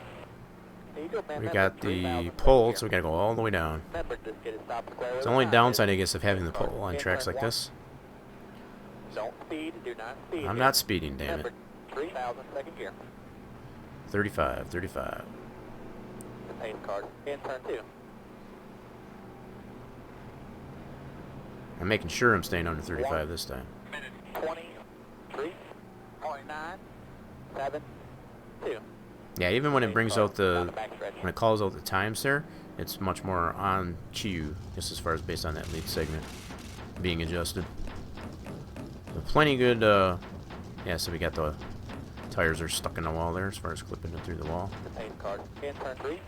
Speaker 3: There you go, man.
Speaker 2: We got the pole, so we gotta go all the way down.
Speaker 3: Remember, just get it stopped square
Speaker 2: It's
Speaker 3: with
Speaker 2: the only
Speaker 3: line.
Speaker 2: downside, I guess, of having the pole on tracks like this.
Speaker 3: Don't speed. Do not speed.
Speaker 2: I'm not speeding, damn it.
Speaker 3: Remember, 3,000 second gear.
Speaker 2: 35, 35.
Speaker 3: The pace card. In turn 2.
Speaker 2: I'm making sure I'm staying under 35 this time.
Speaker 3: Minute 23.972.
Speaker 2: Yeah, even when it brings out the, when it calls out the times there, it's much more on cue, just as far as based on that lead segment being adjusted. But plenty good, yeah, so we got the tires are stuck in the wall there as far as clipping it through the wall.
Speaker 3: The pace card. In turn 3.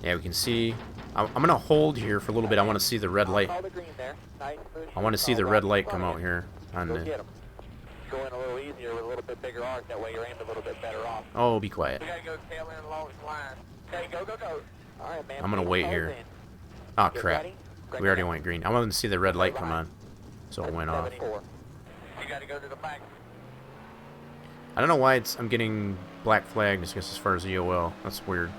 Speaker 2: Yeah, we can see, I'm going to hold here for a little bit. I want to see the red light.
Speaker 3: Follow the green there. Nice push.
Speaker 2: I want to see the
Speaker 3: Follow
Speaker 2: red
Speaker 3: right
Speaker 2: light
Speaker 3: in
Speaker 2: come
Speaker 3: front
Speaker 2: out
Speaker 3: of you.
Speaker 2: here on
Speaker 3: Go
Speaker 2: the,
Speaker 3: get 'em. Going a little easier with a little bit bigger arc. That way you're aimed a little bit better off.
Speaker 2: oh, be quiet.
Speaker 3: We gotta go tail end along the line. Okay, go, go, go. All right, man.
Speaker 2: I'm going to wait here.
Speaker 3: In.
Speaker 2: Oh,
Speaker 3: Get
Speaker 2: crap.
Speaker 3: ready. Bring
Speaker 2: We
Speaker 3: it
Speaker 2: already
Speaker 3: in.
Speaker 2: went green. I wanted to see the red light come on, so it went off.
Speaker 3: 74. You gotta go to the back.
Speaker 2: I don't know why I'm getting black flagged, I guess, as far as EOL. That's weird.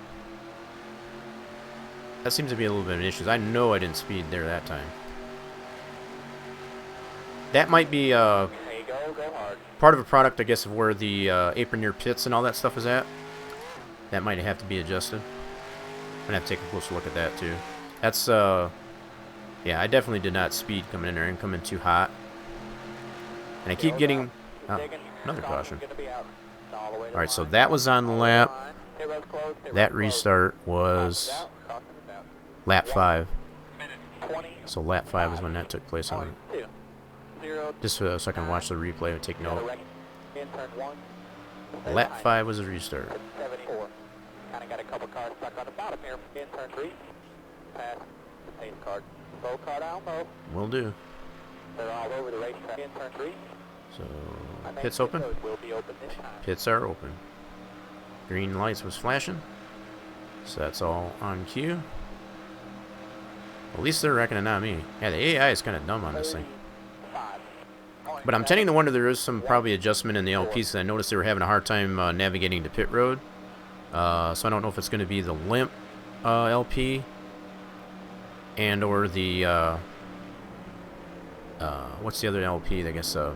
Speaker 2: That seems to be a little bit of an issue. I know I didn't speed there that time. That might be
Speaker 3: There you go, go hard.
Speaker 2: part of a product, I guess, of where the apron near pits and all that stuff is at. That might have to be adjusted. I'm gonna have to take a closer look at that too. That's yeah, I definitely did not speed coming in there and coming too hot. And I keep getting another caution. All right, so that was on lap. That restart was lap 5. So lap 5 is when that took place on. Just so I can watch the replay and take note. Lap 5 was a restart.
Speaker 3: 74. Kind of got a couple cars stuck on the bottom here. In turn 3. Pass the pace card. Low card Almo.
Speaker 2: Will do.
Speaker 3: They're all over the racetrack. In turn 3.
Speaker 2: So pits open.
Speaker 3: Will be open this time.
Speaker 2: Pits are open. Green lights was flashing. So that's all on cue. At least they're reckoning not me. Yeah, the AI is kind of dumb on this thing.
Speaker 3: 35.
Speaker 2: But I'm tending to wonder there is some probably adjustment in the LPs. 'Cause I noticed they were having a hard time navigating to pit road. So I don't know if it's going to be the limp LP and or the what's the other LP? I guess
Speaker 3: Slow down,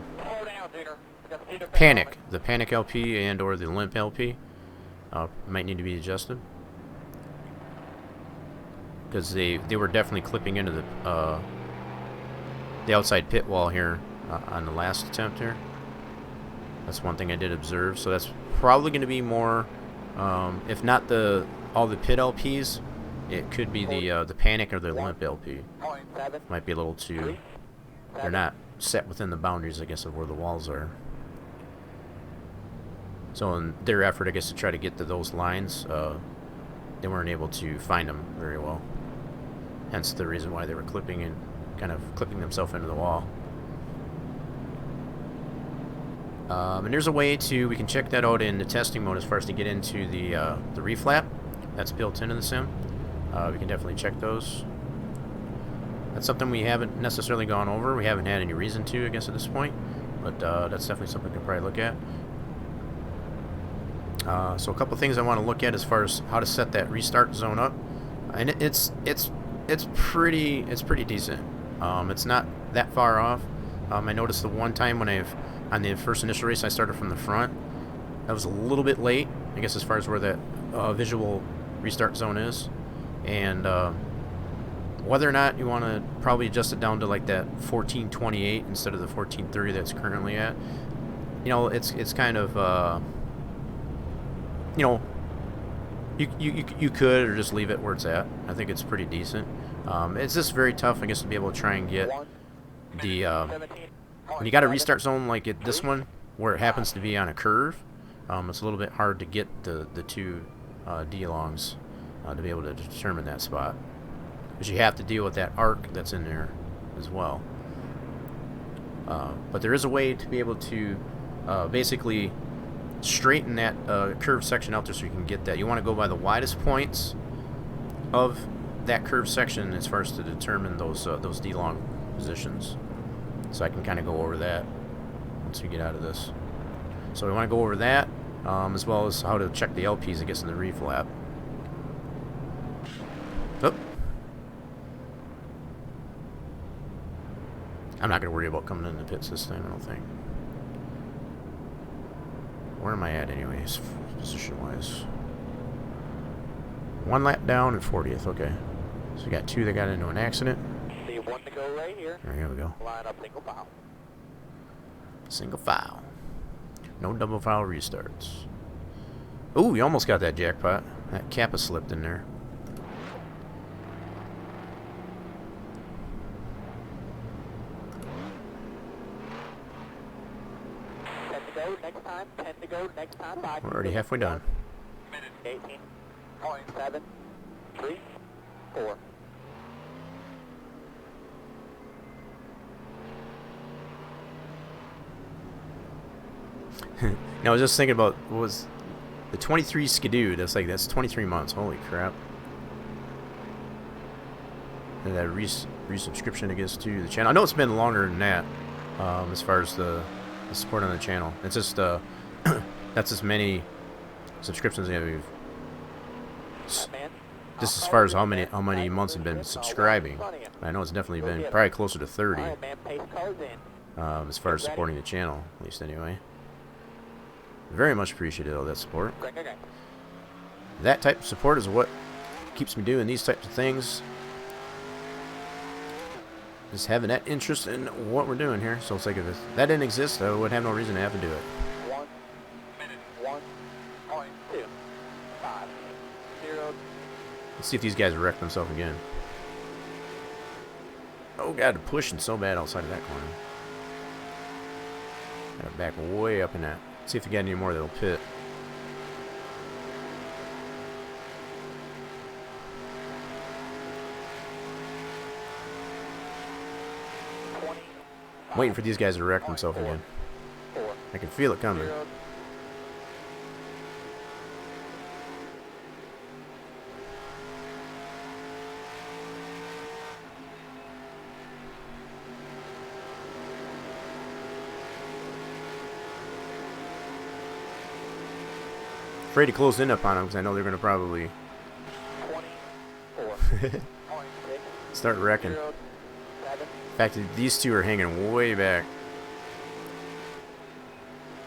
Speaker 3: Junior. We got Cedar
Speaker 2: Panic. The Panic LP and or the limp LP might need to be adjusted. Because they were definitely clipping into the outside pit wall here on the last attempt here. That's one thing I did observe. So that's probably going to be more, if not all the pit LPs, it could be the Panic or the limp LP.
Speaker 3: 0.7.
Speaker 2: Might be a little too. They're not set within the boundaries, I guess, of where the walls are. So in their effort, I guess, to try to get to those lines, they weren't able to find them very well. Hence the reason why they were clipping and kind of clipping themselves into the wall. And there's a way we can check that out in the testing mode as far as to get into the reflap that's built into the sim. We can definitely check those. That's something we haven't necessarily gone over. We haven't had any reason to, I guess, at this point. But that's definitely something we can probably look at. So a couple things I want to look at as far as how to set that restart zone up, and it's pretty decent. It's not that far off. I noticed the one time when on the first initial race I started from the front, that was a little bit late, I guess, as far as where that visual restart zone is, and whether or not you want to probably adjust it down to like that 1428 instead of the 1430 that's currently at. You know, it's kind of you know, you could or just leave it where it's at. I think it's pretty decent. It's just very tough, I guess, to be able to try and get the when you got a restart zone like this one, where it happens to be on a curve, it's a little bit hard to get the two D-longs to be able to determine that spot, because you have to deal with that arc that's in there as well. But there is a way to be able to basically straighten that curved section out there so you can get that. You want to go by the widest points of that curved section as far as to determine those D-long positions. So I can kind of go over that once we get out of this. So we want to go over that, as well as how to check the LPs, I guess, in the reflap. Oh. I'm not going to worry about coming in the pits this time, I don't think. Where am I at anyways, position-wise? 1 lap down and 40th, okay. So we got 2 that got into an accident.
Speaker 3: See 1 to go right here.
Speaker 2: There we go.
Speaker 3: Line up single file.
Speaker 2: Single file. No double file restarts. Ooh, you almost got that jackpot. That Kappa slipped in there.
Speaker 3: Next time, 10 to go, next time, 5.
Speaker 2: We're already halfway done.
Speaker 3: 18.7, 3, 4.
Speaker 2: Now I was just thinking about what was the 23 Skidoo. That's 23 months. Holy crap! And that resubscription, I guess, to the channel. I know it's been longer than that, as far as the support on the channel. It's just that's as many subscriptions that we've. Just as far as how many months have been subscribing. I know it's definitely been probably closer to 30. As far as supporting the channel, at least anyway. Very much appreciated all that support. That type of support is what keeps me doing these types of things. Just having that interest in what we're doing here. So it's like if that didn't exist, I would have no reason to have to do it.
Speaker 3: 1 minute, 1.2, 5, 0.
Speaker 2: Let's see if these guys wreck themselves again. Oh god, they're pushing so bad outside of that corner. Gotta back way up in that. See if they got any more that'll pit. Waiting for these guys to wreck themselves again. I can feel it coming. Afraid to close in up on them because I know they're going to probably start wrecking. In fact, these two are hanging way back. I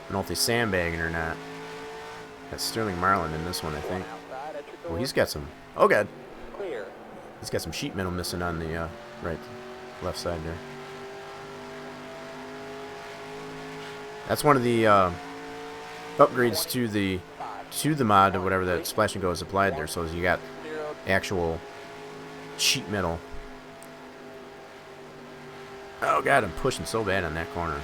Speaker 2: don't know if they sandbagging or not. That's Sterling Marlin in this one, I think. Oh, he's got some. Oh god, he's got some sheet metal missing on the left side there. That's one of the upgrades to the mod or whatever that Splash and Go is applied there. So you got actual sheet metal. Oh god, I'm pushing so bad on that corner.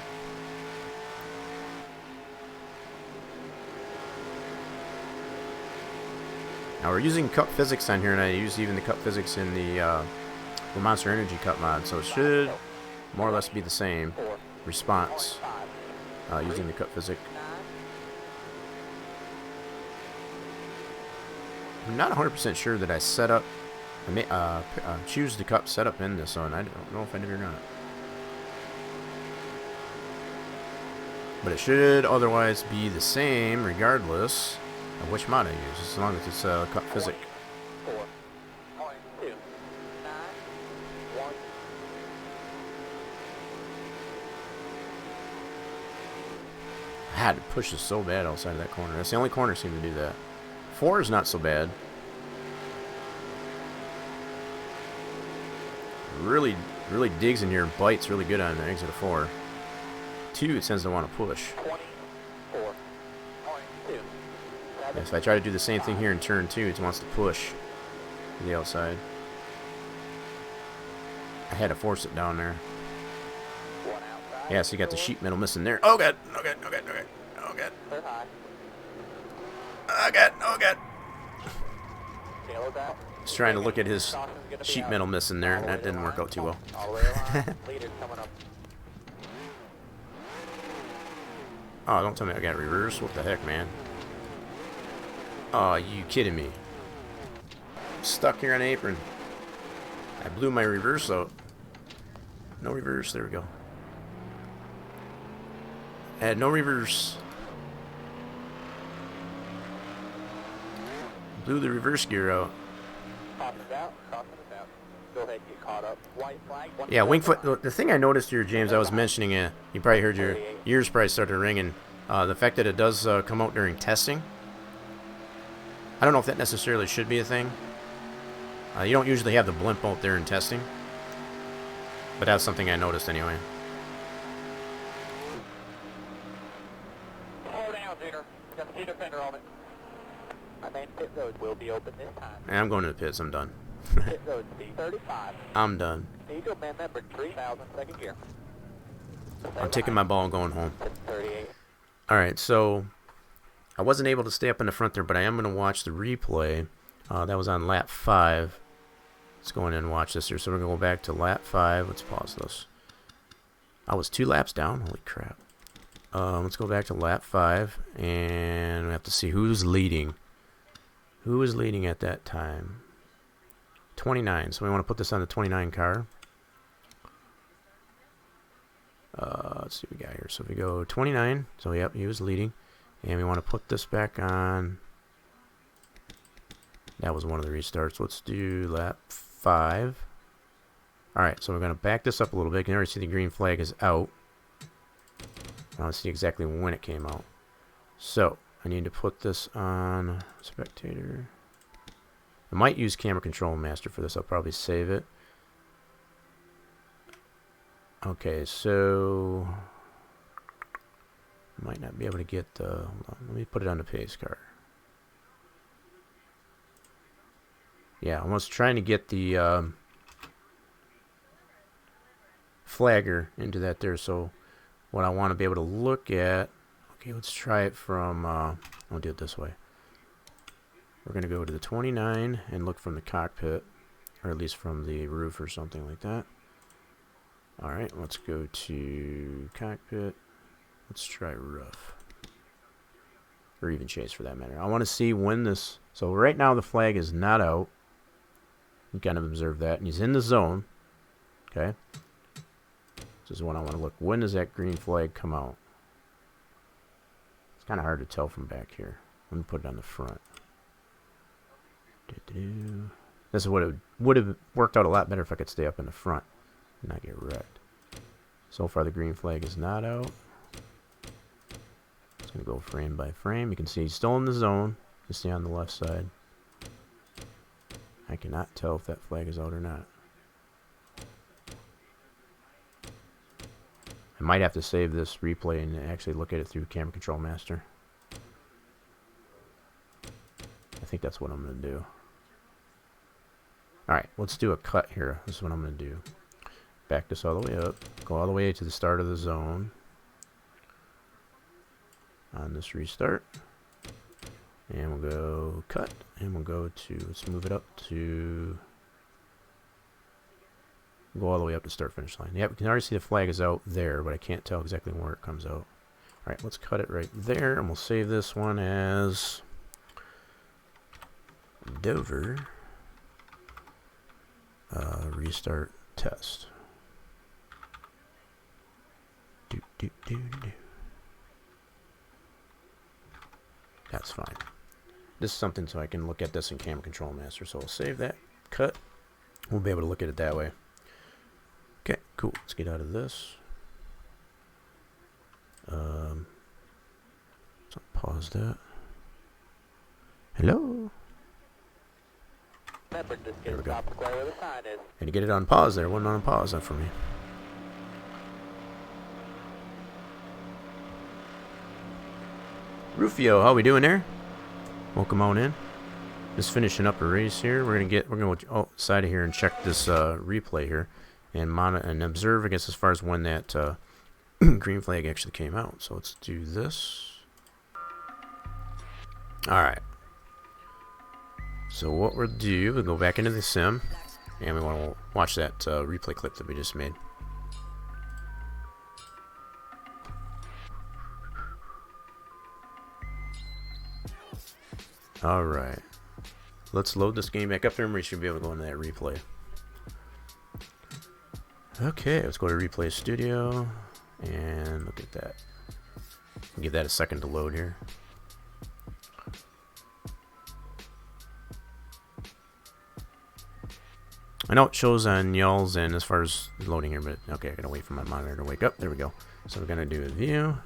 Speaker 2: Now we're using cup physics on here, and I use even the cup physics in the Monster Energy Cup mod, so it should more or less be the same response using the cup physics. I'm not 100% sure that I set up, choose the cup setup in this one. I don't know if I did or not. But it should otherwise be the same regardless of which mod I use, as long as it's cup physics. I had to push this so bad outside of that corner. That's the only corner that seemed to do that. 4 is not so bad. Really digs in here and bites really good on the exit of 4. 2, it tends to want to push. Yeah, if I try to do the same thing here in turn 2, it wants to push to the outside. I had to force it down there. Yeah, so you got the sheet metal missing there. Oh god, oh god, oh god, oh god, oh god.
Speaker 3: Clear high.
Speaker 2: Oh god, oh god.
Speaker 3: Tailor back.
Speaker 2: He's trying to look at his
Speaker 3: Caution's gonna be
Speaker 2: sheet
Speaker 3: out.
Speaker 2: metal missing there,
Speaker 3: All
Speaker 2: and
Speaker 3: the way
Speaker 2: that
Speaker 3: to the
Speaker 2: didn't work
Speaker 3: line.
Speaker 2: out too well.
Speaker 3: All the way to the line. Leader's coming up.
Speaker 2: Oh, don't tell me I got reverse. What the heck, man? Oh, you kidding me? I'm stuck here on the apron. I blew my reverse out. No reverse. There we go. I had no reverse. Blew the reverse gear out.
Speaker 3: Caution's out. Caution's out. Go ahead, get caught up. White flag.
Speaker 2: Yeah, Wingfoot. The thing I noticed here, James, I was mentioning, you probably heard your ears probably started ringing. The fact that it does come out during testing. I don't know if that necessarily should be a thing. You don't usually have the blimp out there in testing. But that's something I noticed anyway.
Speaker 3: Slow down, Junior. Got the seat fender on it. My main pit road will be open this time.
Speaker 2: I'm going to the pits. I'm done.
Speaker 3: Pit road speed 35.
Speaker 2: I'm done.
Speaker 3: Need to amend number 3000 second gear.
Speaker 2: I'm taking my ball and going home.
Speaker 3: 38.
Speaker 2: Alright, so I wasn't able to stay up in the front there, but I am going to watch the replay. That was on lap 5. Let's go in and watch this here. So we're going to go back to lap 5. Let's pause this. I was 2 laps down. Holy crap. Let's go back to lap 5, and we have to see who's leading. Who was leading at that time? 29. So we want to put this on the 29 car. Let's see what we got here. So if we go 29, so yep, he was leading. And we want to put this back on. That was one of the restarts. Let's do lap 5. Alright, so we're going to back this up a little bit. You can already see the green flag is out. I want to see exactly when it came out. So, I need to put this on spectator. I might use camera control master for this. I'll probably save it. Okay, so might not be able to get the. Hold on, let me put it on the pace car. Yeah, I was trying to get the flagger into that there. So what I want to be able to look at. Okay, let's try it from. I'll do it this way. We're gonna go to the 29 and look from the cockpit, or at least from the roof or something like that. Alright, let's go to cockpit. Let's try roof. Or even chase for that matter. I want to see when this... So right now the flag is not out. You kind of observe that. And he's in the zone. Okay. This is when I want to look. When does that green flag come out? It's kind of hard to tell from back here. Let me put it on the front. This is what it would have worked out a lot better if I could stay up in the front. Not get wrecked. So far the green flag is not out. It's going to go frame by frame. You can see he's still in the zone. You see on the left side. I cannot tell if that flag is out or not. I might have to save this replay and actually look at it through camera control master. I think that's what I'm going to do. Alright, let's do a cut here. This is what I'm going to do. Back this all the way up. Go all the way to the start of the zone. On this restart. And we'll go cut. And we'll go to, let's move it up to, go all the way up to start finish line. Yep, you can already see the flag is out there, but I can't tell exactly where it comes out. Alright, let's cut it right there. And we'll save this one as Dover restart test. That's fine. This is something so I can look at this in camera control master. So I'll save that, cut. We'll be able to look at it that way. Okay, cool. Let's get out of this. So pause that. Hello.
Speaker 3: Remember, just
Speaker 2: There
Speaker 3: get
Speaker 2: we go.
Speaker 3: stop square where the sign is.
Speaker 2: Had to get it on pause there. Wasn't on pause that for me. Rufio, how we doing there? Welcome on in. Just finishing up a race here. We're gonna go outside of here and check this replay here, and observe, I guess, as far as when that green flag actually came out. So let's do this. Alright. So what we'll do, we'll go back into the sim. And we want to watch that replay clip that we just made. Alright. Let's load this game back up there and we should be able to go into that replay. Okay, let's go to Replay Studio and look at that. I'll give that a second to load here. I know it shows on y'all's end as far as loading here, but okay, I gotta wait for my monitor to wake up. There we go. So we're gonna do a view.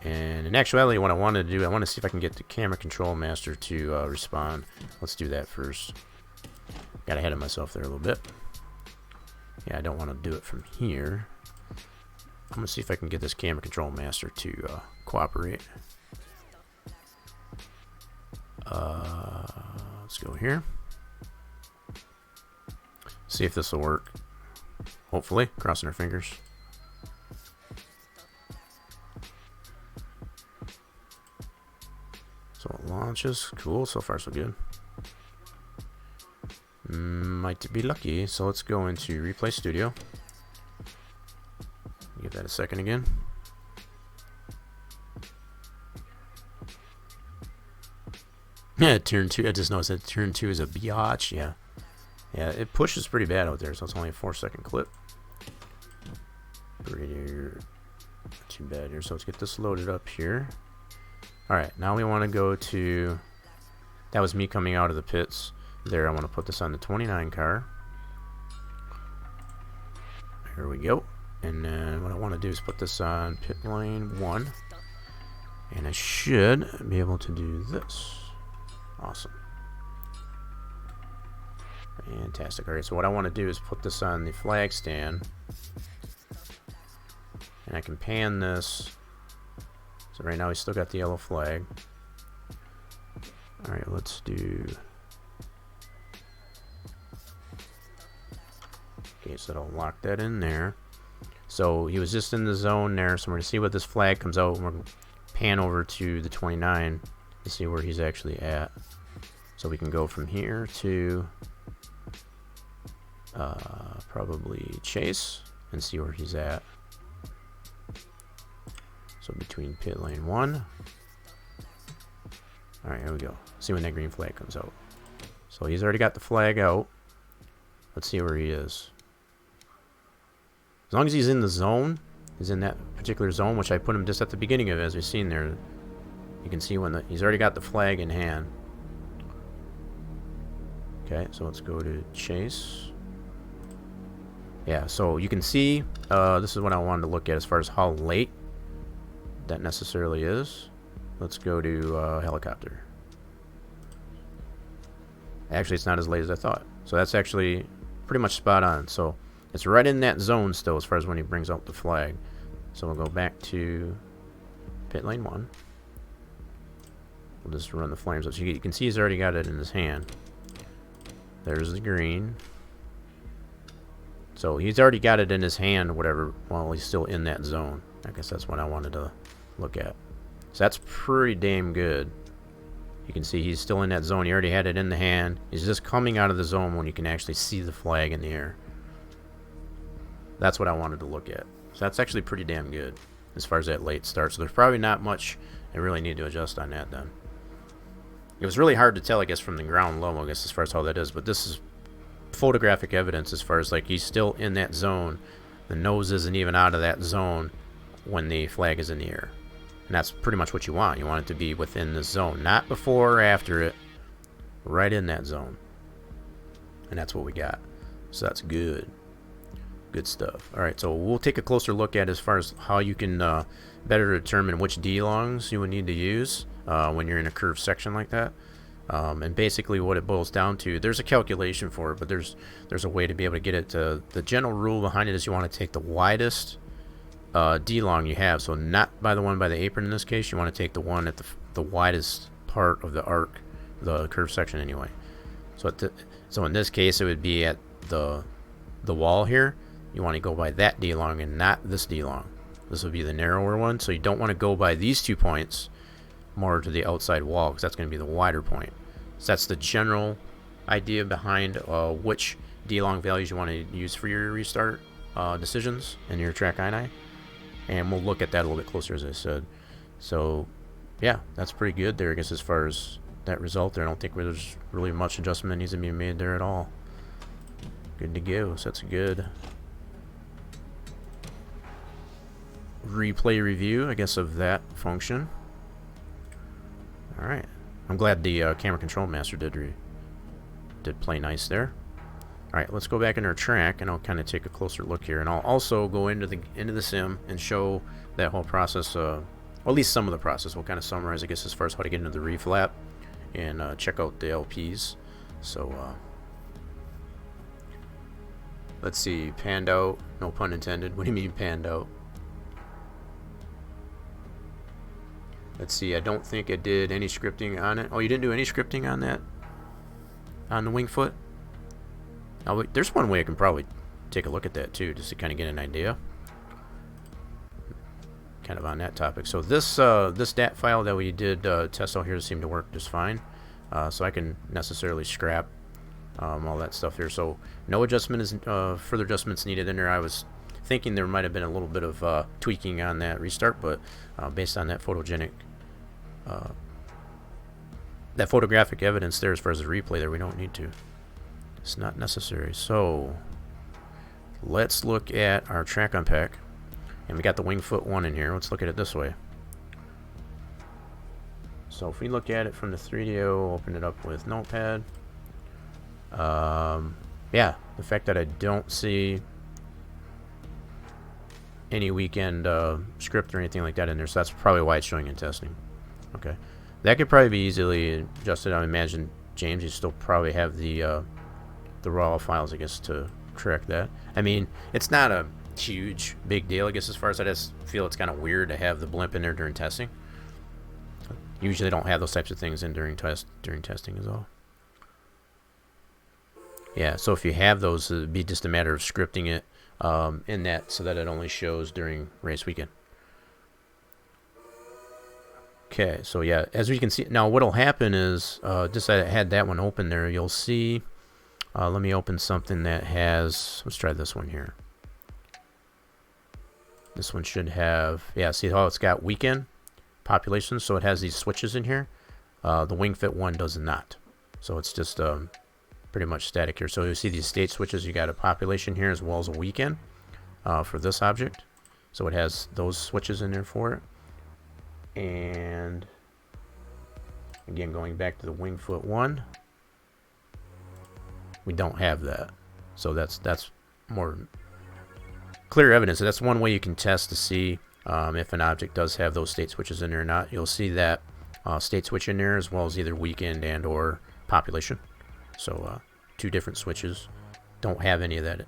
Speaker 2: And in actuality, what I wanted to do, I want to see if I can get the camera control master to respond. Let's do that first. Got ahead of myself there a little bit. Yeah, I don't want to do it from here. I'm going to see if I can get this camera control master to cooperate. Let's go here. See if this will work. Hopefully, crossing our fingers. So it launches. Cool. So far, so good. Might be lucky. So let's go into Replay Studio. Give that a second again. Yeah, turn 2. I just noticed that turn 2 is a biatch. Yeah. Yeah, it pushes pretty bad out there, so it's only a 4-second clip. Pretty not too bad here. So let's get this loaded up here. Alright, now we want to go to... That was me coming out of the pits. There, I want to put this on the 29 car. Here we go. And then what I want to do is put this on pit lane 1. And I should be able to do this. Awesome. Fantastic. Alright, so what I want to do is put this on the flag stand. And I can pan this. So right now we still got the yellow flag. Alright, let's do... Okay, so I'll lock that in there. So he was just in the zone there, so we're going to see what this flag comes out. We're going to pan over to the 29 to see where he's actually at. So we can go from here to probably Chase and see where he's at. So between pit lane 1. Alright, here we go. See when that green flag comes out. So he's already got the flag out. Let's see where he is. As long as he's in the zone, he's in that particular zone, which I put him just at the beginning of it, as we've seen there. You can see when he's already got the flag in hand. Okay, so let's go to Chase. Yeah, so you can see, this is what I wanted to look at as far as how late that necessarily is. Let's go to helicopter. Actually, it's not as late as I thought. So that's actually pretty much spot on. So it's right in that zone still as far as when he brings out the flag. So we'll go back to pit lane 1. We'll just run the flames up. So you can see he's already got it in his hand. There's the green. So he's already got it in his hand or whatever while he's still in that zone. I guess that's what I wanted to look at. So that's pretty damn good. You can see he's still in that zone. He already had it in the hand. He's just coming out of the zone when you can actually see the flag in the air. That's what I wanted to look at. So that's actually pretty damn good as far as that late start. So there's probably not much I really need to adjust on that then. It was really hard to tell, I guess, from the ground level, I guess, as far as how that is. But this is photographic evidence as far as, like, he's still in that zone. The nose isn't even out of that zone when the flag is in the air. And that's pretty much what you want. You want it to be within the zone. Not before or after it. Right in that zone. And that's what we got. So that's good. Good stuff. Alright, so we'll take a closer look at as far as how you can better determine which D-longs you would need to use when you're in a curved section like that. And basically what it boils down to, there's a calculation for it, but there's a way to be able to get it to... The general rule behind it is you want to take the widest D-long you have. So not by the one by the apron in this case. You want to take the one at the widest part of the arc, the curved section anyway. So in this case it would be at the the wall here, you want to go by that D-long and not this D-long. This will be the narrower one, so you don't want to go by these 2 points more to the outside wall, because that's going to be the wider point. So that's the general idea behind which D-long values you want to use for your restart decisions in your track INI. And we'll look at that a little bit closer, as I said. So, yeah, that's pretty good there, I guess, as far as that result there. I don't think there's really much adjustment that needs to be made there at all. Good to go. So that's a good replay review, I guess, of that function. Alright. I'm glad the camera control master did play nice there. Alright, let's go back into our track, and I'll kind of take a closer look here. And I'll also go into the sim and show that whole process, well, at least some of the process. We'll kind of summarize, I guess, as far as how to get into the reflap and check out the LPs. So, let's see, panned out, no pun intended. What do you mean panned out? Let's see, I don't think I did any scripting on it. Oh, you didn't do any scripting on that? On the wing foot? Now, there's one way I can probably take a look at that too, just to kind of get an idea. Kind of on that topic. So this DAT file that we did test out here seemed to work just fine. So I can necessarily scrap all that stuff here. So no adjustment is further adjustments needed in there. I was thinking there might have been a little bit of tweaking on that restart, but based on that that photographic evidence there, as far as the replay there, we don't need to. It's not necessary. So let's look at our track unpack, and we got the wing foot 1 in here. Let's look at it this way. So if we look at it from the 3DO, open it up with Notepad. Yeah, the fact that I don't see any weekend script or anything like that in there, so that's probably why it's showing in testing. Okay, that could probably be easily adjusted. I imagine, James, you still probably have the raw files, I guess, to correct that. I mean, it's not a huge big deal, I guess, as far as I just feel it's kind of weird to have the blimp in there during testing. Usually don't have those types of things in during testing as well. Yeah, so if you have those, it'd be just a matter of scripting it in that so that it only shows during race weekend. Okay, so yeah, as we can see now, what'll happen is just I had that one open there. You'll see. Let me open something that has. Let's try this one here. This one should have. Yeah, see how it's got weekend population, so it has these switches in here. The wing fit one does not, so it's just pretty much static here. So you see these state switches. You got a population here as well as a weekend for this object, so it has those switches in there for it. And again, going back to the wing foot 1, we don't have that, so that's more clear evidence. So that's one way you can test to see if an object does have those state switches in there or not. You'll see that state switch in there, as well as either weekend and or population. So 2 different switches. Don't have any of that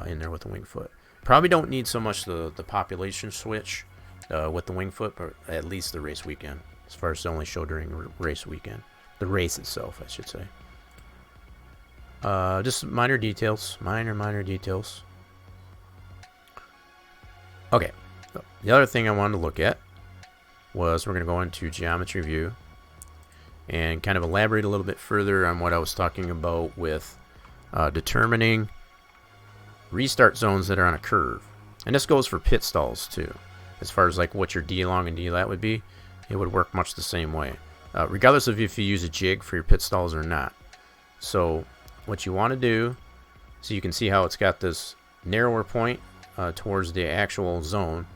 Speaker 2: in there with the wing foot. Probably don't need so much the population switch with the wing foot, but at least the race weekend, as far as to only show during race weekend. The race itself, I should say. Just minor details. Minor details. Okay. The other thing I wanted to look at was we're going to go into geometry view and kind of elaborate a little bit further on what I was talking about with determining restart zones that are on a curve. And this goes for pit stalls too. As far as like what your D-long and D-lat would be, it would work much the same way, regardless of if you use a jig for your pit stalls or not. So what you want to do, so you can see how it's got this narrower point towards the actual zone.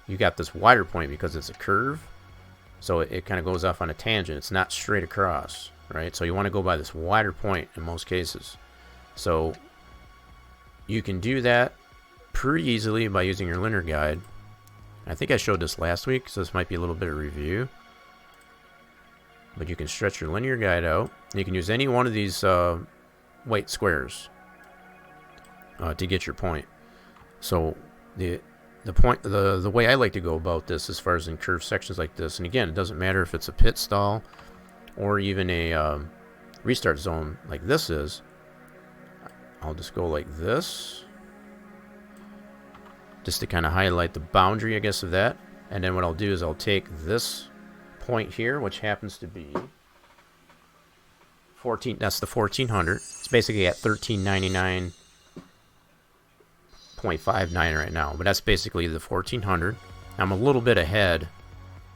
Speaker 2: You got this wider point because it's a curve, so it kind of goes off on a tangent. It's not straight across, right? So you want to go by this wider point in most cases. So you can do that pretty easily by using your linear guide. I think I showed this last week, so this might be a little bit of review. But you can stretch your linear guide out. You can use any one of these white squares to get your point. So the way I like to go about this, as far as in curved sections like this, and again, it doesn't matter if it's a pit stall or even a restart zone like this is. I'll just go like this. Just to kind of highlight the boundary, I guess, of that. And then what I'll do is I'll take this point here, which happens to be 14. That's the 1400. It's basically at 1399.59 right now, but that's basically the 1400. I'm a little bit ahead,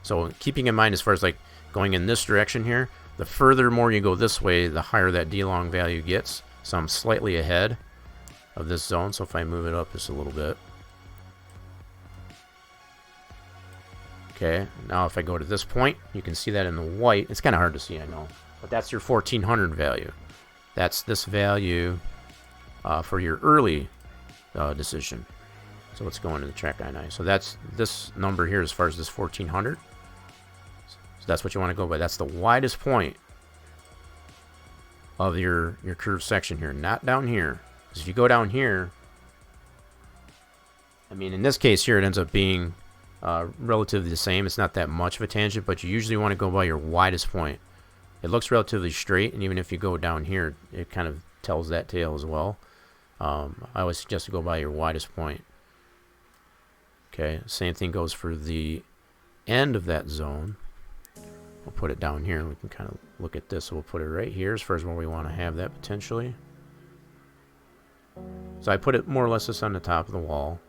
Speaker 2: so keeping in mind as far as like going in this direction here, the further more you go this way, the higher that D-long value gets. So I'm slightly ahead of this zone. So if I move it up just a little bit. Okay, now if I go to this point, you can see that in the white. It's kind of hard to see, I know. But that's your 1400 value. That's this value for your early decision. So let's go into the track I9. So that's this number here as far as this 1400. So that's what you want to go by. That's the widest point of your curved section here, not down here. Because if you go down here, I mean, in this case here, it ends up being relatively the same. It's not that much of a tangent, but you usually want to go by your widest point. It looks relatively straight, and even if you go down here, it kind of tells that tale as well. I always suggest to go by your widest point. Okay, same thing goes for the end of that zone. We'll put it down here, and we can kind of look at this. So we'll put it right here as far as where we want to have that potentially. So I put it more or less just on the top of the wall.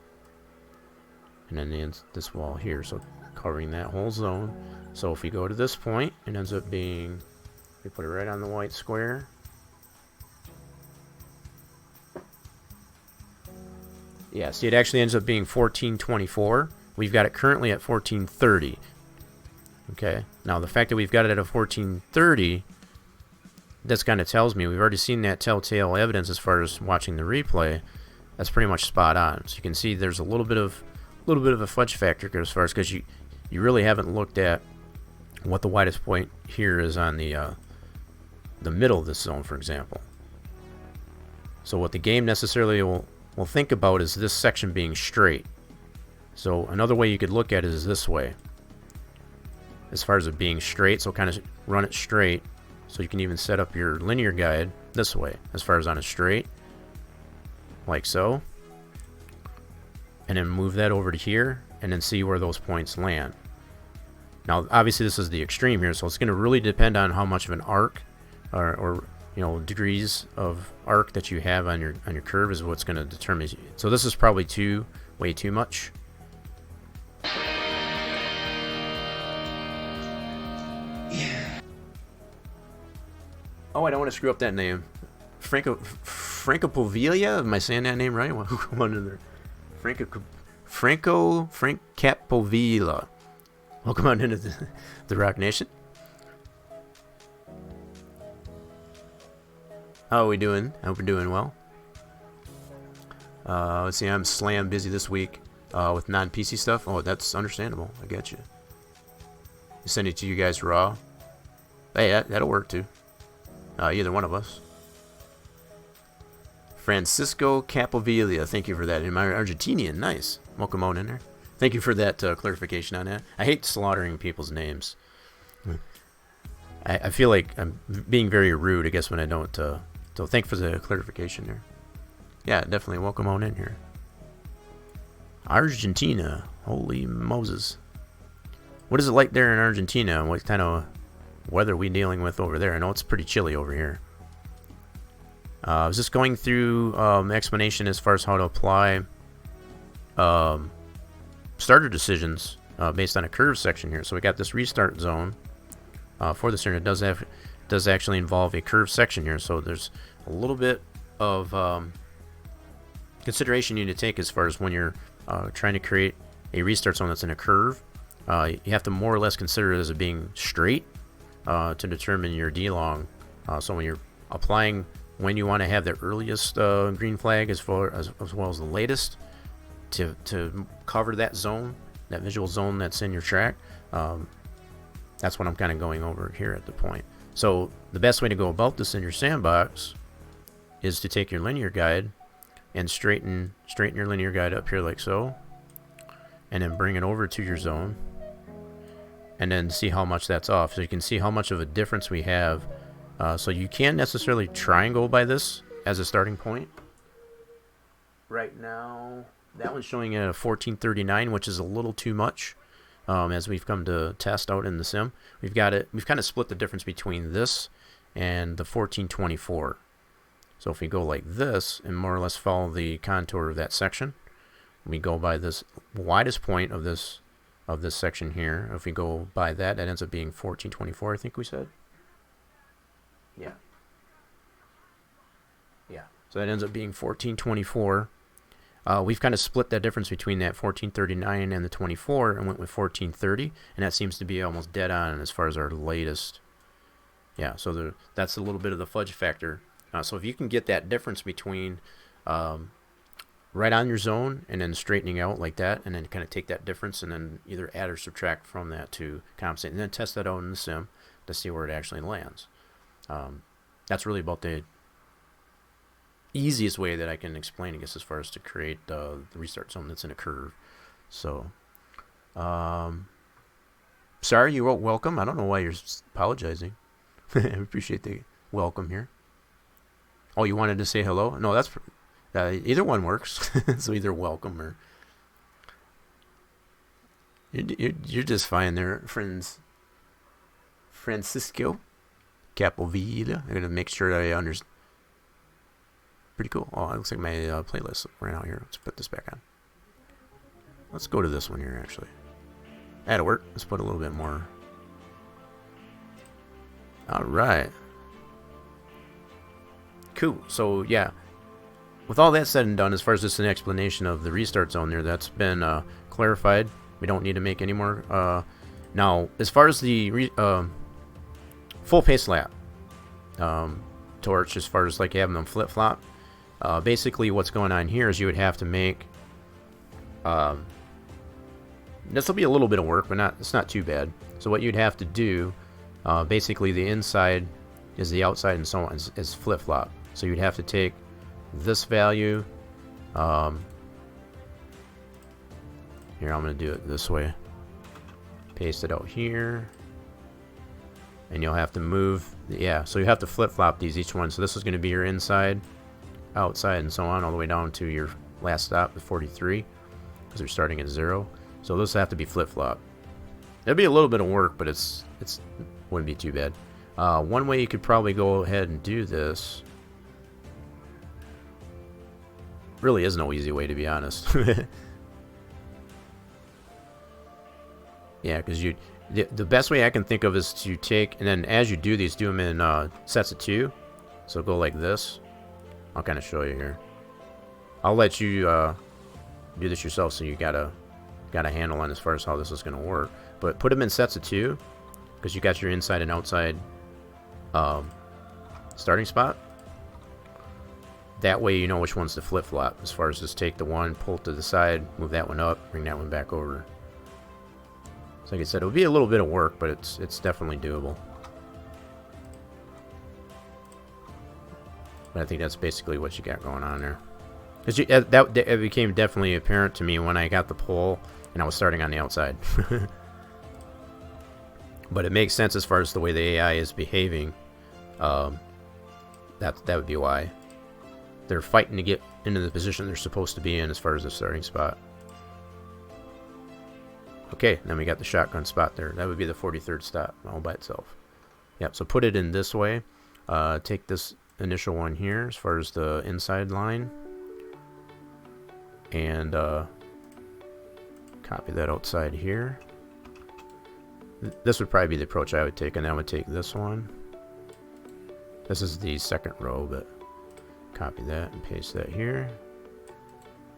Speaker 2: And then this wall here, so covering that whole zone. So if we go to this point, it ends up being, we put it right on the white square. Yeah, see, it actually ends up being 1424. We've got it currently at 1430. Okay, now the fact that we've got it at a 1430, this kind of tells me, we've already seen that telltale evidence as far as watching the replay. That's pretty much spot on. So you can see there's a little bit of a fudge factor as far as, because you really haven't looked at what the widest point here is on the middle of this zone, for example. So what the game necessarily will think about is this section being straight. So another way you could look at it is this way, as far as it being straight. So kind of run it straight, so you can even set up your linear guide this way, as far as on a straight, like so. And then move that over to here, and then see where those points land. Now, obviously, this is the extreme here, so it's going to really depend on how much of an arc, or you know, degrees of arc that you have on your curve is what's going to determine. So this is probably way too much. Yeah. Oh, I don't want to screw up that name. Francopovilla? Am I saying that name right? Come on in there. Frank Capovilla. Welcome on into the Rock Nation. How are we doing? I hope we're doing well. Let's see, I'm slam busy this week with non-PC stuff. Oh, that's understandable. I get you. Send it to you guys raw. Hey, that'll work too. Either one of us. Francisco Capovilla, thank you for that. Am I Argentinian? Nice. Welcome on in there. Thank you for that clarification on that. I hate slaughtering people's names. I feel like I'm being very rude, I guess, when I don't. So thank you for the clarification there. Yeah, definitely welcome on in here. Argentina. Holy Moses. What is it like there in Argentina? What kind of weather are we dealing with over there? I know it's pretty chilly over here. I was just going through explanation as far as how to apply starter decisions based on a curve section here. So we got this restart zone for this here. It does actually involve a curve section here. So there's a little bit of consideration you need to take as far as when you're trying to create a restart zone that's in a curve. You have to more or less consider it as it being straight to determine your D-long. So when you're applying, when you want to have the earliest green flag as well as the latest to cover that zone, that visual zone that's in your track, that's what I'm kind of going over here at the point. So the best way to go about this in your sandbox is to take your linear guide and straighten your linear guide up here like so, and then bring it over to your zone, and then see how much that's off. So you can see how much of a difference we have. So you can't necessarily try and go by this as a starting point, right now, that one's showing at a 1439, which is a little too much. As we've come to test out in the sim, we've kind of split the difference between this and the 1424. So if we go like this and more or less follow the contour of that section, we go by this widest point of this section here. If we go by that, that ends up being 1424, I think we said. Yeah. So that ends up being 1424. We've kind of split that difference between that 1439 and the 24 and went with 1430, and that seems to be almost dead on as far as our latest. Yeah, so that's a little bit of the fudge factor. So if you can get that difference between right on your zone and then straightening out like that, and then kind of take that difference and then either add or subtract from that to compensate, and then test that out in the sim to see where it actually lands. That's really about the easiest way that I can explain, I guess, as far as to create the restart zone that's in a curve. So, sorry you wrote welcome. I don't know why you're apologizing. I appreciate the welcome here. Oh, you wanted to say hello? No, that's either one works. So either welcome or you're just fine there, friends. Francisco Capovilla. I'm gonna make sure that I understand. Pretty cool. Oh, it looks like my playlist ran out here. Let's put this back on. Let's go to this one here, actually. That'll work. Let's put a little bit more. All right. Cool. So, yeah. With all that said and done, as far as just an explanation of the restart zone there, that's been clarified. We don't need to make any more. Now, as far as the full pace lap torch, as far as like having them flip-flop, basically what's going on here is you would have to make this will be a little bit of work, but it's not too bad. So what you'd have to do, basically the inside is the outside and so on is flip-flop. So you'd have to take this value, here I'm going to do it this way, paste it out here, and you'll have to move, so you have to flip-flop these each one. So this is going to be your inside, outside, and so on, all the way down to your last stop, the 43, because they're starting at 0. So those have to be flip-flop. It'll be a little bit of work, but it's wouldn't be too bad. One way you could probably go ahead and do this, really is no easy way, to be honest. Yeah, because the best way I can think of is to take, and then as you do these, do them in sets of 2. So go like this. I'll kind of show you here. I'll let you do this yourself, so you got a handle on as far as how this is going to work. But put them in sets of 2, because you got your inside and outside starting spot. That way you know which one's to flip-flop, as far as just take the one, pull it to the side, move that one up, bring that one back over. So like I said, it'll be a little bit of work, but it's definitely doable. But I think that's basically what you got going on there. Because it became definitely apparent to me when I got the pole and I was starting on the outside. But it makes sense as far as the way the AI is behaving. That would be why. They're fighting to get into the position they're supposed to be in as far as the starting spot. Okay, then we got the shotgun spot there. That would be the 43rd stop all by itself. Yep, so put it in this way. Take this initial one here as far as the inside line. And copy that outside here. This would probably be the approach I would take, and then I would take this one. This is the second row, but copy that and paste that here.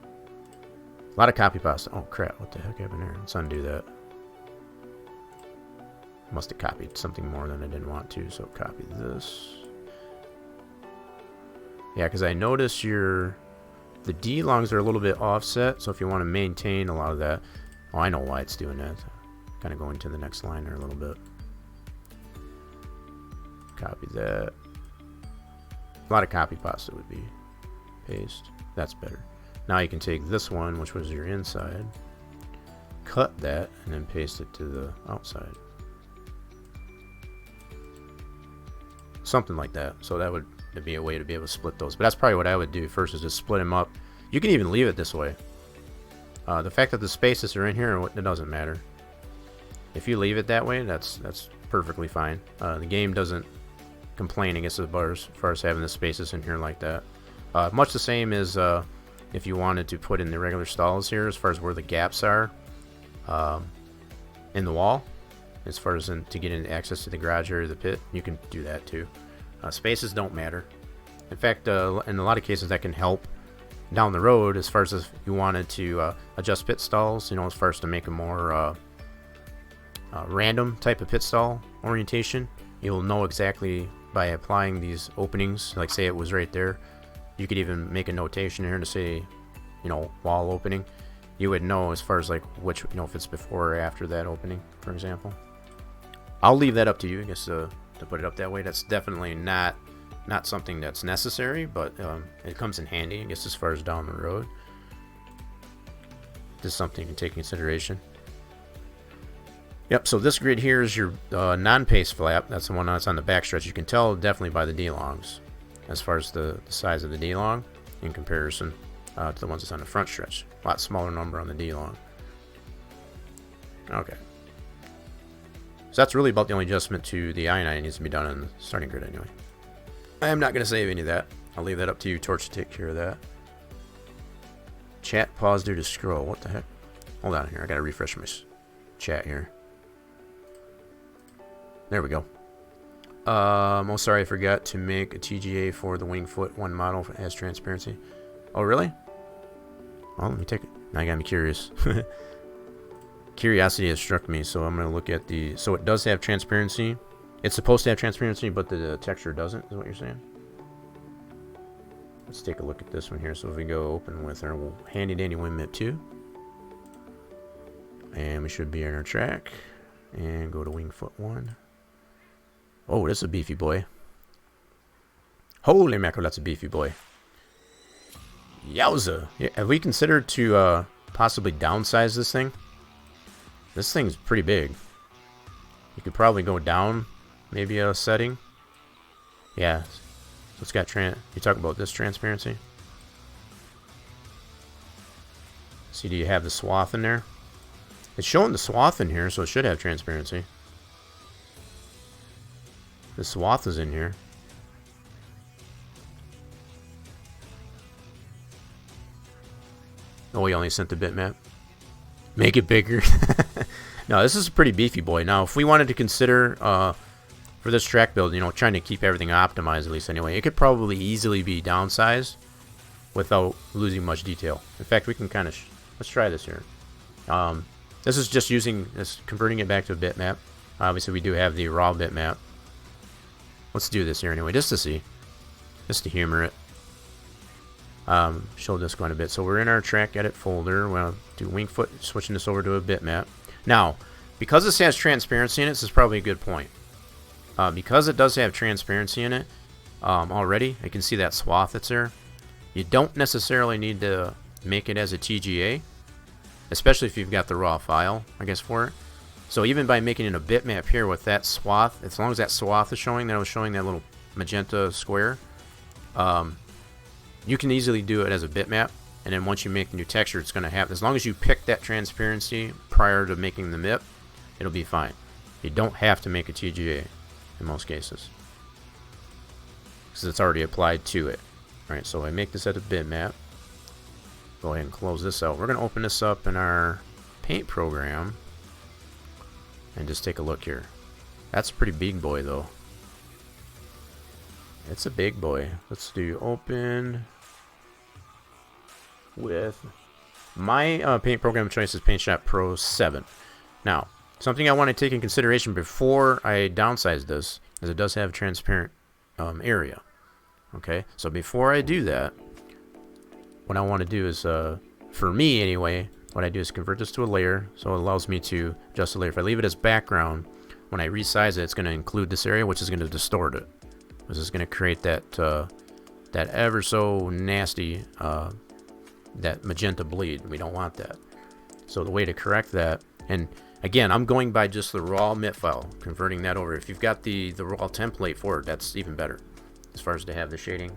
Speaker 2: A lot of copy pasta. Oh crap, what the heck happened there? Let's undo that. Must have copied something more than I didn't want to, so copy this. Yeah, because I noticed the D-longs are a little bit offset, so if you want to maintain a lot of that. Oh, I know why it's doing that. Kind of going to the next line there a little bit. Copy that. A lot of copy pasta would be paste. That's better. Now you can take this one, which was your inside, cut that, and then paste it to the outside. Something like that. So that would be a way to be able to split those. But that's probably what I would do first, is just split them up. You can even leave it this way. The fact that the spaces are in here, it doesn't matter. If you leave it that way, that's perfectly fine. The game doesn't complain, I guess, as far as having the spaces in here like that. Much the same as if you wanted to put in the regular stalls here, as far as where the gaps are in the wall, as far as to get in access to the garage area of the pit, you can do that too. Spaces don't matter. In fact, in a lot of cases, that can help down the road, as far as if you wanted to adjust pit stalls, as far as to make a more random type of pit stall orientation. You'll know exactly by applying these openings, like say it was right there. You could even make a notation here to say, wall opening. You would know as far as like which, if it's before or after that opening, for example. I'll leave that up to you, I guess, to put it up that way. That's definitely not something that's necessary, but it comes in handy, I guess, as far as down the road. This is something to take into consideration. Yep, so this grid here is your non-pace flap. That's the one that's on the back stretch. You can tell definitely by the D-longs as far as the size of the D-long in comparison to the ones that's on the front stretch. A lot smaller number on the D-long. Okay. So that's really about the only adjustment to the I-9 that needs to be done in the starting grid anyway. I am not going to save any of that. I'll leave that up to you, Torch, to take care of that. Chat pause due to scroll. What the heck? Hold on here. I got to refresh my chat here. There we go. Oh, sorry, I forgot to make a TGA for the Wingfoot 1 model as transparency. Oh, really? Well, let me take it. Now you got me curious. Curiosity has struck me, so I'm going to look at the... So it does have transparency. It's supposed to have transparency, but the texture doesn't, is what you're saying? Let's take a look at this one here. So if we go open with our handy dandy WinMip 2. And we should be in our track. And go to Wingfoot 1. Oh, that's a beefy boy. Holy mackerel, that's a beefy boy. Yowza. Yeah, have we considered to possibly downsize this thing? This thing's pretty big. You could probably go down maybe a setting. Yeah. So it's got you talk about this transparency. See, do you have the swath in there? It's showing the swath in here, so it should have transparency. The swath is in here. Oh, we only sent the bitmap. Make it bigger. No, this is a pretty beefy boy. Now, if we wanted to consider for this track build, trying to keep everything optimized, at least anyway, it could probably easily be downsized without losing much detail. In fact, we can kind of... let's try this here. This is just converting it back to a bitmap. Obviously, we do have the raw bitmap. Let's do this here anyway, just to see. Just to humor it. Show this quite a bit. So we're in our track edit folder. We'll do Wingfoot, switching this over to a bitmap. Now, because this has transparency in it, this is probably a good point. Because it does have transparency in it already, I can see that swath that's there. You don't necessarily need to make it as a TGA, especially if you've got the raw file, I guess, for it. So even by making it a bitmap here with that swath, as long as that swath is showing, that was showing that little magenta square, you can easily do it as a bitmap. And then once you make the new texture, it's going to have, as long as you pick that transparency prior to making the MIP, it'll be fine. You don't have to make a TGA in most cases, because it's already applied to it. Alright, so I make this as a bitmap. Go ahead and close this out. We're going to open this up in our paint program and just take a look here. That's a pretty big boy though. It's a big boy. Let's do open with my paint program choice is PaintShop Pro 7. Now, something I want to take in consideration before I downsize this is it does have a transparent area. Okay, so before I do that, what I want to do is, for me anyway, what I do is convert this to a layer, so it allows me to adjust the layer. If I leave it as background, when I resize it, it's going to include this area, which is going to distort it. This is going to create that that ever so nasty that magenta bleed. We don't want that. So the way to correct that, and again, I'm going by just the raw MIP file, converting that over. If you've got the raw template for it, that's even better as far as to have the shading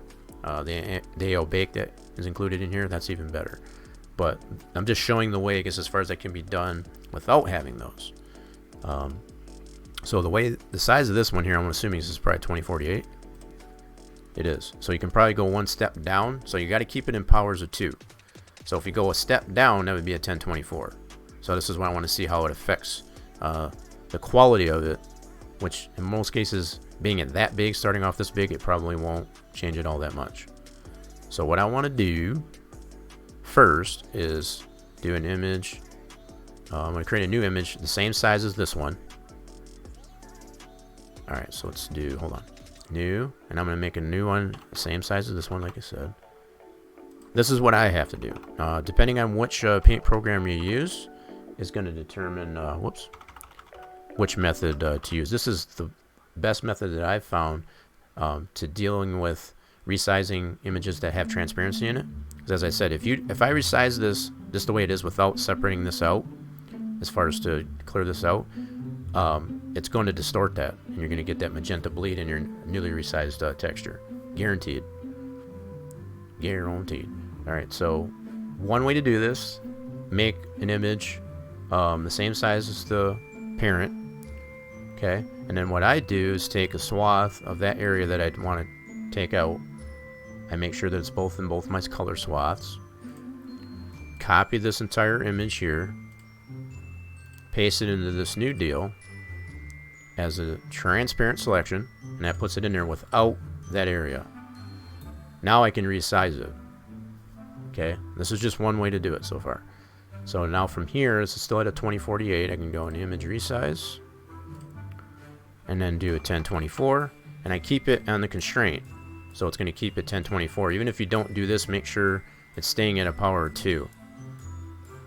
Speaker 2: the AO bake that is included in here, that's even better. But I'm just showing the way, I guess, as far as that can be done without having those. So the size of this one here, I'm assuming this is probably 2048. It is. So you can probably go one step down. So you got to keep it in powers of 2. So if you go a step down, that would be a 1024. So this is what I want to see how it affects the quality of it, which in most cases, being it that big, starting off this big, it probably won't change it all that much. So what I want to do first is do an image. I'm going to create a new image the same size as this one. Alright, so let's do, hold on, new, and I'm going to make a new one the same size as this one, like I said. This is what I have to do. Depending on which paint program you use is going to determine which method to use. This is the best method that I've found to dealing with resizing images that have transparency in it. Because as I said, if I resize this just the way it is without separating this out, as far as to clear this out, it's going to distort that, and you're going to get that magenta bleed in your newly resized texture. Guaranteed. Guaranteed. Alright, so one way to do this, make an image the same size as the parent. Okay, and then what I do is take a swath of that area that I want to take out. I make sure that it's both in both my color swaths. Copy this entire image here. Paste it into this new deal as a transparent selection, and that puts it in there without that area. Now I can resize it. Okay, this is just one way to do it so far. So now from here, this is still at a 2048. I can go in image resize and then do a 1024, and I keep it on the constraint, so it's going to keep it 1024. Even if you don't do this, make sure it's staying at a power of 2.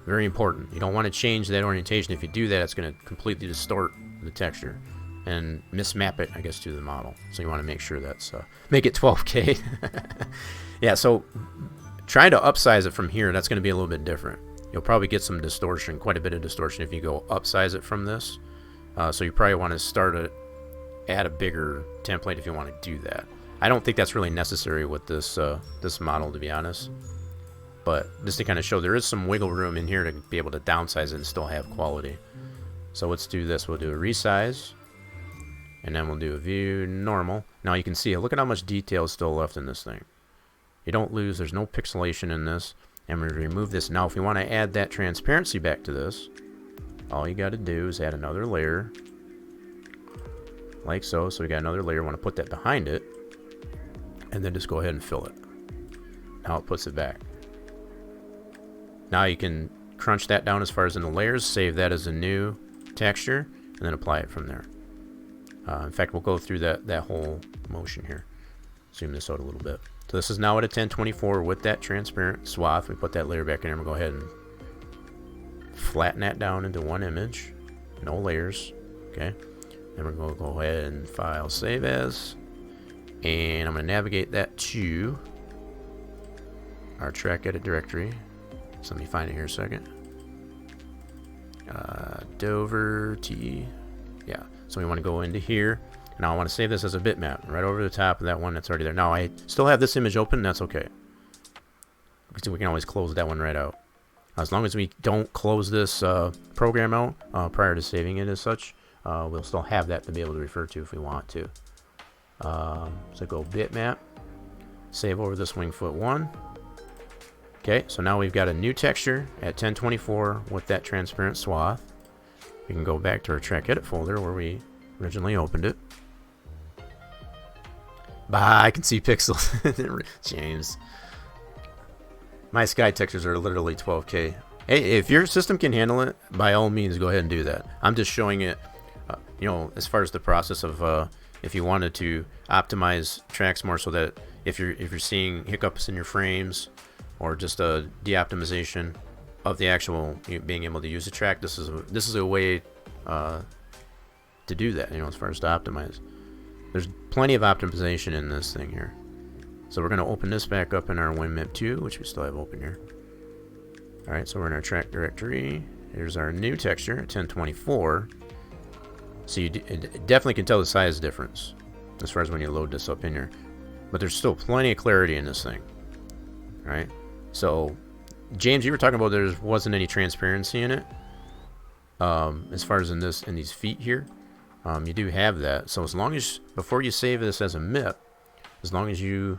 Speaker 2: Very important. You don't want to change that orientation. If you do that, it's going to completely distort the texture and mismap it, I guess, to the model. So you want to make sure that's make it 12K. Yeah, so trying to upsize it from here, that's going to be a little bit different. You'll probably get some distortion, quite a bit of distortion, if you go upsize it from this. So you probably want to start add a bigger template if you want to do that. I don't think that's really necessary with this this model, to be honest. But just to kind of show there is some wiggle room in here to be able to downsize it and still have quality. So let's do this. We'll do a resize, and then we'll do a view normal. Now you can see, look at how much detail is still left in this thing. You don't lose, there's no pixelation in this. And we remove this. Now if you want to add that transparency back to this, all you got to do is add another layer. Like so. So we got another layer. Want to put that behind it. And then just go ahead and fill it. Now it puts it back. Now you can crunch that down as far as in the layers, save that as a new texture, and then apply it from there. In fact, we'll go through that whole motion here. Zoom this out a little bit. So this is now at a 1024 with that transparent swath. We put that layer back in there, and we'll go ahead and flatten that down into one image. No layers. Okay. Then we're going to go ahead and file save as. And I'm going to navigate that to our track edit directory. So let me find it here a second. Dover T. Yeah. So we want to go into here. Now I want to save this as a bitmap right over the top of that one that's already there. Now I still have this image open. That's okay. We can always close that one right out. As long as we don't close this program out prior to saving it as such, we'll still have that to be able to refer to if we want to. So go bitmap, save over this Wingfoot 1. Okay, so now we've got a new texture at 1024 with that transparent swath. We can go back to our track edit folder where we originally opened it. Bah, I can see pixels. James. My sky textures are literally 12K. Hey, if your system can handle it, by all means, go ahead and do that. I'm just showing it, you know, as far as the process of if you wanted to optimize tracks more, so that if you're seeing hiccups in your frames or just a de-optimization of the actual being able to use the track, this is a way to do that. You know, as far as to optimize, there's plenty of optimization in this thing here. So we're going to open this back up in our WinMap 2, which we still have open here. Alright, so we're in our track directory. Here's our new texture, 1024. So you definitely can tell the size difference as far as when you load this up in here. but there's still plenty of clarity in this thing. Right? So, James, you were talking about there wasn't any transparency in it. As far as in these feet here, you do have that. So as long as, before you save this as a MIP, as long as you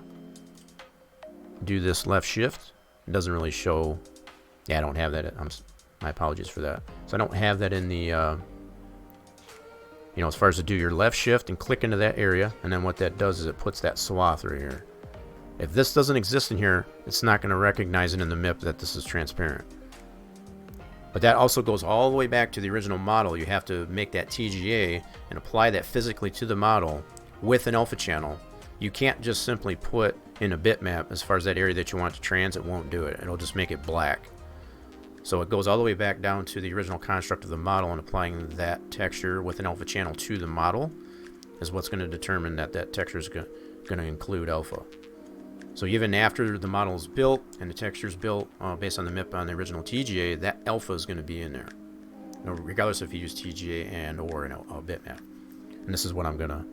Speaker 2: do this left shift, it doesn't really show. Yeah, I don't have that. My apologies for that. So I don't have that in the, as far as to do your left shift and click into that area, and then what that does is it puts that swath right here. If this doesn't exist in here, it's not going to recognize it in the MIP that this is transparent. But that also goes all the way back to the original model. You have to make that TGA and apply that physically to the model with an alpha channel. You can't just simply put in a bitmap as far as that area that you want to trans. It won't do it. It'll just make it black. So it goes all the way back down to the original construct of the model, and applying that texture with an alpha channel to the model is what's going to determine that that texture is going to include alpha. So even after the model is built and the texture is built based on the MIP on the original TGA, that alpha is going to be in there, regardless if you use TGA and or a bitmap. And this is what I'm going to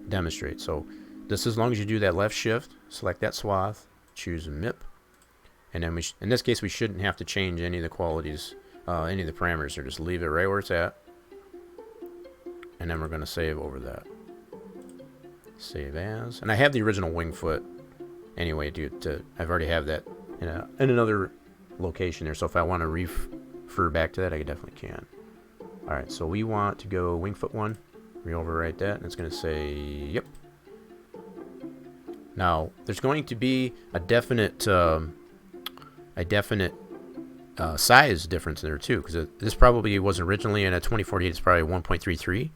Speaker 2: demonstrate. So this, as long as you do that left shift, select that swath, choose a MIP, and then in this case we shouldn't have to change any of the qualities, any of the parameters, or just leave it right where it's at. And then we're going to save over that. Save as, and I have the original wing foot. Anyway, I've already have that in another location there. So if I want to refer back to that, I definitely can. All right, so we want to go wingfoot 1. We overwrite that, and it's going to say yep. Now there's going to be a definite size difference there too, because this probably was originally in a 2048. It's probably 1.33,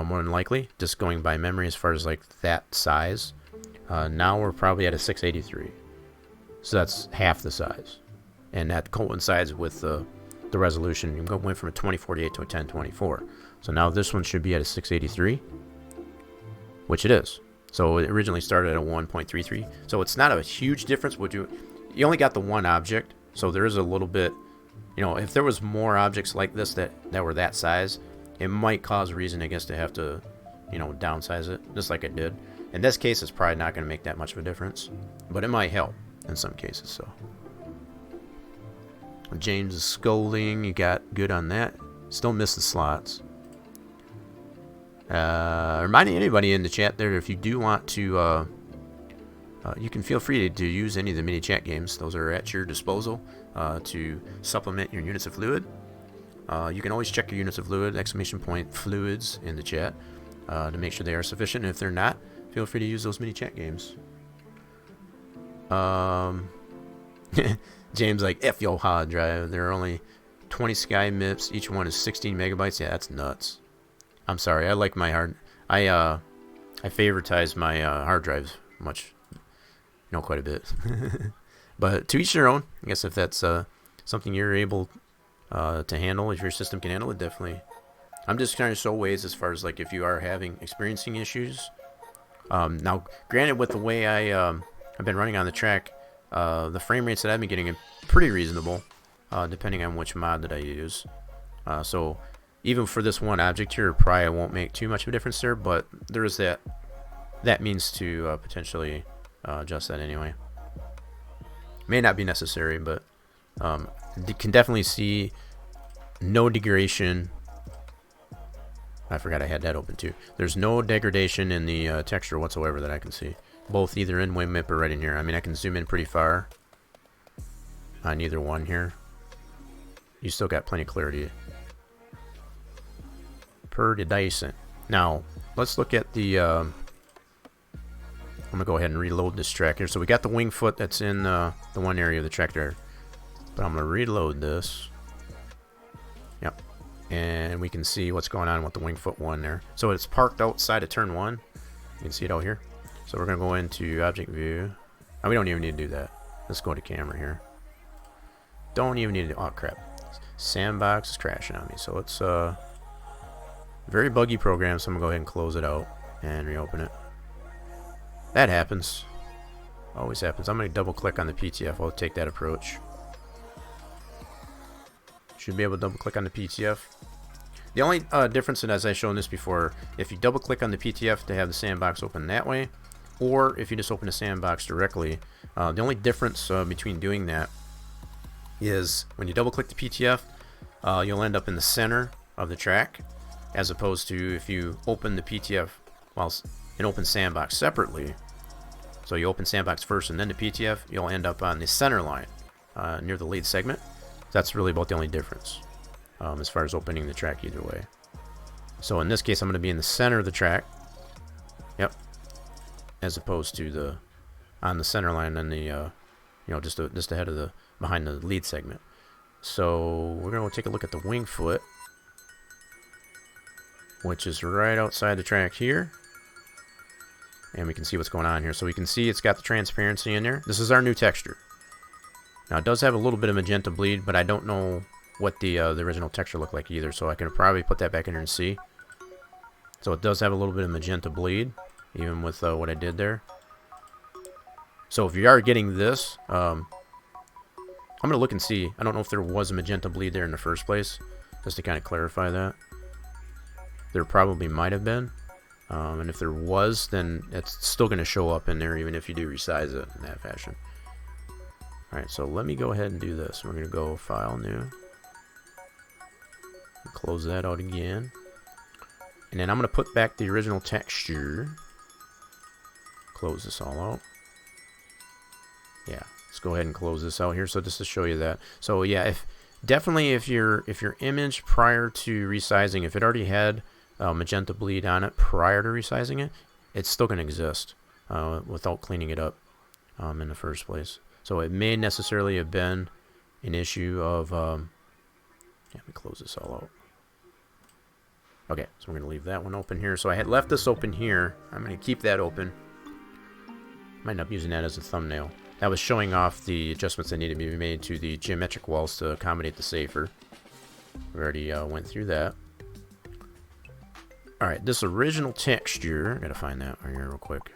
Speaker 2: more than likely, just going by memory as far as like that size. Now we're probably at a 683, so that's half the size, and that coincides with the resolution. You went from a 2048 to a 1024, so now this one should be at a 683, which it is. So it originally started at a 1.33, so it's not a huge difference. You only got the one object, so there is a little bit, if there was more objects like this that were that size, it might cause reason, I guess, to have to downsize it, just like it did. In this case, it's probably not going to make that much of a difference, but it might help in some cases. So James is scolding. You got good on that. Still miss the slots. Reminding anybody in the chat there, if you do want to, you can feel free to use any of the mini chat games. Those are at your disposal to supplement your units of fluid. You can always check your units of fluid, !fluids in the chat, to make sure they are sufficient. And if they're not, feel free to use those mini chat games. James like, F yo hard drive. There are only 20 Sky MIPs. Each one is 16 megabytes. Yeah, that's nuts. I'm sorry. I like my I favoritize my hard drives much, quite a bit. But to each their own. I guess if that's something you're able to handle, if your system can handle it, definitely. I'm just trying to show ways as far as like if you are experiencing issues. Now, granted, with the way I've been running on the track, the frame rates that I've been getting are pretty reasonable, depending on which mod that I use. So even for this one object here, probably won't make too much of a difference there, but there is that means to potentially adjust that anyway. May not be necessary, but you can definitely see no degradation. I forgot I had that open too. There's no degradation in the texture whatsoever that I can see. Both either in WinMIP or right in here. I mean, I can zoom in pretty far on either one here. You still got plenty of clarity. Pretty decent. Now, let's look at the... I'm going to go ahead and reload this track here. So we got the wing foot that's in the one area of the track there. But I'm going to reload this. Yep. And we can see what's going on with the wingfoot 1 there. So it's parked outside of turn 1. You can see it out here. So we're going to go into object view. Oh, we don't even need to do that. Let's go to camera here. Don't even need to. Oh, crap. Sandbox is crashing on me. So it's very buggy program. So I'm going to go ahead and close it out and reopen it. That happens. Always happens. I'm going to double click on the PTF. I'll take that approach. Should be able to double click on the PTF. The only difference, and as I've shown this before, if you double click on the PTF to have the sandbox open that way, or if you just open the sandbox directly. The only difference between doing that is when you double click the PTF, you'll end up in the center of the track, as opposed to if you open the PTF while in open sandbox separately. So you open sandbox first and then the PTF, you'll end up on the center line near the lead segment. That's really about the only difference as far as opening the track either way. So in this case, I'm going to be in the center of the track. Yep. As opposed to on the center line and the just ahead of behind the lead segment. So we're going to take a look at the wing foot, which is right outside the track here. And we can see what's going on here. So we can see it's got the transparency in there. This is our new texture. Now it does have a little bit of magenta bleed, but I don't know what the original texture looked like either. So I can probably put that back in here and see. So it does have a little bit of magenta bleed, even with what I did there. So if you are getting this, I'm going to look and see. I don't know if there was a magenta bleed there in the first place, just to kind of clarify that. There probably might have been. And if there was, then it's still going to show up in there, even if you do resize it in that fashion. Alright, so let me go ahead and do this. We're going to go File, New. Close that out again. And then I'm going to put back the original texture. Close this all out. Yeah, let's go ahead and close this out here. So just to show you that. So yeah, definitely if your image prior to resizing, if it already had magenta bleed on it prior to resizing it, it's still going to exist without cleaning it up in the first place. So it may necessarily have been an issue of let me close this all out. Okay, so we're going to leave that one open here. So I had left this open here. I'm going to keep that open. Might end up using that as a thumbnail. That was showing off the adjustments that need to be made to the geometric walls to accommodate the safer. We already went through that. Alright, this original texture, I gotta find that right here real quick.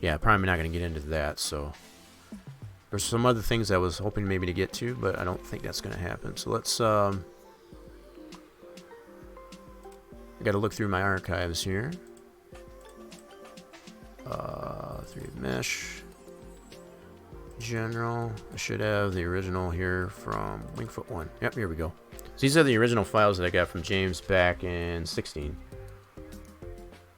Speaker 2: Yeah, probably not gonna get into that, so there's some other things I was hoping maybe to get to, but I don't think that's gonna happen. So let's I gotta look through my archives here. 3D mesh. General. I should have the original here from Wingfoot 1. Yep, here we go. So these are the original files that I got from James back in 16.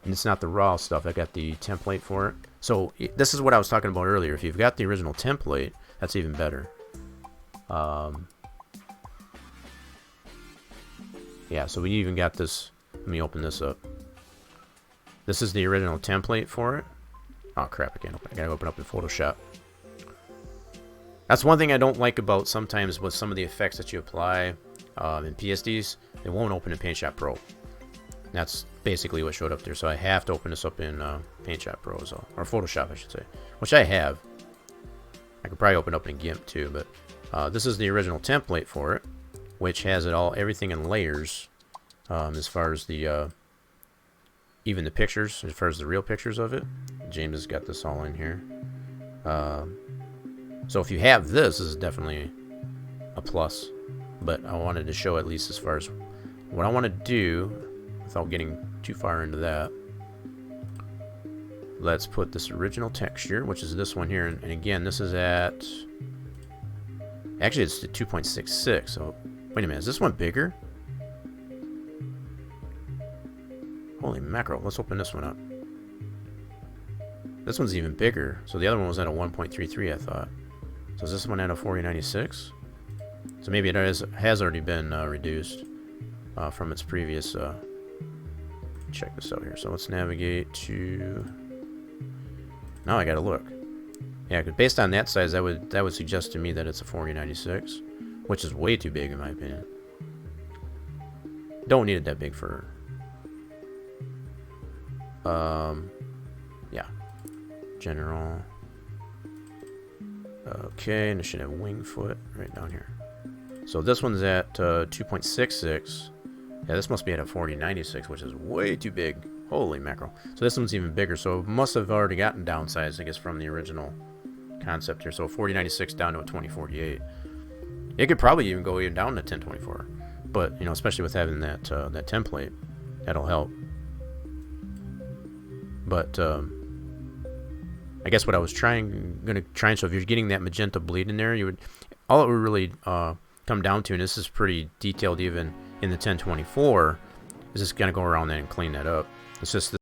Speaker 2: And it's not the raw stuff. I got the template for it. So this is what I was talking about earlier. If you've got the original template, that's even better. Yeah, so we even got this. Let me open this up. This is the original template for it. Oh crap, I gotta open up in Photoshop. That's one thing I don't like about sometimes with some of the effects that you apply in PSDs. It won't open in PaintShop Pro. That's basically what showed up there. So I have to open this up in PaintShop Pro as well. Or Photoshop, I should say. Which I have. I could probably open up in GIMP too, but this is the original template for it, which has everything in layers as far as the even the pictures, as far as the real pictures of it. James has got this all in here. So if you have this is definitely a plus. But I wanted to show at least as far as what I want to do without getting too far into that. Let's put this original texture, which is this one here, and again, this is at, actually it's the 2.66. So wait a minute, is this one bigger? Holy mackerel, let's open this one up. This one's even bigger. So the other one was at a 1.33, I thought. So is this one at a 4096? So maybe it has already been reduced from its previous. Check this out here. So let's navigate to. Now I gotta look. Yeah, 'cause based on that size, that would suggest to me that it's a 4096, which is way too big in my opinion. Don't need it that big for. Yeah. General. Okay, and it should have Wingfoot right down here. So this one's at 2.66. Yeah, this must be at a 4096, which is way too big. Holy mackerel. So this one's even bigger, so it must have already gotten downsized, I guess, from the original concept here. So 4096 down to a 2048. It could probably even go down to 1024. But, you know, especially with having that that template. That'll help. But I guess what I was gonna try, so if you're getting that magenta bleed in there, all it would really come down to, and this is pretty detailed even in the 1024, is just gonna go around there and clean that up. It's just